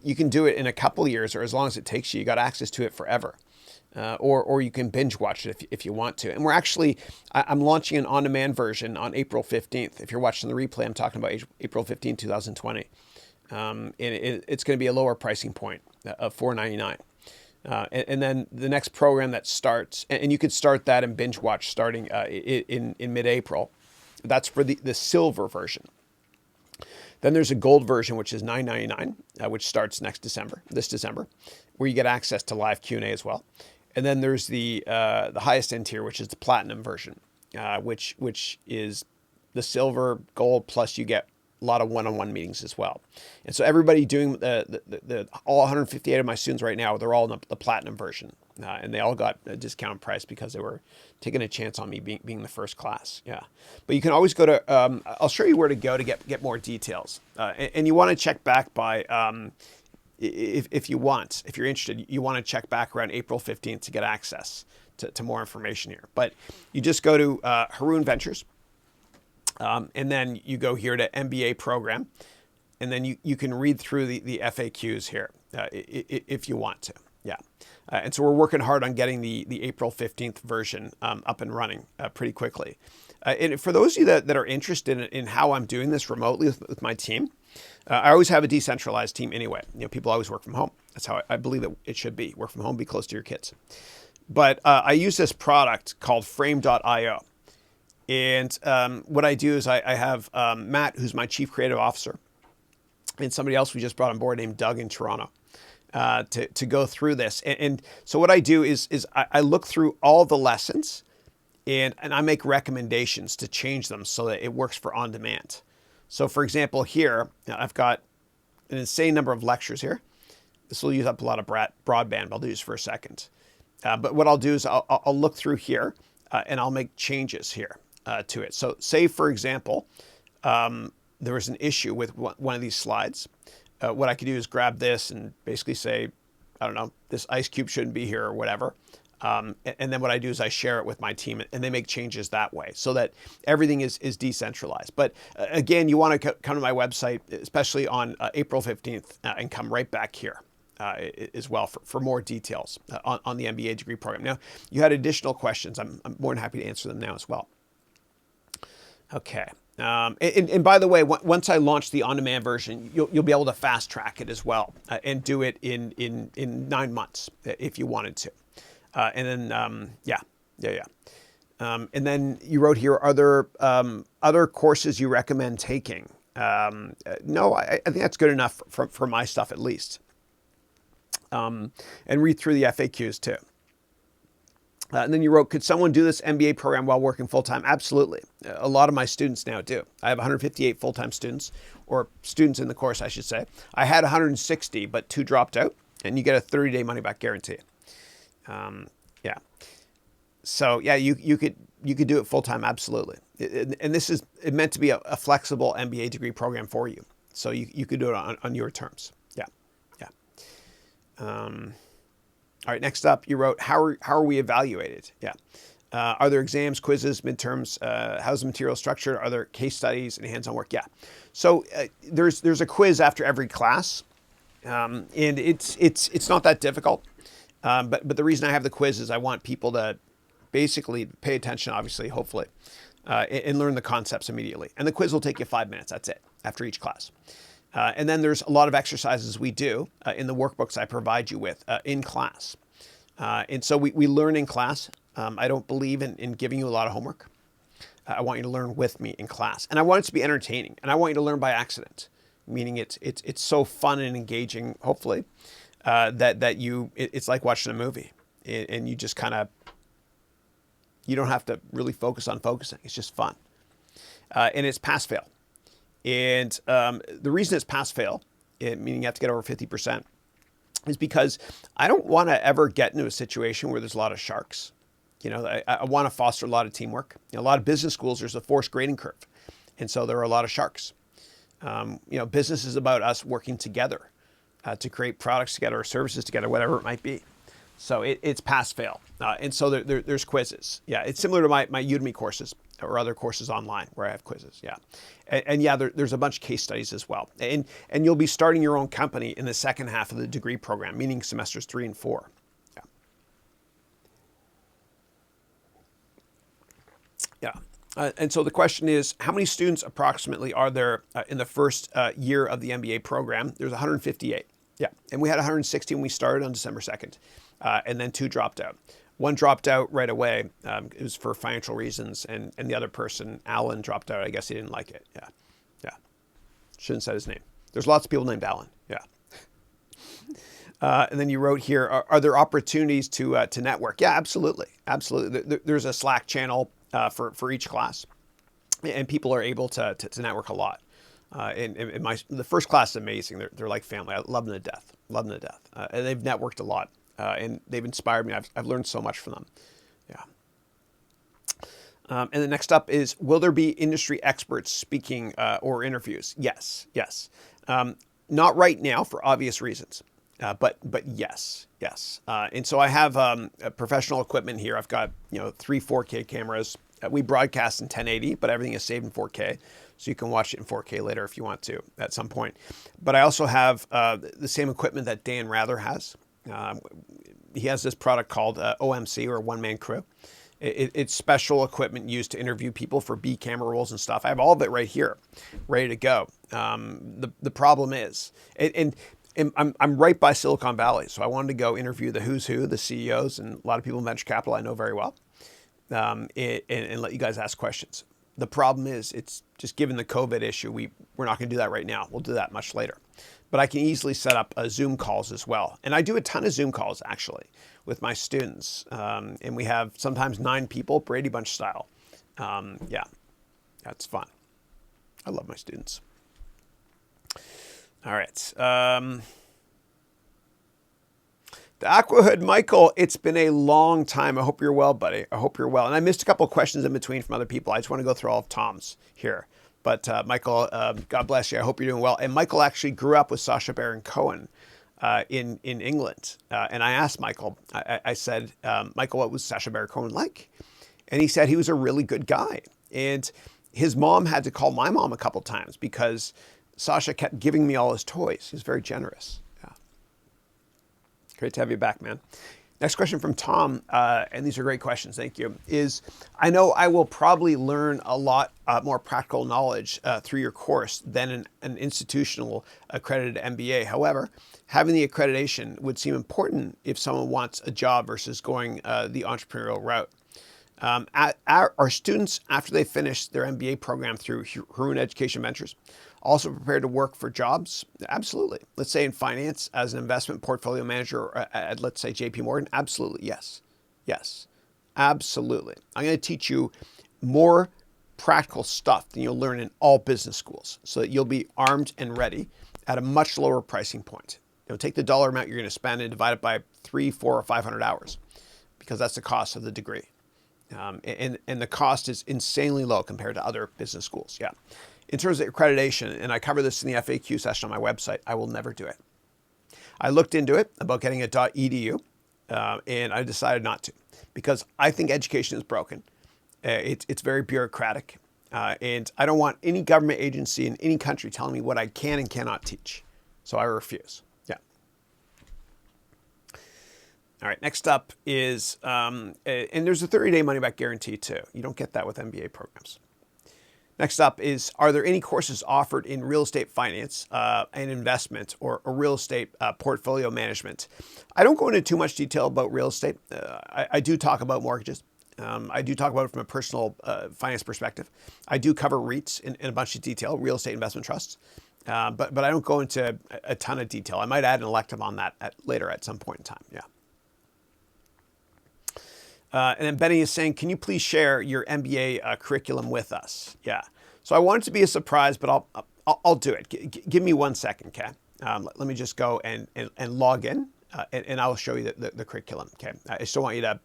you can do it in a couple years, or as long as it takes you. You got access to it forever. Or you can binge watch it if you want to. And I'm launching an on-demand version on April 15th. If you're watching the replay, I'm talking about April 15th, 2020. And it's going to be a lower pricing point of $4.99. And then the next program that starts, and you could start that and binge watch starting in mid-April. That's for the silver version. Then there's a gold version, which is $9.99, which starts this December, where you get access to live Q&A as well. And then there's the highest end tier, which is the platinum version, which is the silver, gold, plus you get a lot of one-on-one meetings as well. And so everybody doing all 158 of my students right now, they're all in the platinum version. And they all got a discount price because they were taking a chance on me being the first class. Yeah. But you can always go to, I'll show you where to go to get more details. And you want to check back by, if you're interested, you want to check back around April 15th to get access to more information here. But you just go to Haroun Ventures, and then you go here to MBA program, and then you can read through the FAQs here if you want to. Yeah. And so we're working hard on getting the April 15th version up and running pretty quickly. And for those of you that are interested in how I'm doing this remotely with my team, I always have a decentralized team anyway. People always work from home. That's how I believe that it should be. Work from home, be close to your kids. But I use this product called frame.io. And what I do is I have Matt, who's my chief creative officer, and somebody else we just brought on board named Doug in Toronto to go through this. And so what I do is I look through all the lessons and I make recommendations to change them so that it works for on-demand. So for example, here, I've got an insane number of lectures here. This will use up a lot of broadband, but I'll do this for a second. But what I'll do is I'll look through here and I'll make changes here to it. So say, for example, there was an issue with one of these slides. What I could do is grab this and basically say, I don't know, this ice cube shouldn't be here or whatever. And then what I do is I share it with my team and they make changes that way so that everything is decentralized. But again, you want to come to my website, especially on April 15th, and come right back here as well for more details on the MBA degree program. Now, you had additional questions. I'm more than happy to answer them now as well. Okay. And by the way, once I launch the on-demand version, you'll be able to fast track it as well and do it in 9 months if you wanted to. And then, and then you wrote here, are there other courses you recommend taking? No, I think that's good enough for my stuff at least. And read through the FAQs too. And then you wrote, could someone do this MBA program while working full-time? Absolutely. A lot of my students now do. I have 158 full-time students, or students in the course, I should say. I had 160, but 2 dropped out, and you get a 30-day money-back guarantee. Yeah. So yeah, you could do it full-time, absolutely. And this is meant to be a flexible MBA degree program for you. So you could do it on your terms. Yeah. Yeah. All right, next up, you wrote, how are we evaluated? Yeah. Are there exams, quizzes, midterms? How's the material structured? Are there case studies and hands-on work? Yeah. So there's a quiz after every class, and it's not that difficult. But the reason I have the quiz is I want people to basically pay attention, obviously, hopefully, and learn the concepts immediately. And the quiz will take you 5 minutes. That's it, after each class. And then there's a lot of exercises we do in the workbooks I provide you with in class. And so we learn in class. I don't believe in giving you a lot of homework. I want you to learn with me in class. And I want it to be entertaining. And I want you to learn by accident, meaning it's so fun and engaging, hopefully, that it's like watching a movie. And you just kind of, you don't have to really focus on focusing. It's just fun. And it's pass-fail. And the reason it's pass-fail, meaning you have to get over 50%, is because I don't want to ever get into a situation where there's a lot of sharks. I want to foster a lot of teamwork. A lot of business schools, there's a forced grading curve. And so there are a lot of sharks. Business is about us working together to create products together or services together, whatever it might be. So it's pass-fail. And so there's quizzes. Yeah, it's similar to my Udemy courses or other courses online where I have quizzes. Yeah. And yeah, there's a bunch of case studies as well. And you'll be starting your own company in the second half of the degree program, meaning semesters 3 and 4. Yeah. Yeah. And so the question is, how many students approximately are there in the first year of the MBA program? There's 158. Yeah. And we had 160 when we started on December 2nd. And then 2 dropped out. One dropped out right away. It was for financial reasons. And the other person, Alan, dropped out. I guess he didn't like it. Yeah. Yeah. Shouldn't have said his name. There's lots of people named Alan. Yeah. And then you wrote here, are there opportunities to network? Yeah, absolutely. Absolutely. There's a Slack channel for each class, and people are able to network a lot. And the first class is amazing. They're like family. I love them to death. Love them to death. And they've networked a lot, and they've inspired me. I've learned so much from them. Yeah. And the next up is, will there be industry experts speaking or interviews? Yes. Yes. Not right now for obvious reasons. But yes. And so I have professional equipment here. I've got 3 4K cameras. We broadcast in 1080, but everything is saved in 4K, so you can watch it in 4K later if you want to at some point. But I also have the same equipment that Dan Rather has. He has this product called OMC, or One Man Crew. It's special equipment used to interview people for B camera roles and stuff. I have all of it right here, ready to go. The problem is, and I'm right by Silicon Valley, so I wanted to go interview the who's who, the CEOs, and a lot of people in venture capital I know very well, and let you guys ask questions. The problem is, it's just given the COVID issue, we're not going to do that right now. We'll do that much later. But I can easily set up Zoom calls as well. And I do a ton of Zoom calls, actually, with my students. And we have sometimes 9 people, Brady Bunch style. Yeah, that's fun. I love my students. All right. The Aquahood, Michael, it's been a long time. I hope you're well, buddy. I hope you're well. And I missed a couple of questions in between from other people. I just want to go through all of Tom's here. But Michael, God bless you. I hope you're doing well. And Michael actually grew up with Sacha Baron Cohen in England. And I asked Michael, I said, Michael, what was Sacha Baron Cohen like? And he said he was a really good guy. And his mom had to call my mom a couple times because Sacha kept giving me all his toys. He was very generous. Yeah. Great to have you back, man. Next question from Tom, and these are great questions, thank you, is, I know I will probably learn a lot more practical knowledge through your course than an institutional accredited MBA. However, having the accreditation would seem important if someone wants a job versus going the entrepreneurial route. Are students, after they finish their MBA program through Haroun Education Ventures, also prepared to work for jobs? Absolutely. Let's say in finance as an investment portfolio manager at, let's say, JP Morgan. Absolutely. Yes. Yes. Absolutely. I'm going to teach you more practical stuff than you'll learn in all business schools so that you'll be armed and ready at a much lower pricing point. Take the dollar amount you're going to spend and divide it by 300, 400, or 500 hours, because that's the cost of the degree. And the cost is insanely low compared to other business schools. Yeah. In terms of accreditation, and I cover this in the FAQ session on my website, I will never do it. I looked into it about getting a .edu, and I decided not to, because I think education is broken. It's very bureaucratic, and I don't want any government agency in any country telling me what I can and cannot teach. So I refuse. Yeah. All right, next up is, and there's a 30-day money-back guarantee too. You don't get that with MBA programs. Next up is, are there any courses offered in real estate finance and investment or real estate portfolio management? I don't go into too much detail about real estate. I do talk about mortgages. I do talk about it from a personal finance perspective. I do cover REITs in a bunch of detail, real estate investment trusts. But I don't go into a ton of detail. I might add an elective on that later at some point in time. Yeah. And then Benny is saying, can you please share your MBA curriculum with us? Yeah. So I want it to be a surprise, but I'll do it. Give me 1 second, okay? Let me just go and log in, and I'll show you the curriculum, okay? I just don't want you to,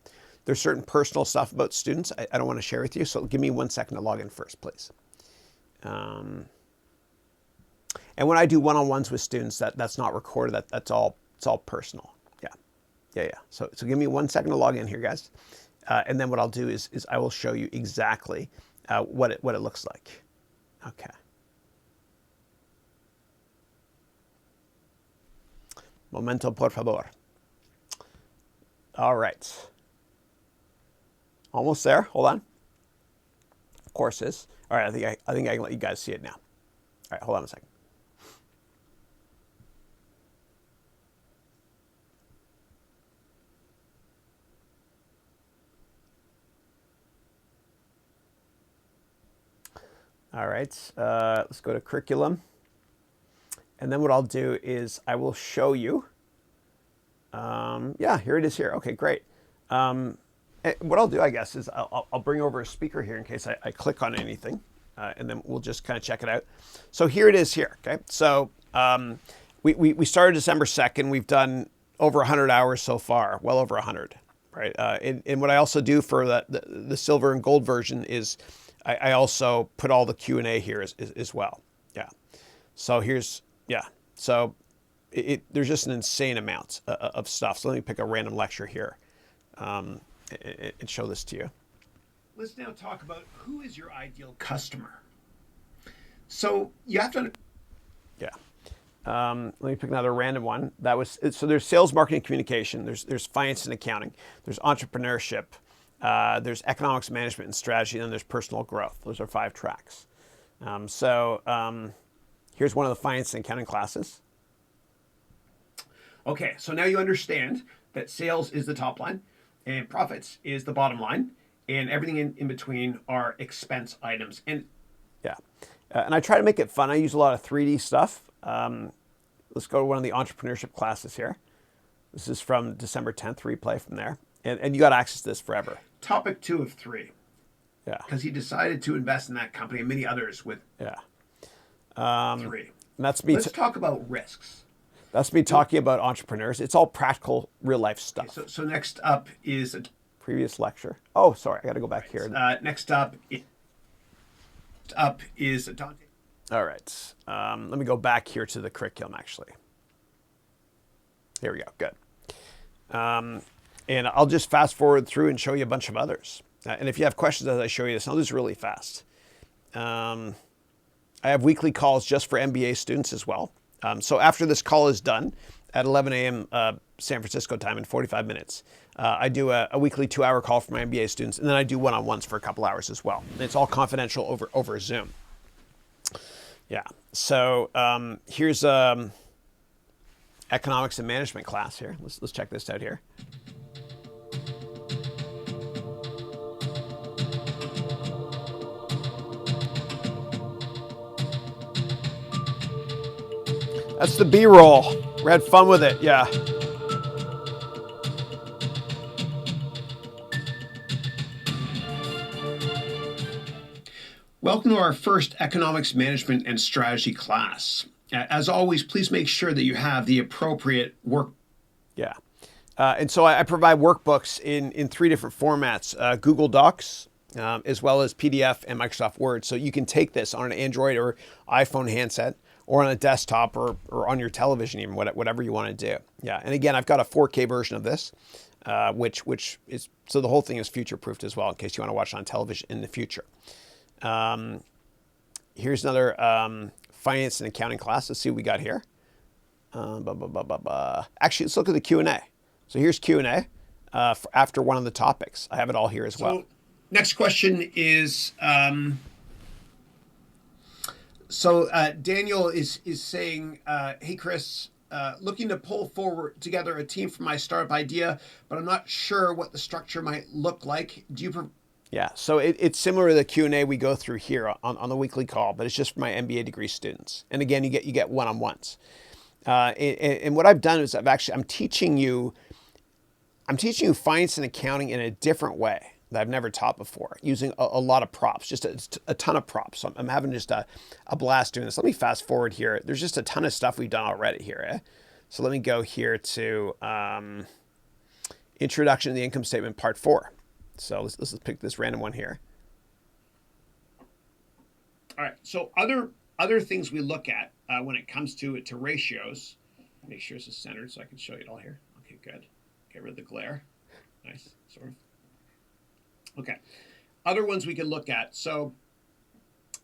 there's certain personal stuff about students I don't want to share with you, so give me 1 second to log in first, please. And when I do one-on-ones with students, that's not recorded, it's all personal. Yeah. So give me 1 second to log in here, guys. And then what I'll do is I will show you exactly what it looks like. Okay. Momento, por favor. All right. Almost there. Hold on. Of course is. All right. I think I can let you guys see it now. All right. Hold on a second. All right. Let's go to curriculum. And then what I'll do is I will show you. Yeah, here it is here. Okay, great. What I'll do, I guess, is I'll bring over a speaker here in case I click on anything, and then we'll just kind of check it out. So here it is here, okay? So we started December 2nd. We've done over 100 hours so far, well over 100, right? And what I also do for the silver and gold version is I also put all the Q&A here as well. Yeah. So here's, yeah. So there's just an insane amount of stuff. So let me pick a random lecture here. And show this to you. Let's now talk about who is your ideal customer. So you have to. Yeah. Let me pick another random one. So there's sales, marketing, communication. There's finance and accounting. There's entrepreneurship. There's economics management and strategy. And then there's personal growth. Those are 5 tracks. Here's one of the finance and accounting classes. Okay, so now you understand that sales is the top line and profits is the bottom line, and everything in between are expense items. And yeah, and I try to make it fun. I use a lot of 3D stuff. Let's go to one of the entrepreneurship classes here. This is from December 10th, replay from there. And you got access to this forever. topic 2 of 3. Yeah. Because he decided to invest in that company and many others with 3. And that's me. Let's talk about risks. That's me talking about entrepreneurs. It's all practical, real life stuff. Okay, so next up is previous lecture. Oh, sorry, I got to go back here. Next up is Dante. All right. Let me go back here to the curriculum, actually. Here we go. Good. And I'll just fast forward through and show you a bunch of others. And if you have questions as I show you this, I'll do this really fast. I have weekly calls just for MBA students as well. So after this call is done at 11 a.m. San Francisco time in 45 minutes, I do a weekly 2-hour call for my MBA students, and then I do one-on-ones for a couple hours as well. And it's all confidential over Zoom. Yeah. So here's economics and management class here. Let's check this out here. That's the B-roll. We had fun with it, yeah. Welcome to our first economics management and strategy class. As always, please make sure that you have the appropriate work. Yeah. And so I provide workbooks in 3 different formats, Google Docs, as well as PDF and Microsoft Word. So you can take this on an Android or iPhone handset, or on a desktop, or on your television, even whatever you want to do. Yeah, and again, I've got a 4K version of this, which is, so the whole thing is future-proofed as well, in case you want to watch it on television in the future. Here's another finance and accounting class. Let's see what we got here. Actually, let's look at the Q&A. So here's Q&A after one of the topics. I have it all here as well. Next question is... So Daniel is saying, hey, Chris, looking to pull together a team for my startup idea, but I'm not sure what the structure might look like. Do you... Yeah, so it's similar to the Q&A we go through here on the weekly call, but it's just for my MBA degree students. And again, you get one-on-ones. And what I've done is I'm teaching you finance and accounting in a different way that I've never taught before, using a lot of props, just a ton of props. So I'm having just a blast doing this. Let me fast forward here. There's just a ton of stuff we've done already here. So let me go here to Introduction to the Income Statement, Part 4. So let's pick this random one here. All right. So other things we look at when it comes to ratios. Make sure this is centered so I can show you it all here. Okay, good. Get rid of the glare. Nice, sort of. Okay. other ones we can look at. So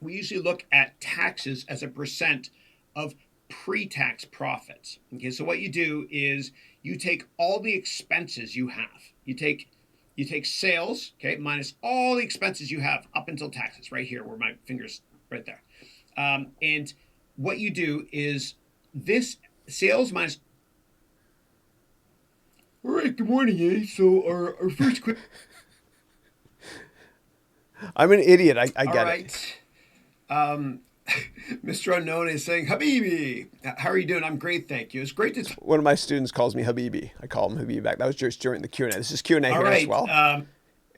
we usually look at taxes as a percent of pre-tax profits. Okay, so what you do is you take all the expenses you have. You take sales, okay, minus all the expenses you have up until taxes, right here where my finger's right there. And what you do is this sales minus. All right, good morning, eh? So our first quick. I'm an idiot. I All get right. Mr. Unknown is saying, Habibi, how are you doing? I'm great, thank you. It's great to. One of my students calls me Habibi. I call him Habibi back. That was just during the Q&A. This is Q&A All here as right. well.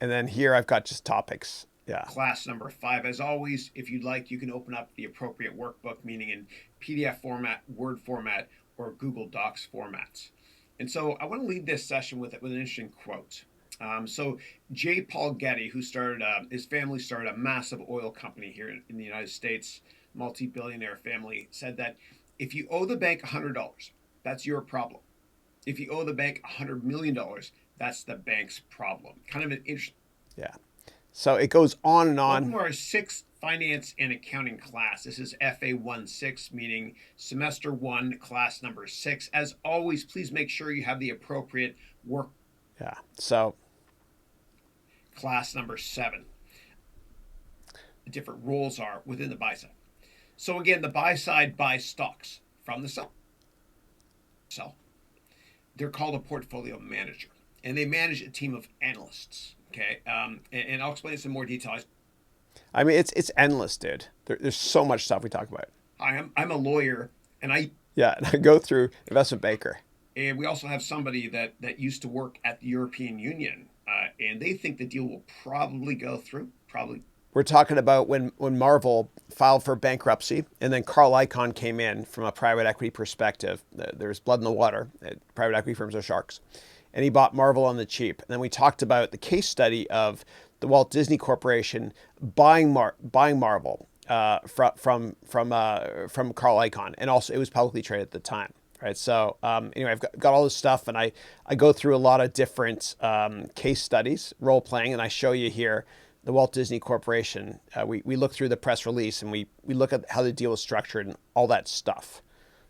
And then here I've got just topics. Yeah. Class number 5. As always, if you'd like, you can open up the appropriate workbook, meaning in PDF format, Word format, or Google Docs formats. And so I want to lead this session with an interesting quote. So J. Paul Getty, who started, his family started a massive oil company here in the United States, multi-billionaire family, said that if you owe the bank $100, that's your problem. If you owe the bank $100 million, that's the bank's problem. Kind of an interesting. Yeah. So it goes on and on. Welcome to our 6th finance and accounting class. This is FA16, meaning semester 1, class number 6. As always, please make sure you have the appropriate work. Yeah. So Class number 7. The different roles are within the buy side. So again, the buy side buys stocks from the sell. They're called a portfolio manager, and they manage a team of analysts. Okay, and I'll explain this in more detail. I mean, it's endless, dude. There's so much stuff we talk about. I'm a lawyer, and I go through investment banker. And we also have somebody that used to work at the European Union, and they think the deal will probably go through. Probably. We're talking about when Marvel filed for bankruptcy, and then Carl Icahn came in from a private equity perspective. There's blood in the water. Private equity firms are sharks. And he bought Marvel on the cheap. And then we talked about the case study of the Walt Disney Corporation buying Marvel from Carl Icahn, and also it was publicly traded at the time. Right. So anyway, I've got all this stuff, and I go through a lot of different case studies, role playing, and I show you here the Walt Disney Corporation. We look through the press release, and we look at how the deal was structured and all that stuff.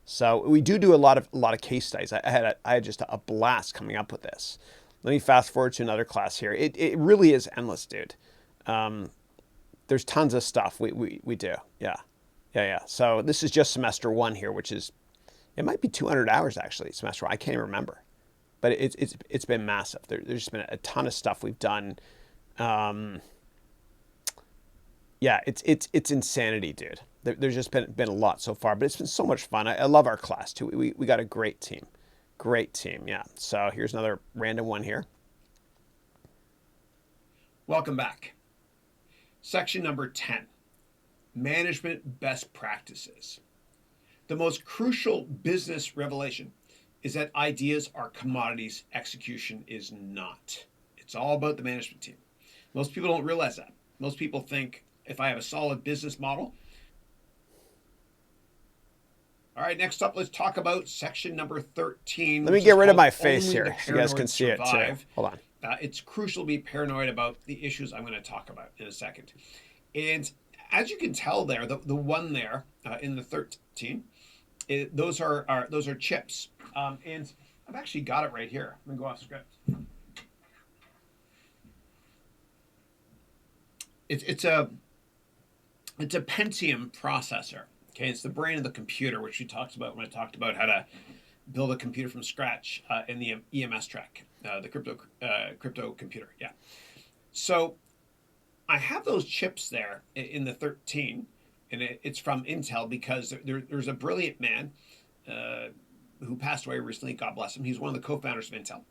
So we do a lot of case studies. I had just a blast coming up with this. Let me fast forward to another class here. It really is endless, dude. There's tons of stuff we do. Yeah. So this is just semester 1 here, which is. It might be 200 hours actually, semester 1. I can't even remember, but it's been massive. There's just been a ton of stuff we've done. It's insanity, dude. There's just been a lot so far, but it's been so much fun. I love our class too. We got a great team, yeah. So here's another random one here. Welcome back. Section number 10, management best practices. The most crucial business revelation is that ideas are commodities, execution is not. It's all about the management team. Most people don't realize that. Most people think if I have a solid business model. All right, next up, let's talk about section number 13. Let me get rid of my face here so you guys can see it too. Hold on. It's crucial to be paranoid about the issues I'm going to talk about in a second. And as you can tell there, the one there in the 13, those are chips. And I've actually got it right here. I'm going to go off script. It's a Pentium processor. Okay, it's the brain of the computer, which we talked about when I talked about how to build a computer from scratch in the EMS track, the crypto computer. Yeah. So I have those chips there in the 13, and it's from Intel because there's a brilliant man who passed away recently. God bless him. He's one of the co-founders of Intel.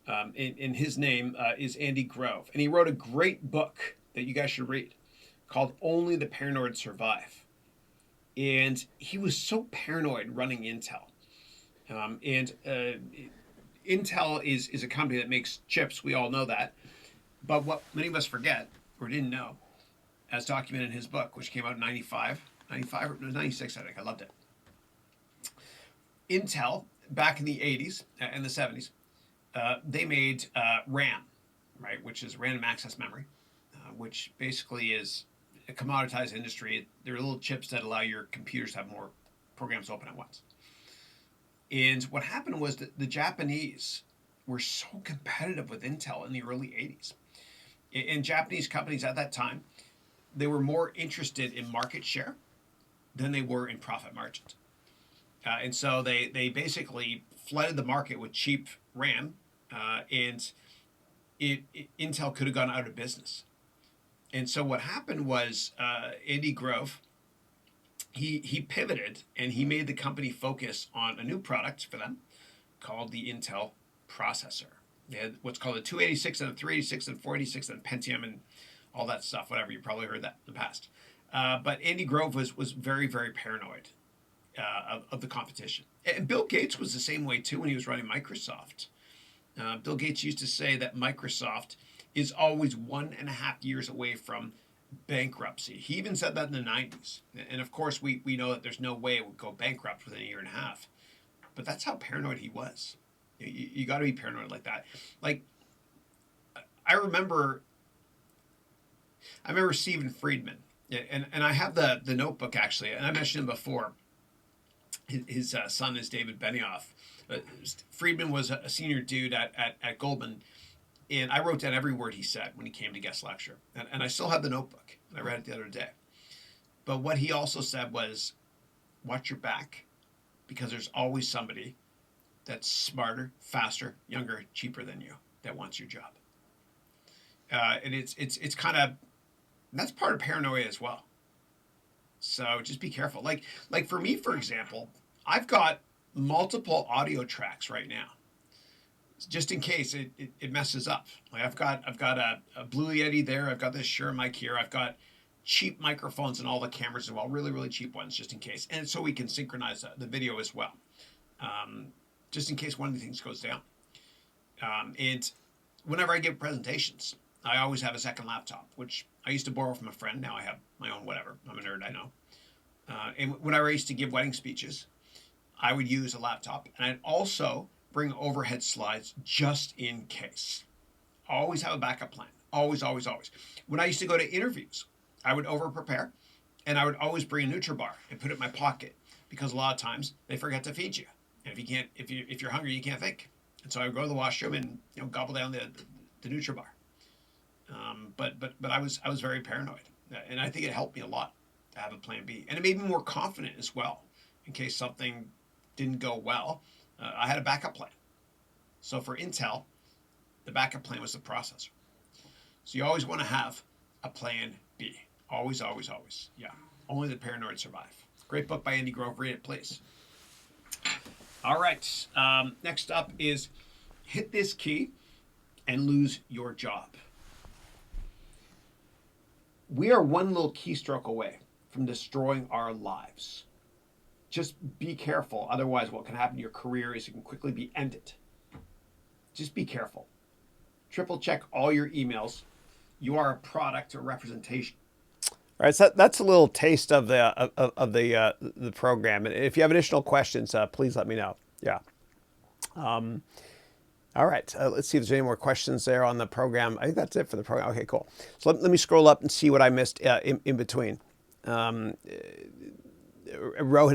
And his name is Andy Grove, and he wrote a great book that you guys should read called "Only the Paranoid Survive." And he was so paranoid running Intel. Intel is a company that makes chips. We all know that. But what many of us forget or didn't know, as documented in his book, which came out in 95 or 96, I think. I loved it. Intel, back in the 80s and the 70s, they made RAM, right, which is random access memory, which basically is a commoditized industry. They're little chips that allow your computers to have more programs open at once. And what happened was that the Japanese were so competitive with Intel in the early 80s. And Japanese companies at that time, they were more interested in market share than they were in profit margins. And so they basically flooded the market with cheap RAM, and Intel could have gone out of business. And so what happened was Andy Grove, he pivoted and he made the company focus on a new product for them called the Intel processor. They had what's called a 286 and a 386 and 486 and Pentium and all that stuff, whatever. You probably heard that in the past. But Andy Grove was very, very paranoid of the competition. And Bill Gates was the same way too when he was running Microsoft. Bill Gates used to say that Microsoft is always 1.5 years away from bankruptcy. He even said that in the 90s. And of course, we know that there's no way it would go bankrupt within a year and a half. But that's how paranoid he was. You got to be paranoid like that. Like, I remember Stephen Friedman, and I have the notebook actually, and I mentioned him before. His son is David Benioff. Friedman was a senior dude at Goldman, and I wrote down every word he said when he came to guest lecture. And I still have the notebook, and I read it the other day. But what he also said was, watch your back, because there's always somebody that's smarter, faster, younger, cheaper than you that wants your job. And it's kind of, that's part of paranoia as well. So just be careful. Like for me, for example, I've got multiple audio tracks right now, just in case it messes up. Like I've got a Blue Yeti there. I've got this Shure mic here. I've got cheap microphones and all the cameras as well, really, really cheap ones, just in case. And so we can synchronize the video as well, just in case one of the things goes down. And whenever I give presentations, I always have a second laptop, which I used to borrow from a friend. Now I have my own whatever. I'm a nerd, I know. And whenever I used to give wedding speeches, I would use a laptop. And I'd also bring overhead slides just in case. Always have a backup plan. Always, always, always. When I used to go to interviews, I would over-prepare, and I would always bring a NutriBar and put it in my pocket, because a lot of times they forget to feed you. And if you're hungry, you can't think. And so I would go to the washroom and gobble down the NutriBar. But I was very paranoid, and I think it helped me a lot to have a plan B, and it made me more confident as well in case something didn't go well. I had a backup plan. So for Intel, the backup plan was the processor. So you always want to have a plan B. Always, always, always. Yeah. Only the paranoid survive. Great book by Andy Grove. Read it, please. All right. Next up is hit this key and lose your job. We are one little keystroke away from destroying our lives. Just be careful. Otherwise, what can happen to your career is it can quickly be ended. Just be careful. Triple check all your emails. You are a product or representation. All right, so that's a little taste of the program. And if you have additional questions, please let me know. Yeah. All right, let's see if there's any more questions there on the program. I think that's it for the program. Okay, cool. So let me scroll up and see what I missed in between. Rohit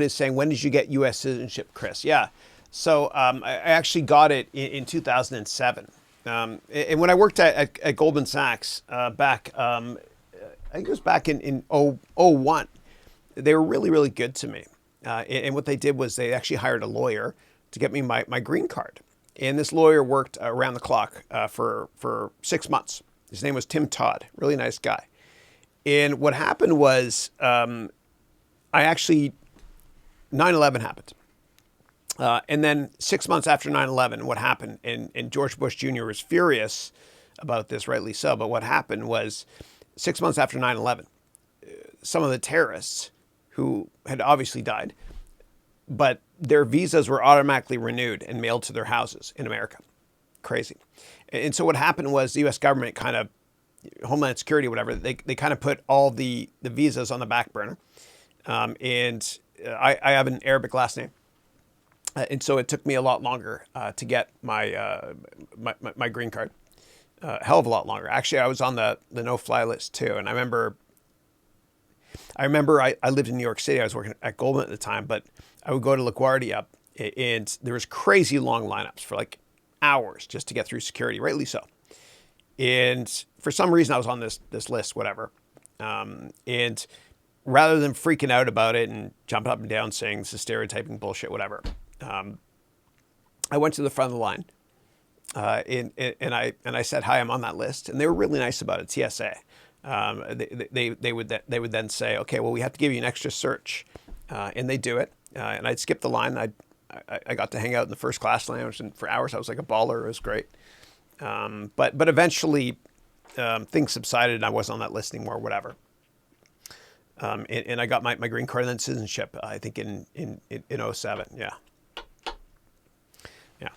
is saying, when did you get U.S. citizenship, Chris? Yeah, so I actually got it in 2007. And when I worked at Goldman Sachs back, I think it was back in 01, they were really, really good to me. And what they did was they actually hired a lawyer to get me my green card. And this lawyer worked around the clock for 6 months. His name was Tim Todd, really nice guy. And what happened was I actually, 9/11 happened. And then 6 months after 9/11, what happened, and George Bush Jr. was furious about this, rightly so, but what happened was 6 months after 9/11, some of the terrorists who had obviously died, but their visas were automatically renewed and mailed to their houses in America. Crazy. And so what happened was the U.S. government kind of, Homeland Security, whatever, they kind of put all the visas on the back burner. And I have an Arabic last name. And so it took me a lot longer to get my green card. a hell of a lot longer. Actually, I was on the no-fly list too, and I remember I lived in New York City. I was working at Goldman at the time, but I would go to LaGuardia, and there was crazy long lineups for like hours just to get through security, rightly so. And for some reason, I was on this list, whatever. And rather than freaking out about it and jumping up and down saying this is stereotyping bullshit, whatever, I went to the front of the line, and I said, "Hi, I'm on that list," and they were really nice about it. TSA. They would then say, "Okay, well, we have to give you an extra search," and they do it. And I'd skip the line. I got to hang out in the first class lounge, and for hours I was like a baller. It was great. But eventually things subsided, and I wasn't on that list anymore. Whatever. And I got my green card and then citizenship. I think in 07. Yeah. Yeah.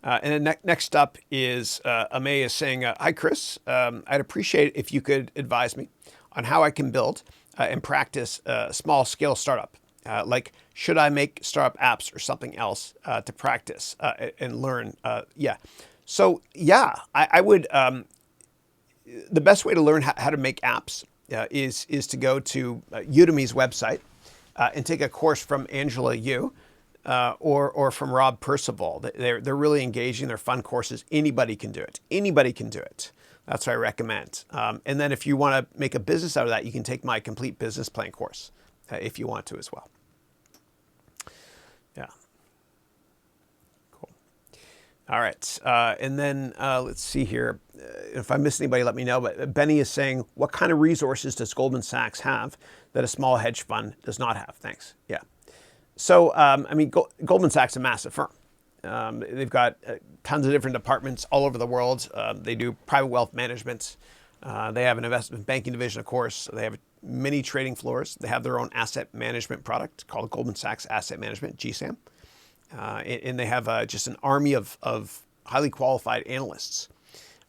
And then next up is Amay is saying, "Hi Chris, I'd appreciate it if you could advise me on how I can build and practice a small scale startup. Like, should I make startup apps or something else to practice and learn?" Yeah. So yeah, I would. The best way to learn how to make apps is to go to Udemy's website and take a course from Angela Yu or from Rob Percival. They're really engaging. They're fun courses. Anybody can do it. Anybody can do it. That's what I recommend. And then if you want to make a business out of that, you can take my complete business plan course if you want to as well. Yeah. Cool. All right. And then let's see here. If I miss anybody, let me know. But Benny is saying, what kind of resources does Goldman Sachs have that a small hedge fund does not have? Thanks. Yeah. So, I mean, Goldman Sachs is a massive firm. They've got tons of different departments all over the world. They do private wealth management. They have an investment banking division, of course. They have many trading floors. They have their own asset management product called Goldman Sachs Asset Management, GSAM. And they have just an army of highly qualified analysts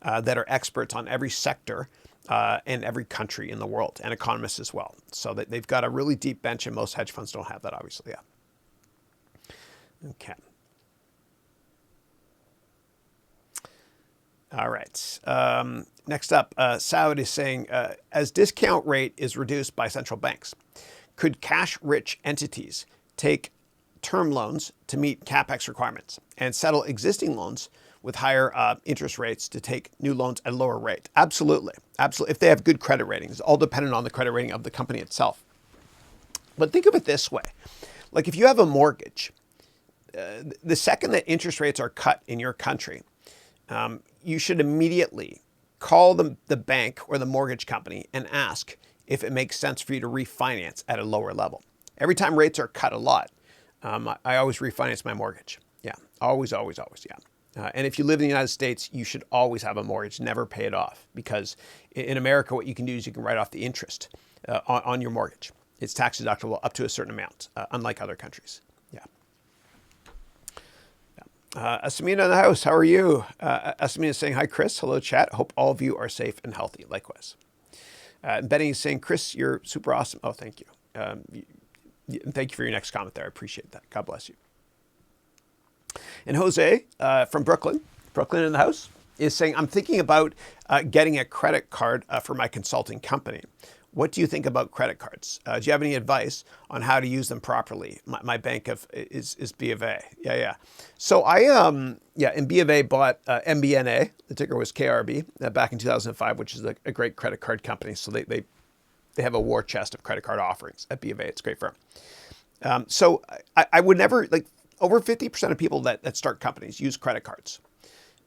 that are experts on every sector and every country in the world, and economists as well. So they've got a really deep bench, and most hedge funds don't have that, obviously. Yeah. Okay. All right. Next up, Saud is saying, as discount rate is reduced by central banks, could cash-rich entities take term loans to meet CapEx requirements and settle existing loans with higher interest rates to take new loans at a lower rate? Absolutely. Absolutely. If they have good credit ratings, all dependent on the credit rating of the company itself. But think of it this way. Like if you have a mortgage, the second that interest rates are cut in your country, you should immediately call the bank or the mortgage company and ask if it makes sense for you to refinance at a lower level. Every time rates are cut a lot, I always refinance my mortgage. Yeah, always, always, always, yeah. And if you live in the United States, you should always have a mortgage, never pay it off. Because in America, what you can do is you can write off the interest on your mortgage. It's tax deductible up to a certain amount, unlike other countries. Yeah. Asamina in the house, how are you? Asamina is saying, hi, Chris. Hello, chat. Hope all of you are safe and healthy. Likewise. Benny is saying, Chris, you're super awesome. Oh, thank you. And thank you for your next comment there. I appreciate that. God bless you. And Jose from Brooklyn in the house, is saying, I'm thinking about getting a credit card for my consulting company. What do you think about credit cards? Do you have any advice on how to use them properly? My bank is B of A. Yeah. So I, in B of A bought MBNA, the ticker was KRB, back in 2005, which is a great credit card company. So they have a war chest of credit card offerings at B of A. It's a great firm. So I would never, like, over 50% of people that start companies use credit cards.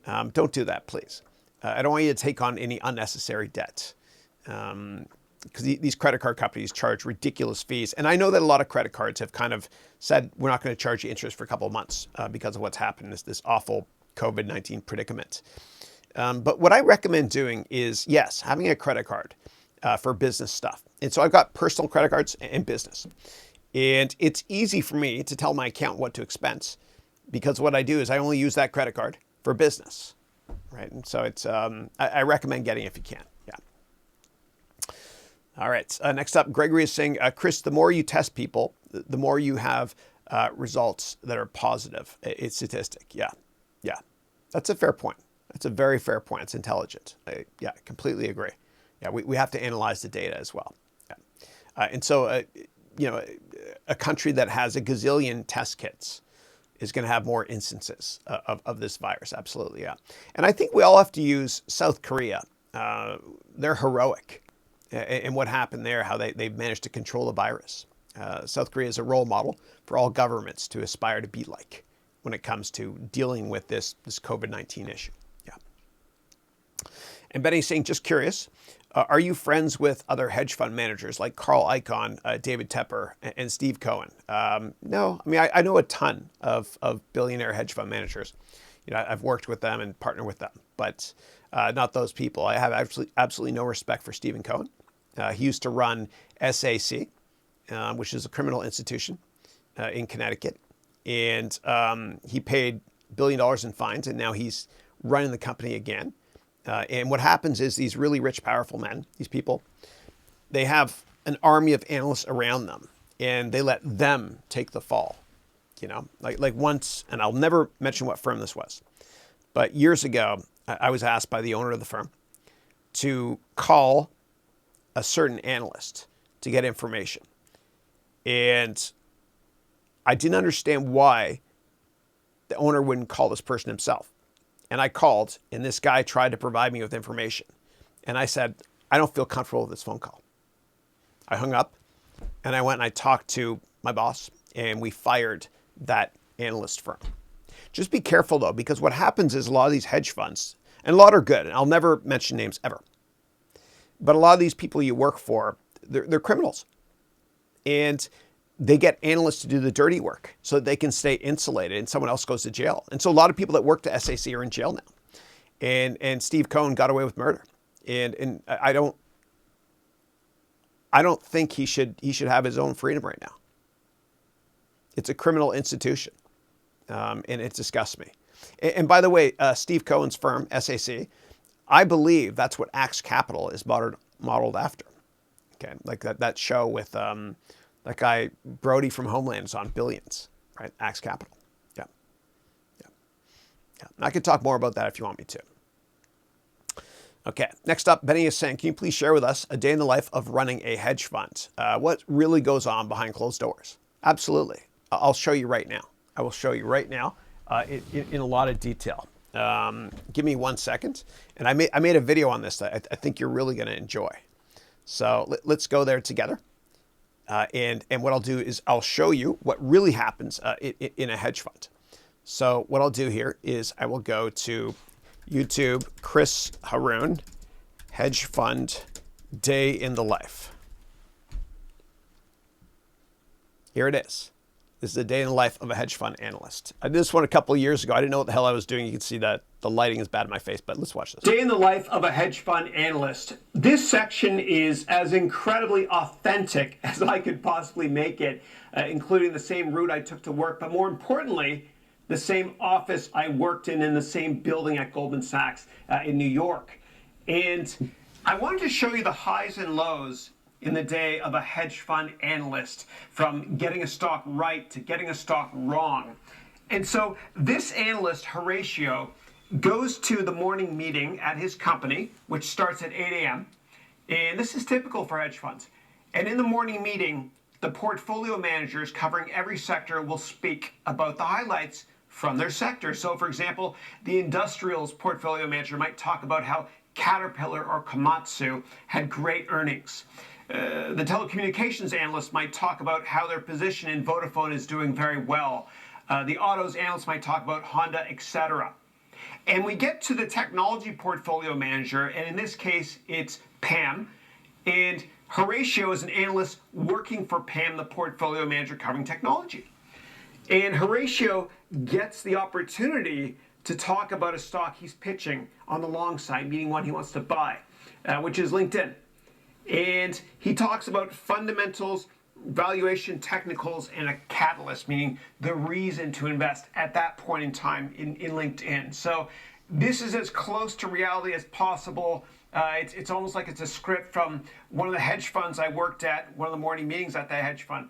Don't do that, please. I don't want you to take on any unnecessary debt. Because these credit card companies charge ridiculous fees. And I know that a lot of credit cards have kind of said, we're not going to charge you interest for a couple of months because of what's happened, this awful COVID-19 predicament. But what I recommend doing is, yes, having a credit card for business stuff. And so I've got personal credit cards and business. And it's easy for me to tell my accountant what to expense because what I do is I only use that credit card for business, right? And so it's I recommend getting it if you can. All right. Next up, Gregory is saying, Chris, the more you test people, the more you have results that are positive. It's statistic. Yeah. That's a fair point. That's a very fair point. It's intelligent. Yeah, completely agree. Yeah, we have to analyze the data as well. Yeah. And so, you know, a country that has a gazillion test kits is going to have more instances of this virus. Absolutely, yeah. And I think we all have to use South Korea. They're heroic in what happened there, how they managed to control the virus. South Korea is a role model for all governments to aspire to be like when it comes to dealing with this COVID-19 issue. Yeah. And Benny's saying, just curious, are you friends with other hedge fund managers like Carl Icahn, David Tepper, and Steve Cohen? No, I mean, I know a ton of billionaire hedge fund managers. You know, I've worked with them and partnered with them, but not those people. I have absolutely no respect for Stephen Cohen. He used to run SAC, which is a criminal institution in Connecticut. And he paid $1 billion in fines, and now he's running the company again. And what happens is these really rich, powerful men, these people, they have an army of analysts around them, and they let them take the fall. You know, like once, and I'll never mention what firm this was, but years ago, I was asked by the owner of the firm to call a certain analyst to get information. And I didn't understand why the owner wouldn't call this person himself. And I called, and this guy tried to provide me with information. And I said, I don't feel comfortable with this phone call. I hung up, and I went and I talked to my boss, and we fired that analyst firm. Just be careful, though, because what happens is a lot of these hedge funds, and a lot are good, and I'll never mention names ever, but a lot of these people you work for, they're criminals. And they get analysts to do the dirty work so that they can stay insulated and someone else goes to jail. And so a lot of people that work to SAC are in jail now. And Steve Cohen got away with murder. And I don't think he should have his own freedom right now. It's a criminal institution. And it disgusts me. And by the way, Steve Cohen's firm, SAC, I believe that's what Axe Capital is modeled after. Okay, like that show with that guy Brody from Homeland is on Billions, right? Axe Capital. Yeah. I could talk more about that if you want me to. Okay, next up, Benny is saying, can you please share with us a day in the life of running a hedge fund? What really goes on behind closed doors? Absolutely. I'll show you right now. I will show you right now in a lot of detail. Give me 1 second. And I made a video on this that I think you're really going to enjoy. So let's go there together. And what I'll do is I'll show you what really happens in a hedge fund. So what I'll do here is I will go to YouTube, Chris Haroun, hedge fund day in the life. Here it is. This is the day in the life of a hedge fund analyst. I did this one a couple of years ago. I didn't know what the hell I was doing. You can see that the lighting is bad in my face, but let's watch this. Day in the life of a hedge fund analyst. This section is as incredibly authentic as I could possibly make it, including the same route I took to work, but more importantly, the same office I worked in the same building at Goldman Sachs in New York. And I wanted to show you the highs and lows in the day of a hedge fund analyst, from getting a stock right to getting a stock wrong. And so this analyst, Horatio, goes to the morning meeting at his company, which starts at 8 a.m. And this is typical for hedge funds. And in the morning meeting, the portfolio managers covering every sector will speak about the highlights from their sector. So for example, the industrials portfolio manager might talk about how Caterpillar or Komatsu had great earnings. The telecommunications analyst might talk about how their position in Vodafone is doing very well. The autos analyst might talk about Honda, etc. And we get to the technology portfolio manager, and in this case, it's Pam. And Horatio is an analyst working for Pam, the portfolio manager covering technology. And Horatio gets the opportunity to talk about a stock he's pitching on the long side, meaning one he wants to buy, which is LinkedIn. And he talks about fundamentals, valuation, technicals, and a catalyst, meaning the reason to invest at that point in time in LinkedIn. So this is as close to reality as possible. It's almost like it's a script from one of the hedge funds I worked at, one of the morning meetings at that hedge fund.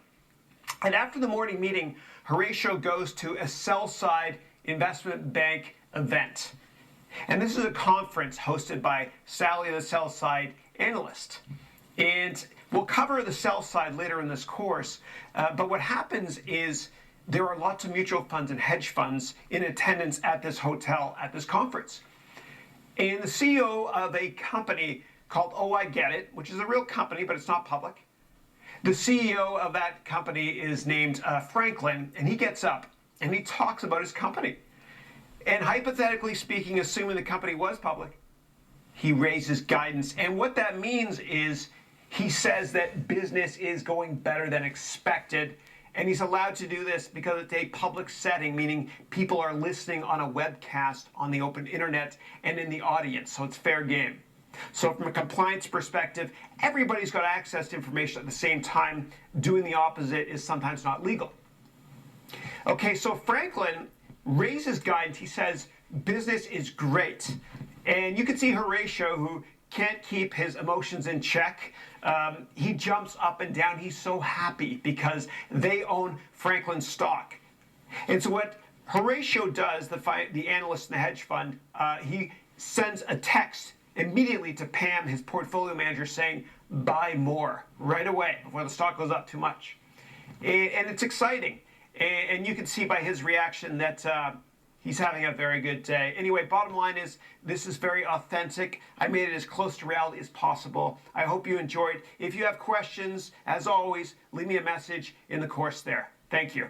And after the morning meeting, Horatio goes to a sell-side investment bank event. And this is a conference hosted by Sally, the sell side analyst. And we'll cover the sell side later in this course. But what happens is there are lots of mutual funds and hedge funds in attendance at this hotel at this conference. And the CEO of a company called Oh, I Get It, which is a real company, but it's not public. The CEO of that company is named Franklin, and he gets up and he talks about his company. And hypothetically speaking, assuming the company was public, he raises guidance. And what that means is he says that business is going better than expected. And he's allowed to do this because it's a public setting, meaning people are listening on a webcast on the open internet and in the audience. So it's fair game. So from a compliance perspective, everybody's got access to information at the same time. Doing the opposite is sometimes not legal. Okay, so Franklin raises guidance. He says business is great. And you can see Horatio, who can't keep his emotions in check. He jumps up and down. He's so happy because they own Franklin stock. And so what Horatio does, the analyst in the hedge fund, he sends a text immediately to Pam, his portfolio manager, saying, buy more right away before the stock goes up too much. And it's exciting. And you can see by his reaction that he's having a very good day. Anyway, bottom line is this is very authentic. I made it as close to reality as possible. I hope you enjoyed. If you have questions, as always, leave me a message in the course there. Thank you.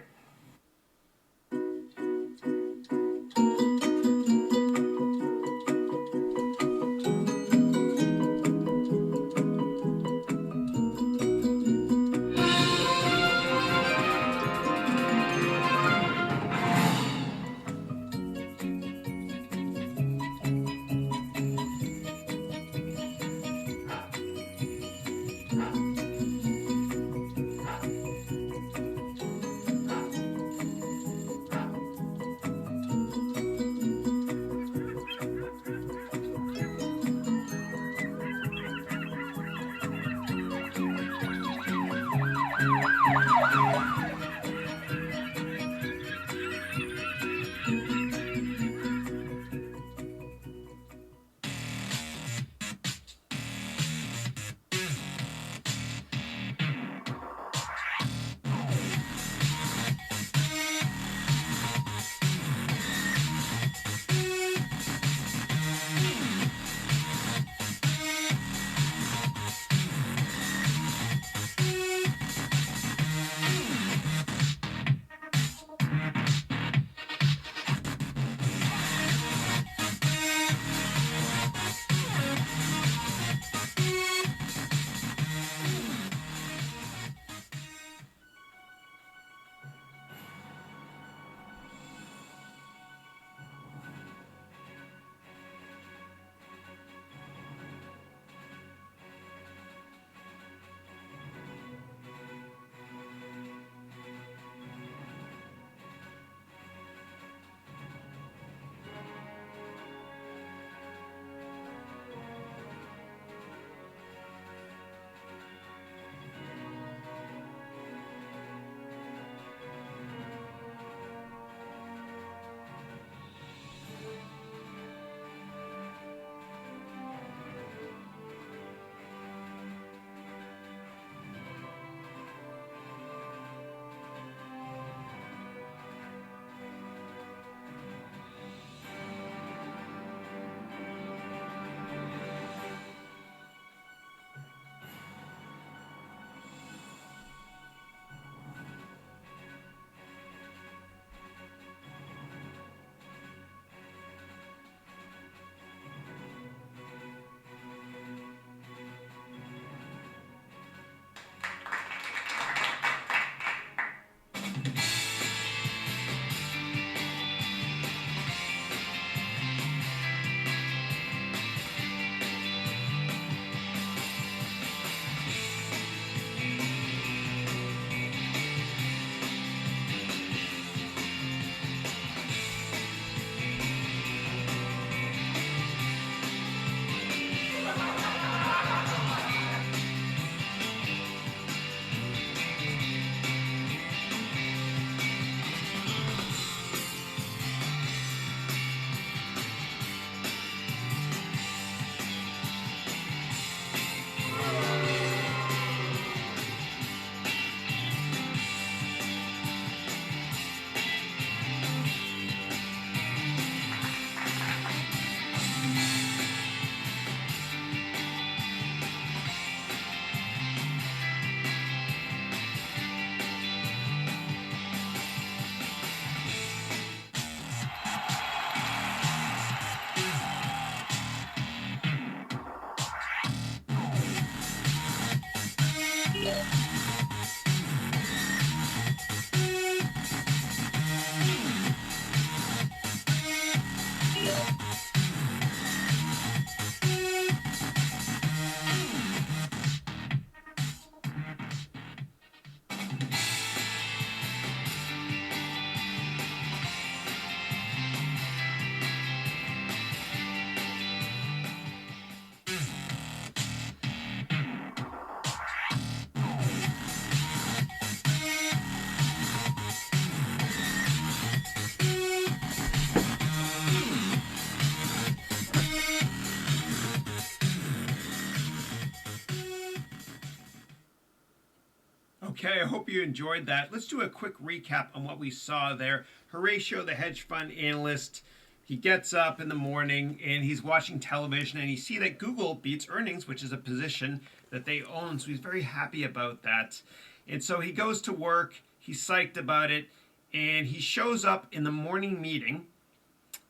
Okay, I hope you enjoyed that. Let's do a quick recap on what we saw there. Horatio, the hedge fund analyst, he gets up in the morning and he's watching television and he see that Google beats earnings, which is a position that they own. So he's very happy about that. And so he goes to work, he's psyched about it, and he shows up in the morning meeting.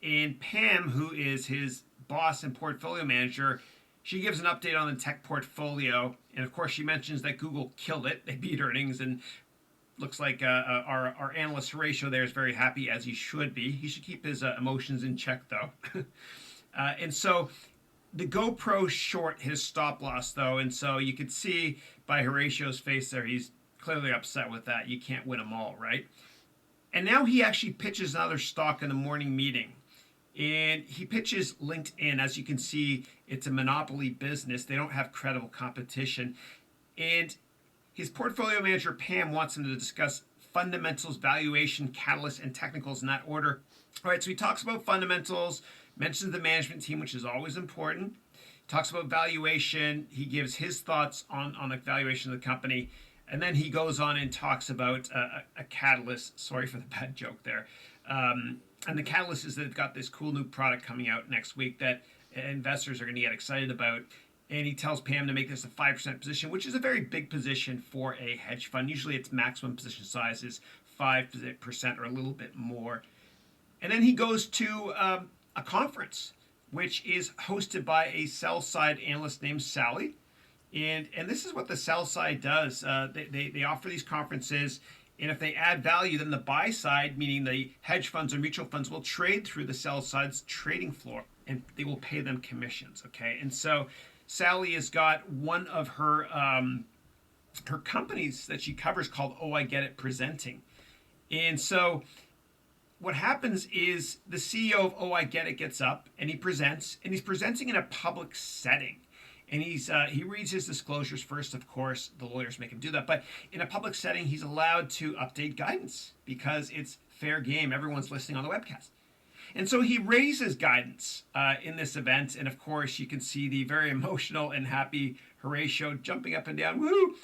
And Pam, who is his boss and portfolio manager, she gives an update on the tech portfolio. And of course, she mentions that Google killed it. They beat earnings, and looks like our analyst Horatio there is very happy, as he should be. He should keep his emotions in check, though. And so the GoPro short his stop loss, though. And so you could see by Horatio's face there, he's clearly upset with that. You can't win them all, right? And now he actually pitches another stock in the morning meeting. And he pitches LinkedIn. As you can see, it's a monopoly business. They don't have credible competition. And his portfolio manager, Pam, wants him to discuss fundamentals, valuation, catalysts, and technicals in that order. All right, so he talks about fundamentals, mentions the management team, which is always important. He talks about valuation. He gives his thoughts on the valuation of the company. And then he goes on and talks about a catalyst. Sorry for the bad joke there. And the catalyst is that they've got this cool new product coming out next week that investors are going to get excited about. And he tells Pam to make this a 5% position, which is a very big position for a hedge fund. Usually its maximum position size is 5% or a little bit more. And then he goes to a conference, which is hosted by a sell-side analyst named Sally. And this is what the sell side does. They offer these conferences, and if they add value, then the buy side, meaning the hedge funds or mutual funds, will trade through the sell side's trading floor, and they will pay them commissions. Okay, and so Sally has got one of her companies that she covers called Oh I Get It Presenting, and so what happens is the CEO of Oh I Get It gets up and he presents, and he's presenting in a public setting. And he reads his disclosures first, of course. The lawyers make him do that. But in a public setting, he's allowed to update guidance because it's fair game. Everyone's listening on the webcast. And so he raises guidance in this event. And of course, you can see the very emotional and happy Horatio jumping up and down. Woo!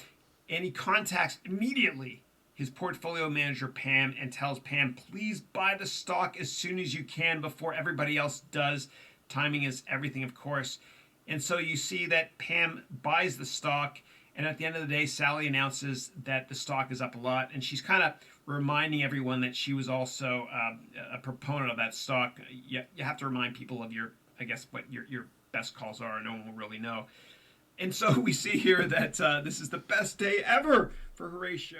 And he contacts immediately his portfolio manager, Pam, and tells Pam, please buy the stock as soon as you can before everybody else does. Timing is everything, of course. And so you see that Pam buys the stock, and at the end of the day, Sally announces that the stock is up a lot, and she's kind of reminding everyone that she was also a proponent of that stock. You have to remind people of what your best calls are, and no one will really know. And so we see here that this is the best day ever for Horatio.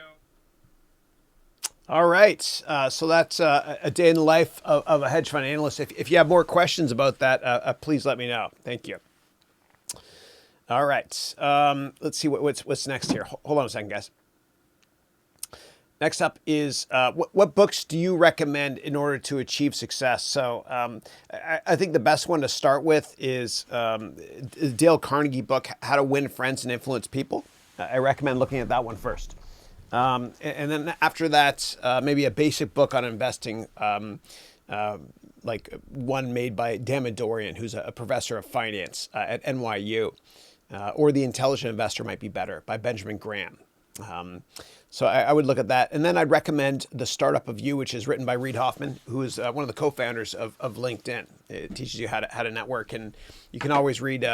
All right. So that's a day in the life of a hedge fund analyst. If you have more questions about that, please let me know. Thank you. All right. Let's see what's next here. Hold on a second, guys. Next up is what books do you recommend in order to achieve success? So I think the best one to start with is Dale Carnegie book, How to Win Friends and Influence People. I recommend looking at that one first. And then after that, maybe a basic book on investing, like one made by Dan Dorian, who's a professor of finance at NYU. Or The Intelligent Investor might be better, by Benjamin Graham. So I would look at that. And then I'd recommend The Startup of You, which is written by Reid Hoffman, who is one of the co-founders of LinkedIn. It teaches you how to network. And you can always read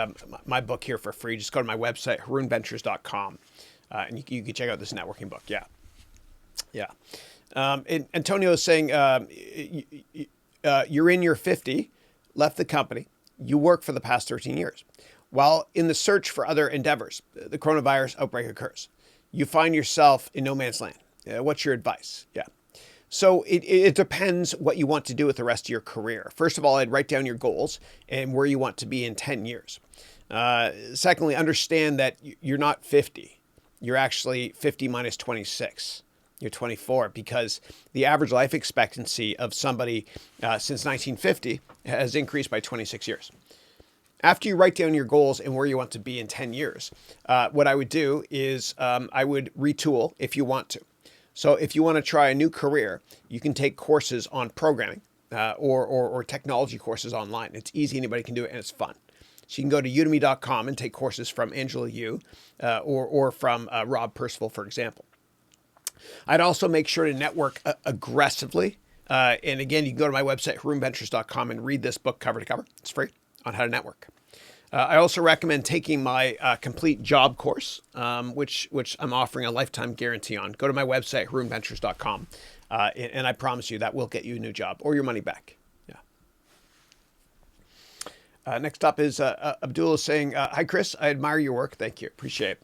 my book here for free. Just go to my website, harounventures.com. And you can check out this networking book. Yeah. And Antonio is saying, you're in your 50, left the company. You worked for the past 13 years. While in the search for other endeavors, the coronavirus outbreak occurs. You find yourself in no man's land. What's your advice? Yeah. So it depends what you want to do with the rest of your career. First of all, I'd write down your goals and where you want to be in 10 years. Secondly, understand that you're not 50. You're actually 50 minus 26. You're 24, because the average life expectancy of somebody since 1950 has increased by 26 years. After you write down your goals and where you want to be in 10 years, what I would do is I would retool if you want to. So if you want to try a new career, you can take courses on programming or technology courses online. It's easy. Anybody can do it, and it's fun. So you can go to udemy.com and take courses from Angela Yu or from Rob Percival, for example. I'd also make sure to network aggressively. And again, you can go to my website, harounventures.com, and read this book cover to cover. It's free on how to network. I also recommend taking my complete job course, which I'm offering a lifetime guarantee on. Go to my website, harounventures.com, and I promise you that will get you a new job or your money back. Yeah. Next up is Abdullah saying, "Hi Chris, I admire your work. Thank you, appreciate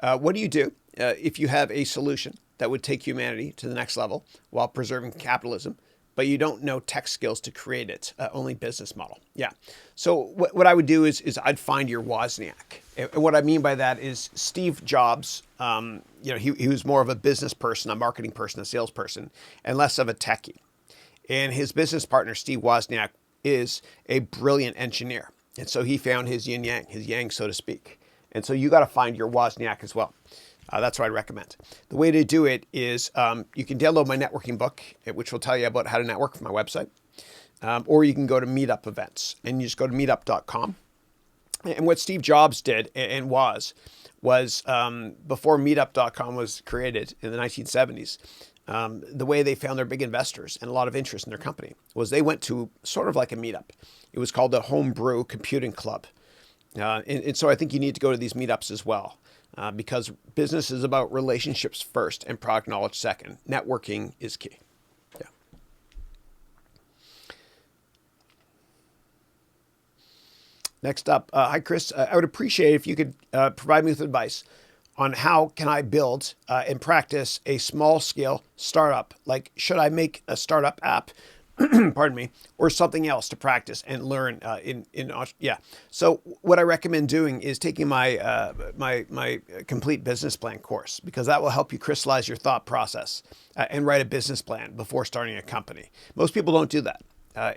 it. What do you do if you have a solution that would take humanity to the next level while preserving capitalism, but you don't know tech skills to create it, only business model?" Yeah. So what I would do is I'd find your Wozniak. And what I mean by that is Steve Jobs, he was more of a business person, a marketing person, a salesperson, and less of a techie. And his business partner, Steve Wozniak, is a brilliant engineer. And so he found his yin yang, his yang, so to speak. And so you got to find your Wozniak as well. That's what I'd recommend. The way to do it is you can download my networking book, which will tell you about how to network from my website. Or you can go to meetup events and you just go to meetup.com. And what Steve Jobs did and was before meetup.com was created in the 1970s, the way they found their big investors and a lot of interest in their company was they went to sort of like a meetup. It was called the Homebrew Computing Club. And so I think you need to go to these meetups as well. Because business is about relationships first and product knowledge second. Networking is key. Yeah. Next up, hi Chris. I would appreciate if you could provide me with advice on how can I build and practice a small scale startup. Like, should I make a startup app? Pardon me, or something else to practice and learn yeah. So what I recommend doing is taking my my complete business plan course, because that will help you crystallize your thought process and write a business plan before starting a company. Most people don't do that,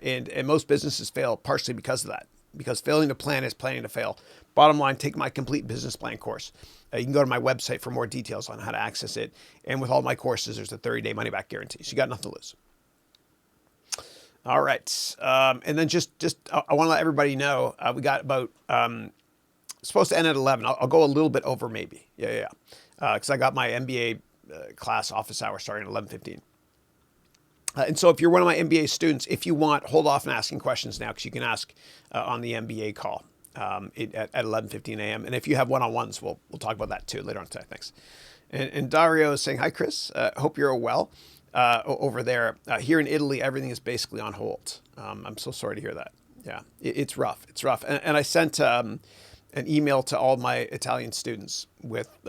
and most businesses fail partially because of that. Because failing to plan is planning to fail. Bottom line, take my complete business plan course. You can go to my website for more details on how to access it. And with all my courses, there's a 30-day money-back guarantee. So you got nothing to lose. All right. And then just I want to let everybody know, we got about, supposed to end at 11. I'll go a little bit over maybe. Yeah. Because I got my MBA class office hour starting at 11:15. And so if you're one of my MBA students, if you want, hold off on asking questions now, because you can ask on the MBA call at 11:15 a.m. And if you have one-on-ones, we'll talk about that too later on today. Thanks. And Dario is saying, "Hi, Chris. Hope you're well. Over there. Here in Italy, everything is basically on hold." I'm so sorry to hear that. Yeah, it's rough. It's rough. And I sent an email to all my Italian students with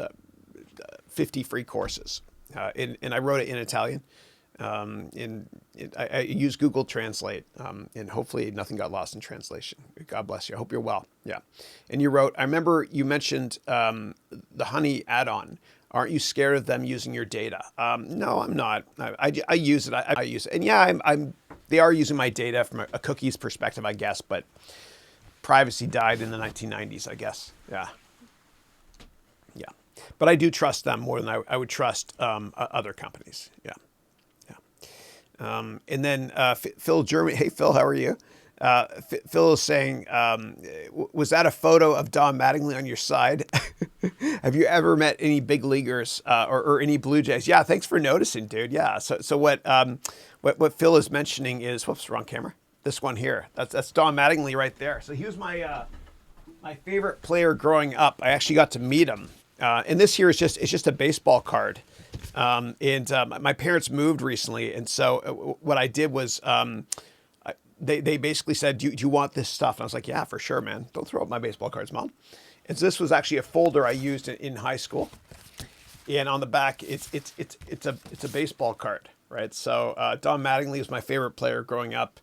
50 free courses. And I wrote it in Italian. I use Google Translate, and hopefully nothing got lost in translation. God bless you. I hope you're well. Yeah. And you wrote, "I remember you mentioned the Honey add-on. Aren't you scared of them using your data?" No, I'm not. I use it. I use it. And yeah, they are using my data from a cookies perspective, I guess, but privacy died in the 1990s, I guess. Yeah. Yeah. But I do trust them more than I would trust other companies. Yeah. And then Phil German. Hey, Phil, how are you? Phil is saying, was that a photo of Don Mattingly on your side? Have you ever met any big leaguers or any Blue Jays? Yeah, thanks for noticing, dude. Yeah. So what Phil is mentioning is, whoops, wrong camera. This one here. That's Don Mattingly right there. So he was my favorite player growing up. I actually got to meet him. And this here is just a baseball card. And my parents moved recently, and so what I did was they basically said, do you want this stuff? And I was like, yeah, for sure, man. Don't throw up my baseball cards, Mom. And so this was actually a folder I used in high school. And on the back, it's a baseball card, right? So Don Mattingly was my favorite player growing up.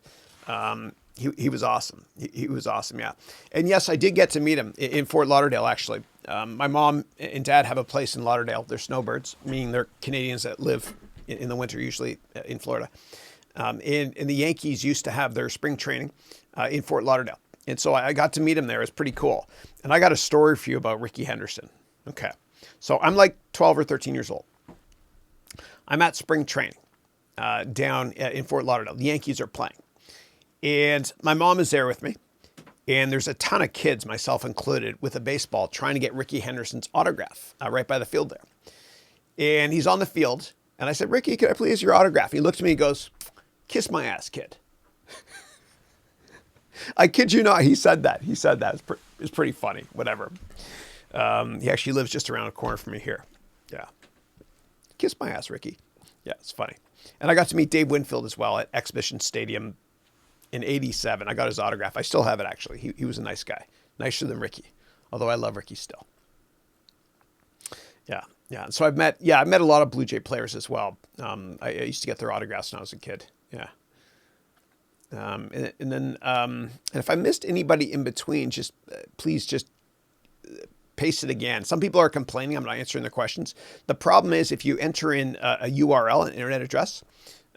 He was awesome. He was awesome, yeah. And yes, I did get to meet him in Fort Lauderdale, actually. My mom and dad have a place in Lauderdale. They're snowbirds, meaning they're Canadians that live in the winter, usually in Florida. And the Yankees used to have their spring training in Fort Lauderdale. And so I got to meet him there. It's pretty cool. And I got a story for you about Ricky Henderson. Okay. So I'm like 12 or 13 years old. I'm at spring training down in Fort Lauderdale. The Yankees are playing. And my mom is there with me. And there's a ton of kids, myself included, with a baseball trying to get Ricky Henderson's autograph right by the field there. And he's on the field. And I said, Ricky, can I please your autograph? He looked at me and goes, kiss my ass, kid. I kid you not, he said that. It's pretty funny, whatever. He actually lives just around the corner from me here. Yeah. Kiss my ass, Ricky. Yeah, it's funny. And I got to meet Dave Winfield as well at Exhibition Stadium in '87. I got his autograph. I still have it, actually. He was a nice guy. Nicer than Ricky. Although I love Ricky still. Yeah. Yeah. So I've met a lot of Blue Jay players as well. I used to get their autographs when I was a kid. Yeah. And then if I missed anybody in between, just please just paste it again. Some people are complaining I'm not answering their questions. The problem is if you enter in a URL, an internet address,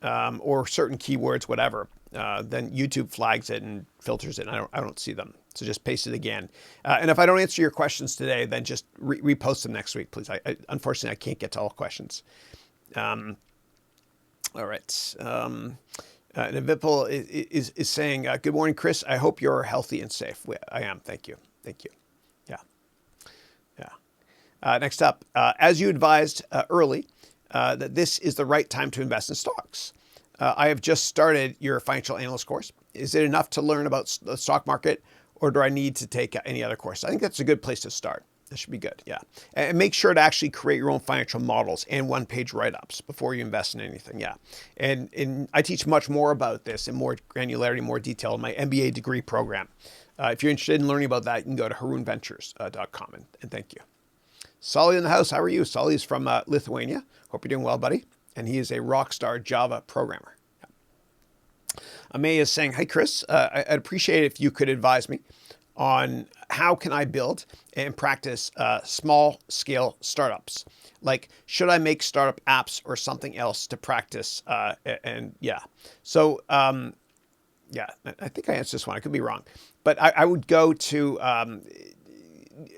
or certain keywords, whatever, then YouTube flags it and filters it. And I don't see them. So just paste it again. And if I don't answer your questions today, then just repost them next week, please. Unfortunately, I can't get to all questions. All right. And Vipul is saying, good morning, Chris. I hope you're healthy and safe. I am. Thank you. Yeah. Next up, as you advised early, that this is the right time to invest in stocks. I have just started your financial analyst course. Is it enough to learn about the stock market, or do I need to take any other course? I think that's a good place to start. That should be good, yeah. And make sure to actually create your own financial models and one-page write-ups before you invest in anything, yeah. And I teach much more about this in more granularity, more detail in my MBA degree program. If you're interested in learning about that, you can go to harounventures.com, and thank you. Solly in the house, how are you? Solly is from Lithuania. Hope you're doing well, buddy. And he is a rock star Java programmer. Yeah. Amay is saying, hey, Chris, I'd appreciate it if you could advise me on how can I build and practice small scale startups? Like, should I make startup apps or something else to practice? So, I think I answered this one. I could be wrong, but I would go to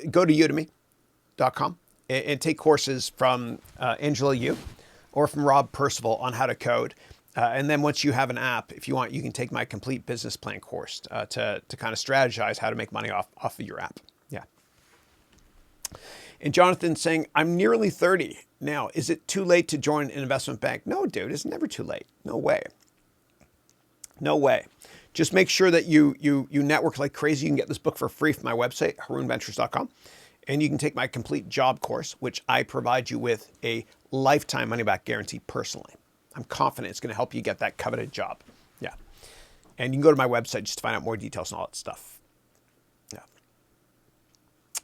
udemy.com and take courses from Angela Yu or from Rob Percival on how to code. And then once you have an app, if you want, you can take my complete business plan course to kind of strategize how to make money off of your app. Yeah. And Jonathan saying, I'm nearly 30 now. Is it too late to join an investment bank? No, dude, it's never too late. No way. Just make sure that you network like crazy. You can get this book for free from my website, harounventures.com. And you can take my complete job course, which I provide you with a lifetime money-back guarantee personally. I'm confident it's going to help you get that coveted job. Yeah. And you can go to my website just to find out more details and all that stuff. Yeah.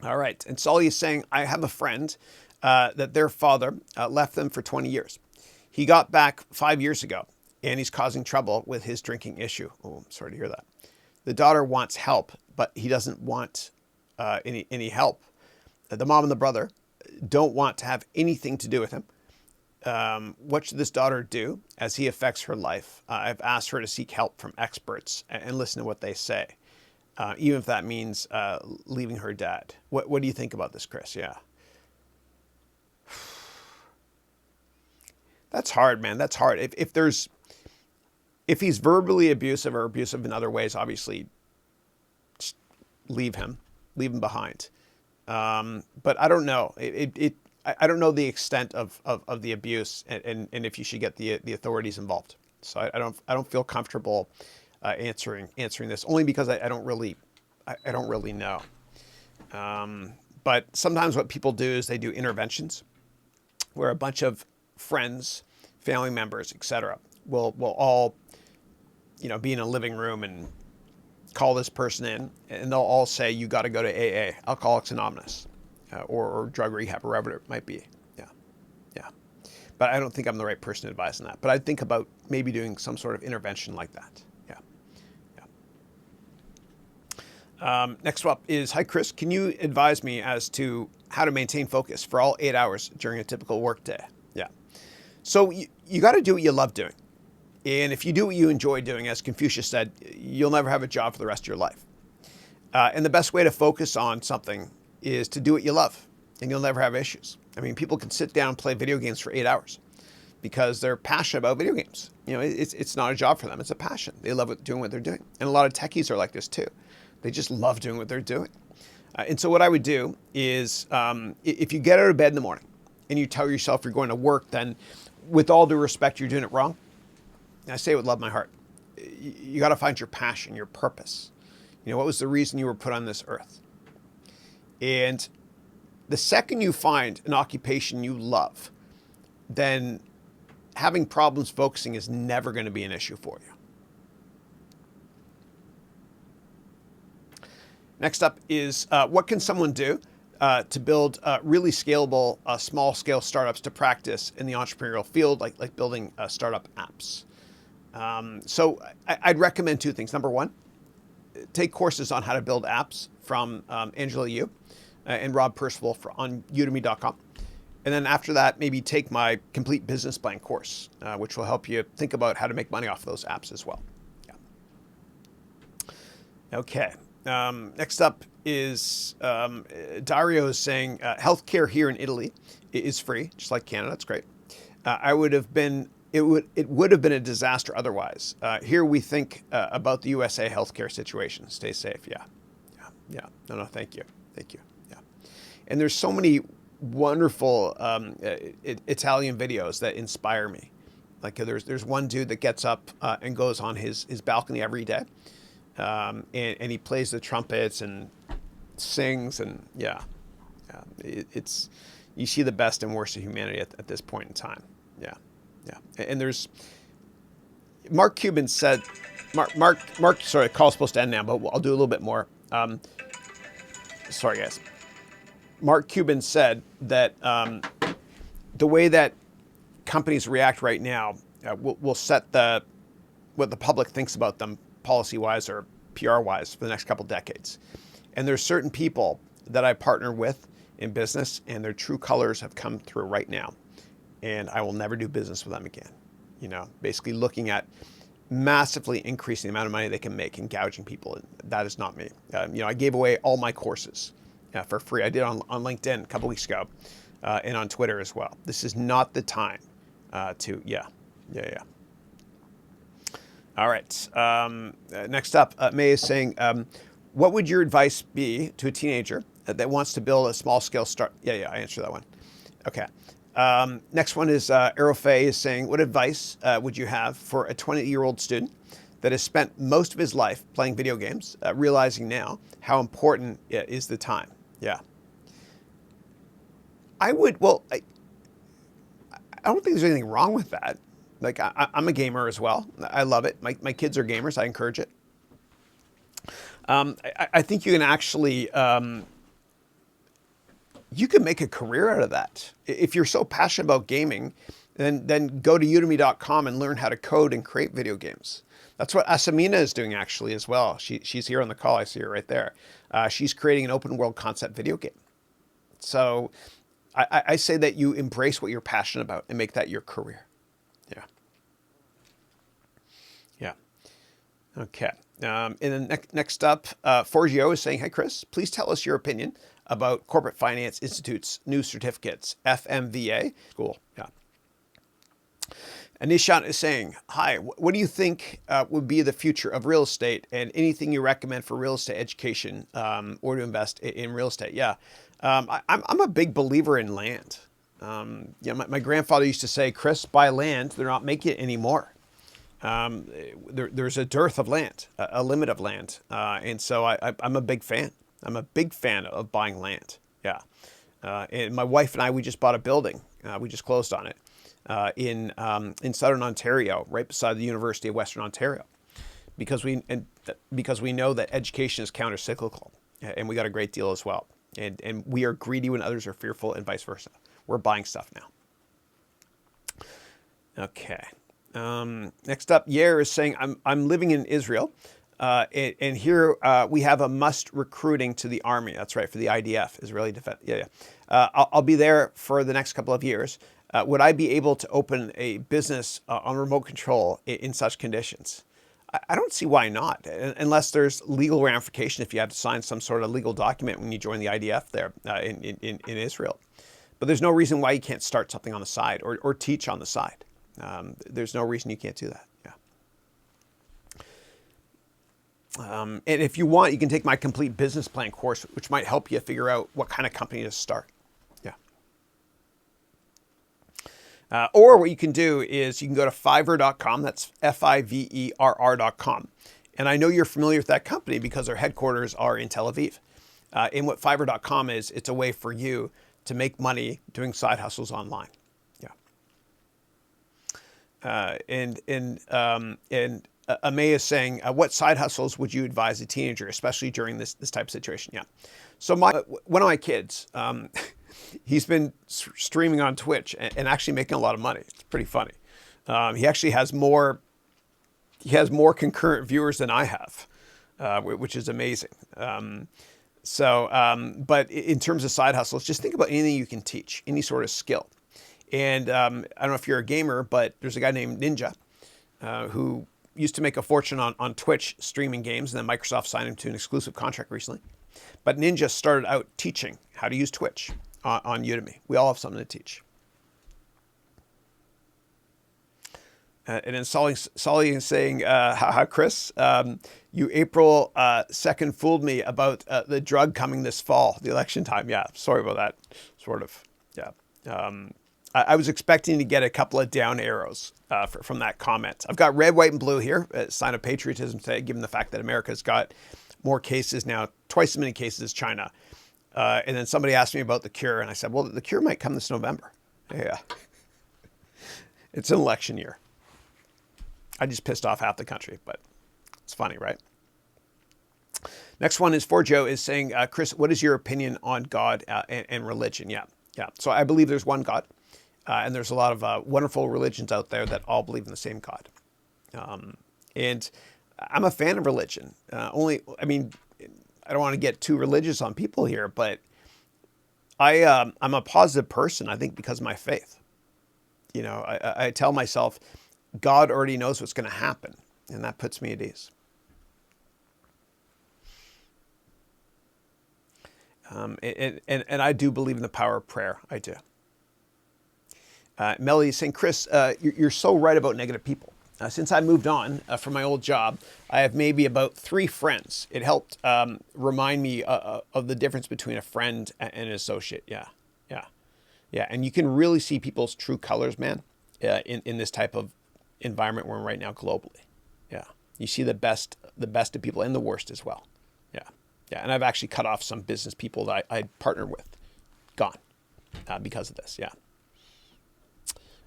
All right. And Solly is saying, I have a friend that their father left them for 20 years. He got back 5 years ago, and he's causing trouble with his drinking issue. Oh, I'm sorry to hear that. The daughter wants help, but he doesn't want any help. The mom and the brother don't want to have anything to do with him. What should this daughter do as he affects her life? I've asked her to seek help from experts and listen to what they say, even if that means leaving her dad. What do you think about this, Chris? Yeah. That's hard, man. That's hard. If he's verbally abusive or abusive in other ways, obviously just leave him behind. But I don't know. I don't know the extent of the abuse and if you should get the authorities involved. So I don't feel comfortable answering this, only because I don't really know. But sometimes what people do is they do interventions where a bunch of friends, family members, etc. will all be in a living room and call this person in, and they'll all say, you got to go to AA, Alcoholics Anonymous, or drug rehab, or whatever it might be. Yeah. But I don't think I'm the right person to advise on that. But I'd think about maybe doing some sort of intervention like that. Yeah. Next up is, hi, Chris. Can you advise me as to how to maintain focus for all 8 hours during a typical workday? Yeah. So you got to do what you love doing. And if you do what you enjoy doing, as Confucius said, you'll never have a job for the rest of your life. And the best way to focus on something is to do what you love, and you'll never have issues. I mean, people can sit down and play video games for 8 hours because they're passionate about video games. It's not a job for them. It's a passion. They love doing what they're doing. And a lot of techies are like this too. They just love doing what they're doing. And so what I would do is if you get out of bed in the morning and you tell yourself you're going to work, then with all due respect, you're doing it wrong. And I say it with love in my heart. You got to find your passion, your purpose. What was the reason you were put on this earth? And the second you find an occupation you love, then having problems focusing is never going to be an issue for you. Next up is what can someone do to build really scalable, small-scale startups to practice in the entrepreneurial field, like building startup apps. So I'd recommend two things. Number one, take courses on how to build apps from Angela Yu and Rob Percival on udemy.com. And then after that, maybe take my complete business plan course, which will help you think about how to make money off of those apps as well. Yeah. Okay. Next up is Dario is saying healthcare here in Italy is free, just like Canada. It's great. It would have been a disaster otherwise. Here we think about the USA healthcare situation. Stay safe. Yeah. No, thank you. Yeah. And there's so many wonderful Italian videos that inspire me. Like there's one dude that gets up and goes on his balcony every day. And he plays the trumpets and sings, and it's you see the best and worst of humanity at this point in time. Yeah. And there's Mark Cuban said, Mark. Sorry, the call's supposed to end now, but I'll do a little bit more. Sorry, guys. Mark Cuban said that the way that companies react right now will set what the public thinks about them policy-wise or PR-wise for the next couple decades. And there's certain people that I partner with in business, and their true colors have come through right now. And I will never do business with them again. Basically looking at massively increasing the amount of money they can make and gouging people. And that is not me. I gave away all my courses for free. I did on LinkedIn a couple weeks ago and on Twitter as well. This is not the time to. All right. Next up, May is saying, what would your advice be to a teenager that wants to build a small-scale start? I answered that one. Okay. Next one is Aerofe is saying, what advice would you have for a 20-year-old student that has spent most of his life playing video games, realizing now how important is the time? Yeah. I don't think there's anything wrong with that. Like, I'm a gamer as well. I love it. My kids are gamers. I encourage it. I think you can actually, you can make a career out of that. If you're so passionate about gaming, then go to udemy.com and learn how to code and create video games. That's what Asamina is doing actually as well. She's here on the call. I see her right there. She's creating an open world concept video game. So I say that you embrace what you're passionate about and make that your career. Yeah. Okay. And then next up, Forgio is saying, hey, Chris, please tell us your opinion about Corporate Finance Institute's new certificates, FMVA. Cool. Yeah. Anishan is saying, hi, what do you think would be the future of real estate and anything you recommend for real estate education or to invest in real estate? Yeah. I'm a big believer in land. My grandfather used to say, Chris, buy land. They're not making it anymore. There's a dearth of land, a limit of land. And so I'm a big fan. I'm a big fan of buying land. Yeah. And my wife and I, we just bought a building. We just closed on it in Southern Ontario, right beside the University of Western Ontario, because we know that education is counter-cyclical, and we got a great deal as well. And we are greedy when others are fearful, and vice versa. We're buying stuff now. Okay. Next up, Yair is saying, I'm living in Israel, and here we have a must recruiting to the army. That's right, for the IDF, Israeli Defense. Yeah. I'll be there for the next couple of years. Would I be able to open a business on remote control in such conditions? I don't see why not, unless there's legal ramification if you have to sign some sort of legal document when you join the IDF there in Israel. But there's no reason why you can't start something on the side or teach on the side. There's no reason you can't do that. Yeah. And if you want, you can take my complete business plan course, which might help you figure out what kind of company to start. Yeah. Or what you can do is you can go to Fiverr.com. That's Fiverr.com. And I know you're familiar with that company because their headquarters are in Tel Aviv. And what Fiverr.com is, it's a way for you to make money doing side hustles online. Yeah. And Amay is saying, what side hustles would you advise a teenager, especially during this type of situation? Yeah. So one of my kids, he's been streaming on Twitch and actually making a lot of money. It's pretty funny. He actually has more concurrent viewers than I have, which is amazing. But in terms of side hustles, just think about anything you can teach, any sort of skill. And I don't know if you're a gamer, but there's a guy named Ninja who used to make a fortune on Twitch streaming games, and then Microsoft signed him to an exclusive contract recently. But Ninja started out teaching how to use Twitch on Udemy. We all have something to teach. And then Solly is saying, hi, Chris, you April 2nd fooled me about the drug coming this fall, the election time. Yeah, sorry about that, sort of. Yeah. I was expecting to get a couple of down arrows from that comment. I've got red, white, and blue here, a sign of patriotism today, given the fact that America's got more cases now, twice as many cases as China. And then somebody asked me about the cure, and I said, well, the cure might come this November. Yeah. It's an election year. I just pissed off half the country, but it's funny, right? Next one is Forjo is saying, Chris, what is your opinion on God and religion? Yeah. So I believe there's one God, and there's a lot of wonderful religions out there that all believe in the same God. And I'm a fan of religion. I don't want to get too religious on people here, but I'm a positive person, I think, because of my faith. You know, I tell myself, God already knows what's going to happen, and that puts me at ease. And I do believe in the power of prayer. I do. Melody is saying, Chris, you're so right about negative people. Since I moved on from my old job, I have maybe about 3 friends. It helped remind me of the difference between a friend and an associate. Yeah. And you can really see people's true colors, man, in this type of environment we're in right now globally. Yeah. You see the best of people and the worst as well. Yeah. And I've actually cut off some business people that I partnered with. Gone because of this. Yeah.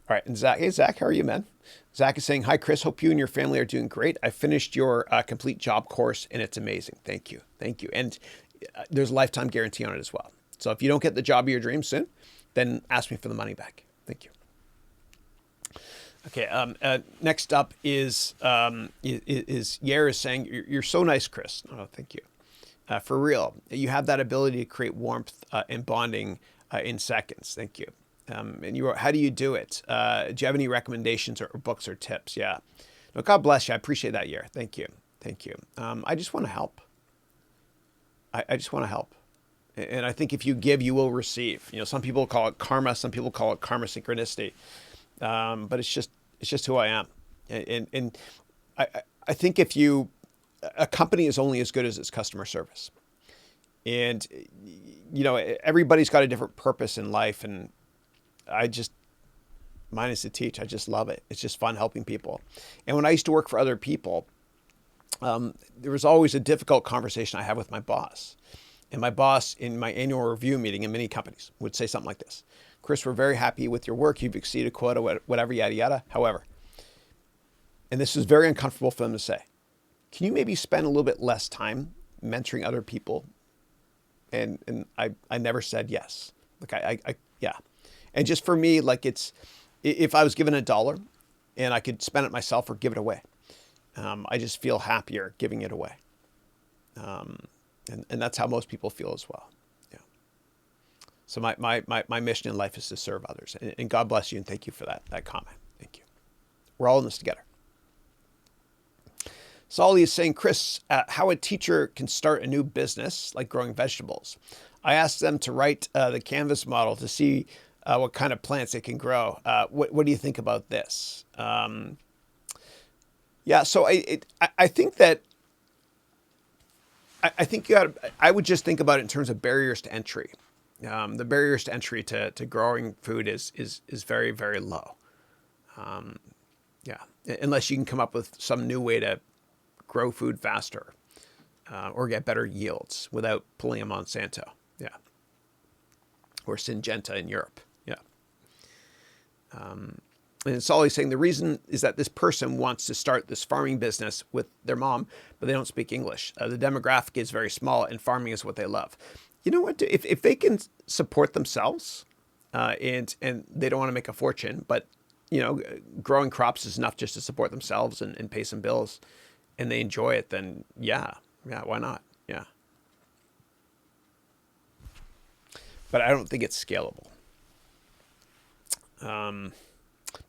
All right. And Zach, hey, Zach, how are you, man? Zach is saying, hi, Chris. Hope you and your family are doing great. I finished your complete job course and it's amazing. Thank you. And there's a lifetime guarantee on it as well. So if you don't get the job of your dreams soon, then ask me for the money back. Thank you. Okay. Next up is Yair is saying, you're so nice, Chris. Oh, thank you. For real. You have that ability to create warmth and bonding in seconds. Thank you. And you wrote, how do you do it? Do you have any recommendations or books or tips? Yeah. No, God bless you. I appreciate that, Yair. Thank you. I just want to help. I just want to help. And I think if you give, you will receive. You know, some people call it karma. Some people call it karma synchronicity. But it's just who I am. And I think a company is only as good as its customer service. And, you know, everybody's got a different purpose in life. And mine is to teach. I just love it. It's just fun helping people. And when I used to work for other people, there was always a difficult conversation I had with my boss. And my boss in my annual review meeting in many companies would say something like this: Chris, we're very happy with your work. You've exceeded quota, whatever, yada, yada. However, and this was very uncomfortable for them to say, can you maybe spend a little bit less time mentoring other people? And I never said yes. Like yeah. And just for me, like if I was given $1 and I could spend it myself or give it away, I just feel happier giving it away. And that's how most people feel as well. Yeah. So my mission in life is to serve others. And God bless you and thank you for that comment. Thank you. We're all in this together. Solly is saying, Chris, how a teacher can start a new business like growing vegetables. I asked them to write the Canvas model to see what kind of plants they can grow. What do you think about this? Yeah, so I think that I think I would just think about it in terms of barriers to entry. The barriers to entry to growing food is very, very low. Yeah, unless you can come up with some new way to grow food faster or get better yields without pulling a Monsanto. Yeah, or Syngenta in Europe. Yeah. And it's always saying the reason is that this person wants to start this farming business with their mom, but they don't speak English. The demographic is very small, and farming is what they love. You know what? If they can support themselves, and they don't want to make a fortune, but growing crops is enough just to support themselves and pay some bills, and they enjoy it, then yeah, why not? Yeah. But I don't think it's scalable.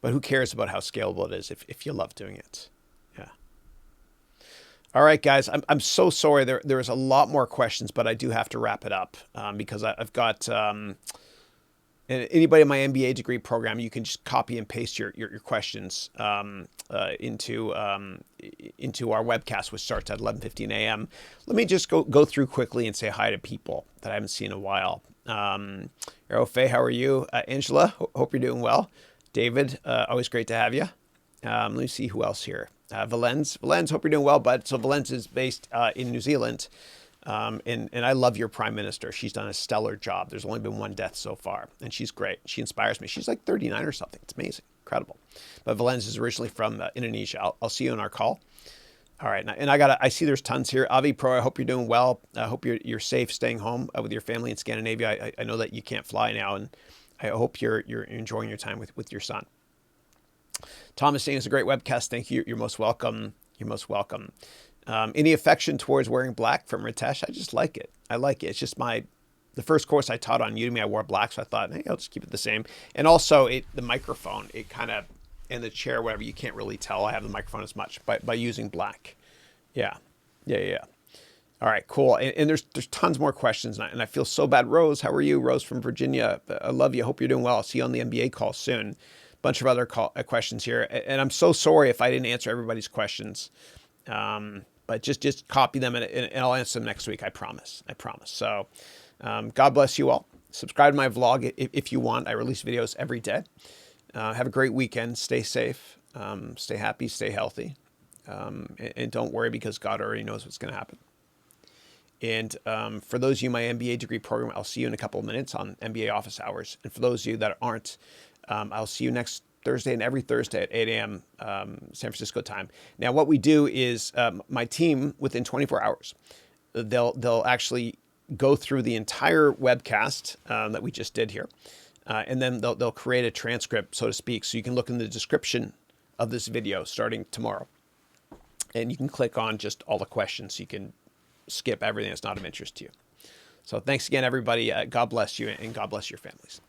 But who cares about how scalable it is if you love doing it? Yeah. All right, guys. I'm so sorry. There's a lot more questions, but I do have to wrap it up because I've got anybody in my MBA degree program. You can just copy and paste your questions into our webcast, which starts at 11:15 a.m. Let me just go through quickly and say hi to people that I haven't seen in a while. Arrow Faye, how are you? Angela, hope you're doing well. David, always great to have you. Let me see who else here. Valens, hope you're doing well, bud. So Valens is based in New Zealand, and I love your prime minister. She's done a stellar job. There's only been one death so far, and she's great. She inspires me. She's like 39 or something. It's amazing, incredible. But Valens is originally from Indonesia. I'll see you on our call. All right, and I see there's tons here. Avi Pro, I hope you're doing well. I hope you're safe, staying home with your family in Scandinavia. I know that you can't fly now, and I hope you're enjoying your time with your son. Thomas saying it's a great webcast. Thank you. You're most welcome. You're most welcome. Any affection towards wearing black from Ritesh? I just like it. I like it. It's just the first course I taught on Udemy, I wore black, so I thought, hey, I'll just keep it the same. And also the microphone, it kind of, and the chair, whatever, you can't really tell I have the microphone as much by using black. Yeah. All right, cool. And there's tons more questions, and I feel so bad. Rose, how are you? Rose from Virginia. I love you. Hope you're doing well. I'll see you on the MBA call soon. Bunch of other questions here, and I'm so sorry if I didn't answer everybody's questions. But just copy them, and I'll answer them next week. I promise. So, God bless you all. Subscribe to my vlog if you want. I release videos every day. Have a great weekend. Stay safe. Stay happy. Stay healthy. And don't worry, because God already knows what's going to happen. And for those of you in my MBA degree program, I'll see you in a couple of minutes on MBA office hours. And for those of you that aren't, I'll see you next Thursday and every Thursday at 8 a.m. San Francisco time. Now, what we do is my team, within 24 hours, they'll actually go through the entire webcast that we just did here. And then they'll create a transcript, so to speak. So you can look in the description of this video starting tomorrow. And you can click on just all the questions. So you can skip everything that's not of interest to you. So thanks again, everybody. God bless you, and God bless your families.